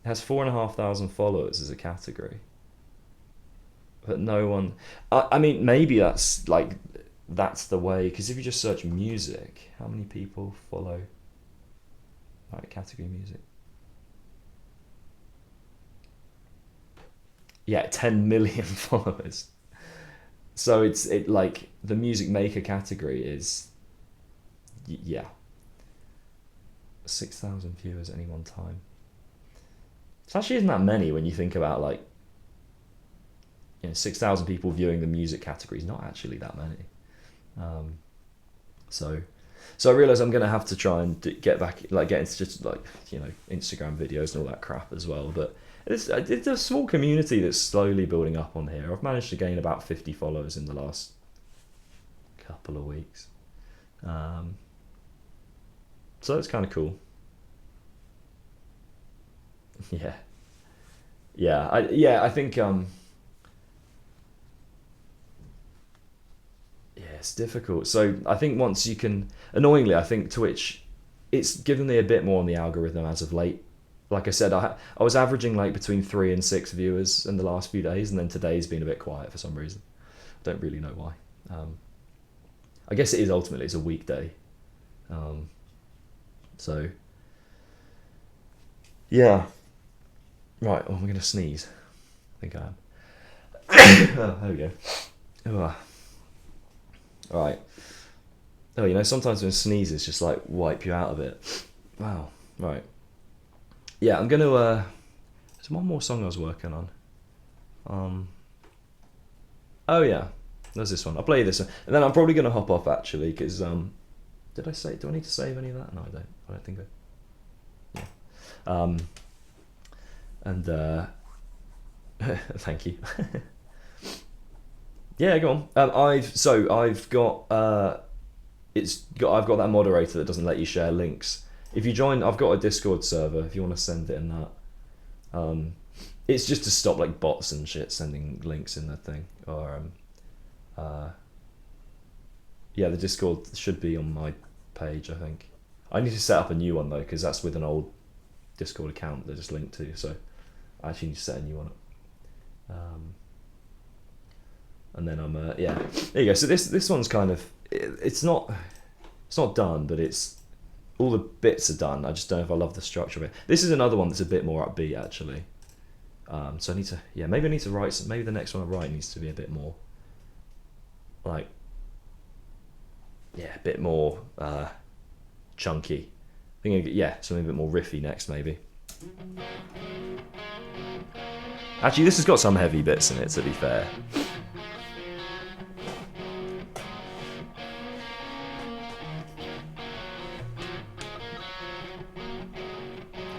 It has 4,500 followers as a category. But no one, I mean, maybe that's the way, because if you just search music, how many people follow? Right, category music. Yeah, 10 million followers. So it's like the music maker category is, yeah, 6,000 viewers at any one time. It actually isn't that many when you think about, like, 6,000 people viewing the music category is not actually that many. So I realise I'm going to have to try and get into just like, Instagram videos and all that crap as well. But it's a small community that's slowly building up on here. I've managed to gain about 50 followers in the last couple of weeks. So it's kind of cool. Yeah. I think it's difficult. So I think once you can, annoyingly, I think Twitch, it's given me a bit more on the algorithm as of late. Like I said, I was averaging like between 3 and 6 viewers in the last few days, and then today's been a bit quiet for some reason. I don't really know why. I guess it is ultimately, it's a weekday. So, yeah. Right, I'm going to sneeze. I think I am. Oh, there we go. Right. Oh, you know, sometimes when sneezes just like wipe you out of it. Wow. Right. Yeah, I'm gonna. There's one more song I was working on. Oh yeah, there's this one. I'll play this one, and then I'm probably gonna hop off actually because did I say? Do I need to save any of that? No, I don't. I don't think I. Yeah. And thank you. Yeah, go on. I've got I've got that moderator that doesn't let you share links. If you join, I've got a Discord server. If you want to send it in that, it's just to stop like bots and shit sending links in that thing. Or yeah, the Discord should be on my page. I think I need to set up a new one though because that's with an old Discord account that just linked to. So I actually need to set a new one up. And then I'm yeah, there you go. So this one's kind of it's not done, but it's all the bits are done. I just don't know if I love the structure of it. This is another one that's a bit more upbeat actually. So I need to maybe I need to write some, maybe the next one I write needs to be a bit more like a bit more chunky. I think something a bit more riffy next maybe. Actually, this has got some heavy bits in it to be fair.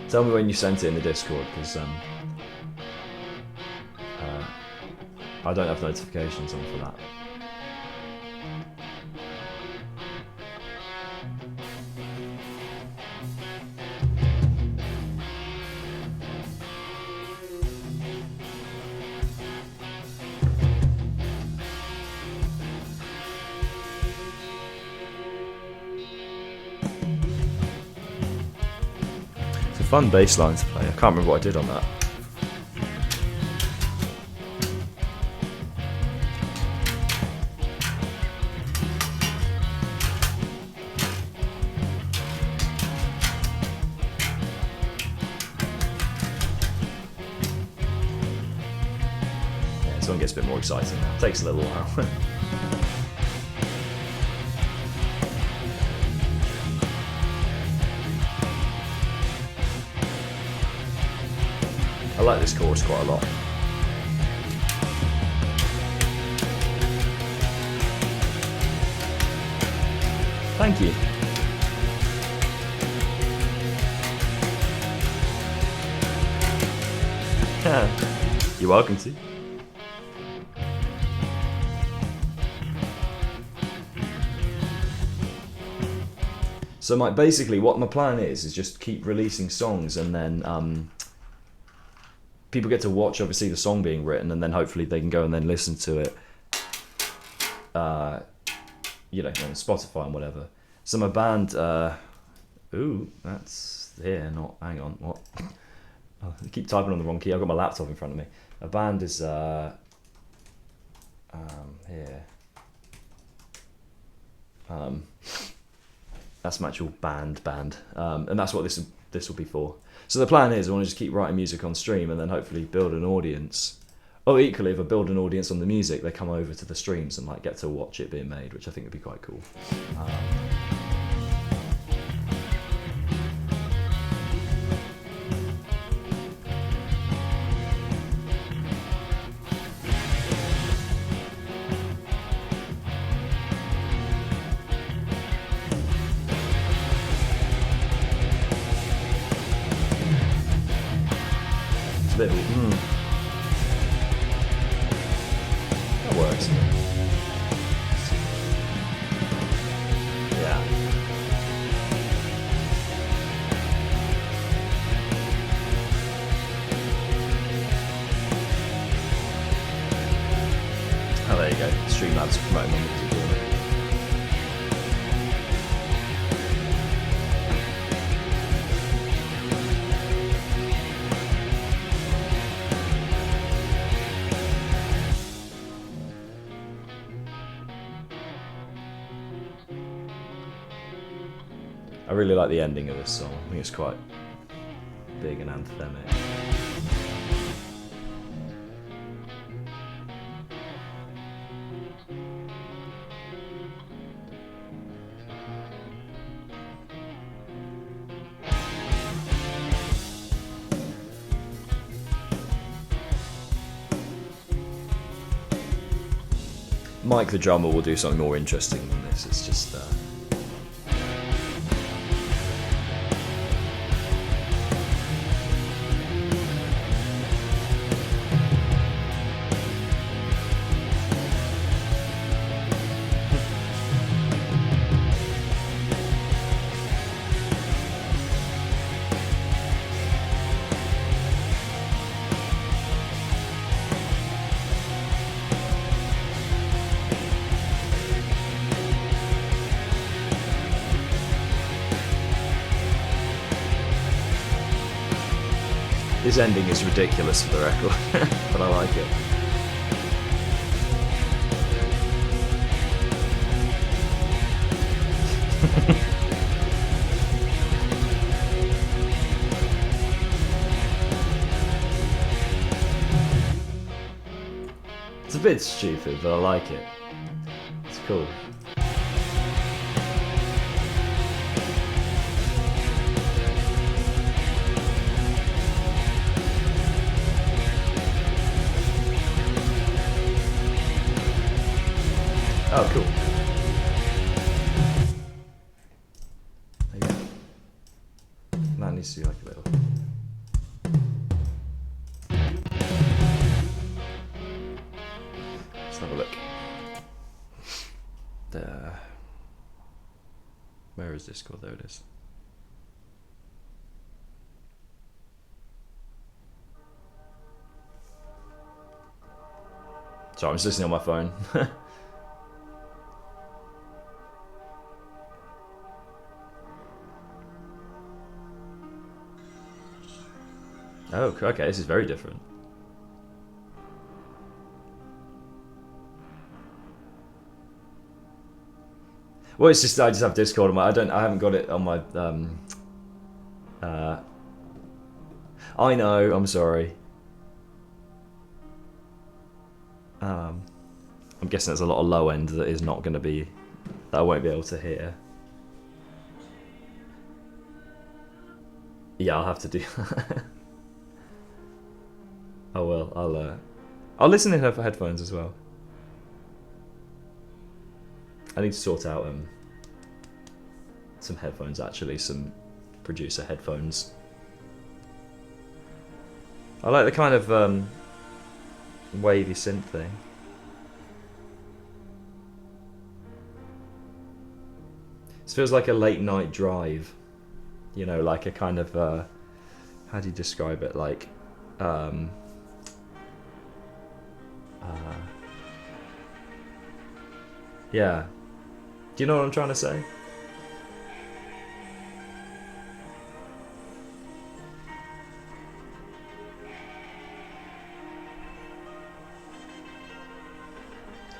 Tell me when you sent it in the Discord, because I don't have notifications on for that. It's a fun bass line to play. I can't remember what I did on that. This one gets a bit more exciting now. It takes a little while. I like this chorus quite a lot. Thank you. You're welcome to. So basically what my plan is just keep releasing songs, and then people get to watch obviously the song being written, and then hopefully they can go and then listen to it you know, on Spotify and whatever. So my band ooh, that's here, not hang on, what? Oh, I keep typing on the wrong key. I've got my laptop in front of me. A band is here. That's my actual band, and that's what this will be for. So the plan is I want to just keep writing music on stream, and then hopefully build an audience. Oh, equally, if I build an audience on the music, they come over to the streams and like get to watch it being made, which I think would be quite cool. It's a bit of that works. Yeah. Oh, there you go. Streamlabs promoting my music. I really like the ending of this song. I think it's quite big and anthemic. Mike the drummer will do something more interesting than this. It's just. This ending is ridiculous for the record, but I like it. It's a bit stupid, but I like it. It's cool. Oh, cool. There you go. That needs to be like a little. Let's have a look. Where is Discord? There it is. Sorry, I'm just listening on my phone. Oh, okay, this is very different. Well, it's just I just have Discord on my. I haven't got it on my. I know. I'm sorry. I'm guessing there's a lot of low end that is not going to be that I won't be able to hear. Yeah, I'll have to do. Oh well, I'll listen in her for headphones as well. I need to sort out some headphones actually, some producer headphones. I like the kind of wavy synth thing. This feels like a late night drive, you know, like a kind of how do you describe it? Like yeah. Do you know what I'm trying to say?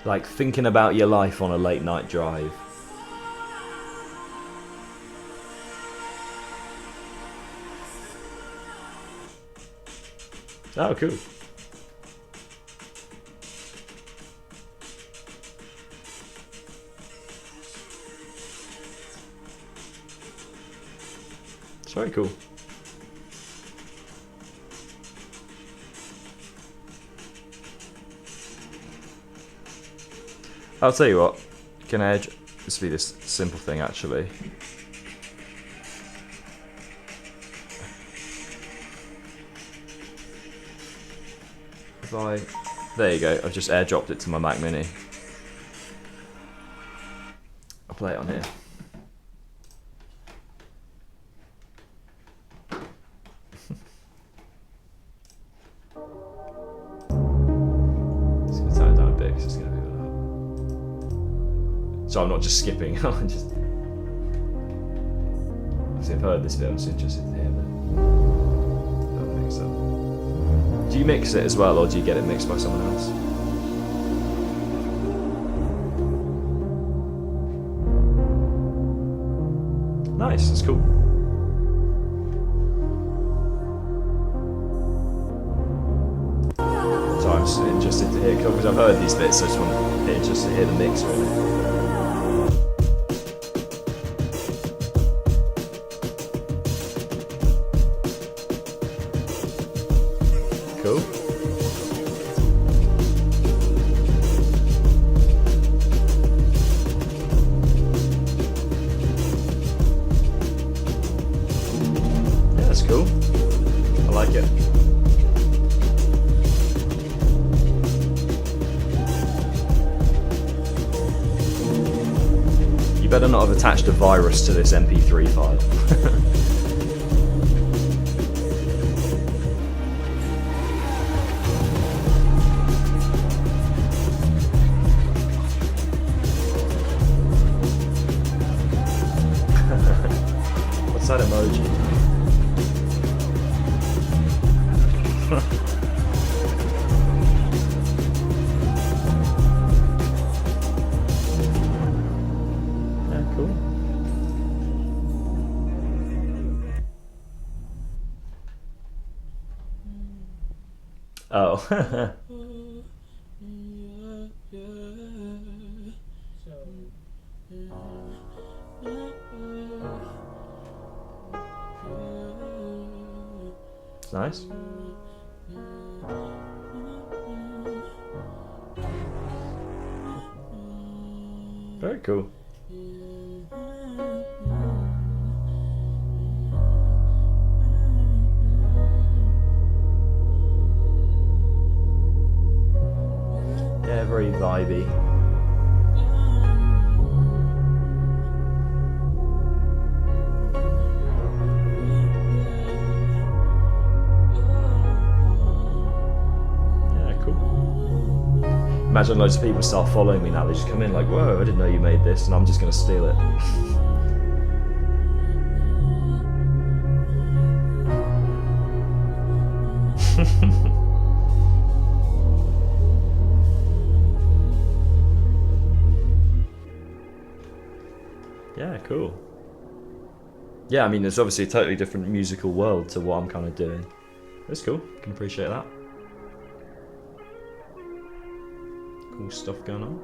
Like thinking about your life on a late night drive. Oh, cool. It's very cool. I'll tell you what, can Edge, this will be this simple thing actually. If I, there you go, I've just airdropped it to my Mac Mini. I'll play it on here. Just gonna turn it down a bit because it's gonna be so I'm not just skipping. I'm just. Obviously, I've heard this bit. I'm just interested to hear that. That'll mix up. Do you mix it as well, or do you get it mixed by someone else? Nice. That's cool. So I'm just interested to hear because I've heard these bits. So I just want to be interested to hear the mix really. Cool. better not have attached a virus to this MP3 file. What's that emoji? Yeah, cool. Oh. It's nice. Very cool. Yeah, very vibey. Yeah, cool. Imagine loads of people start following me now. They just come in like, whoa, I didn't know you made this, and I'm just going to steal it. Yeah, cool. Yeah, I mean, there's obviously a totally different musical world to what I'm kind of doing. That's cool. Can appreciate that. Cool stuff going on.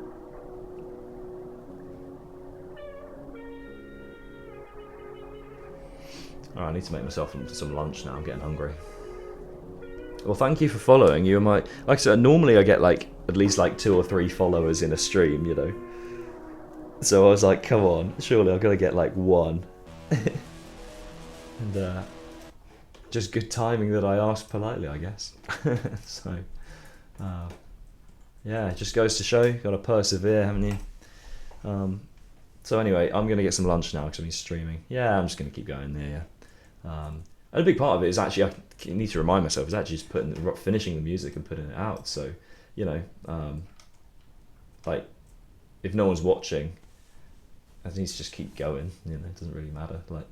Alright, I need to make myself some lunch now. I'm getting hungry. Well, thank you for following. You might, like I said, normally I get like at least like 2 or 3 followers in a stream, you know. So I was like, come on, surely I've got to get like 1. And just good timing that I asked politely, I guess. So, yeah, it just goes to show, you've got to persevere, haven't you? So anyway, I'm going to get some lunch now because I'm streaming. Yeah, I'm just going to keep going there, yeah. And a big part of it is actually, I need to remind myself, is actually just finishing the music and putting it out. So, you know, like, if no one's watching, I need to just keep going, you know, it doesn't really matter. Like,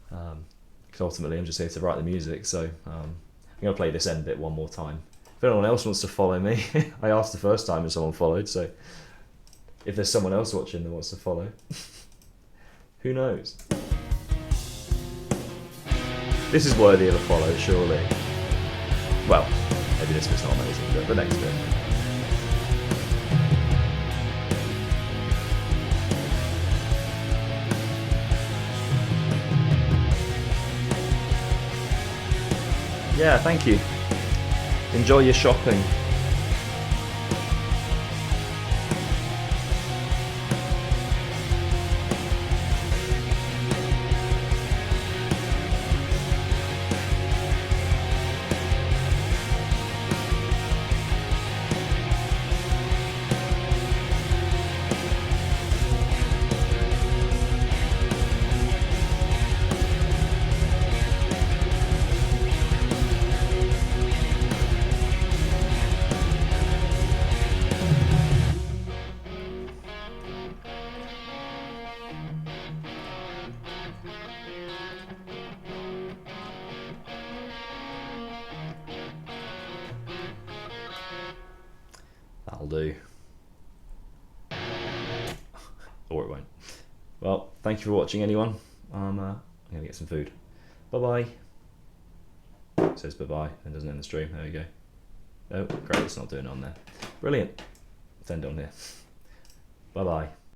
because ultimately I'm just here to write the music, so I'm going to play this end bit one more time. If anyone else wants to follow me, I asked the first time and someone followed, so if there's someone else watching that wants to follow, who knows? This is worthy of a follow, surely. Well, maybe this bit's not amazing, but the next bit. Yeah, thank you. Enjoy your shopping. That'll do. Or it won't. Well, thank you for watching, anyone. I'm gonna get some food. Bye-bye. It says bye-bye and doesn't end the stream. There we go. Oh, great, it's not doing it on there. Brilliant. Let's end it on here. Bye-bye.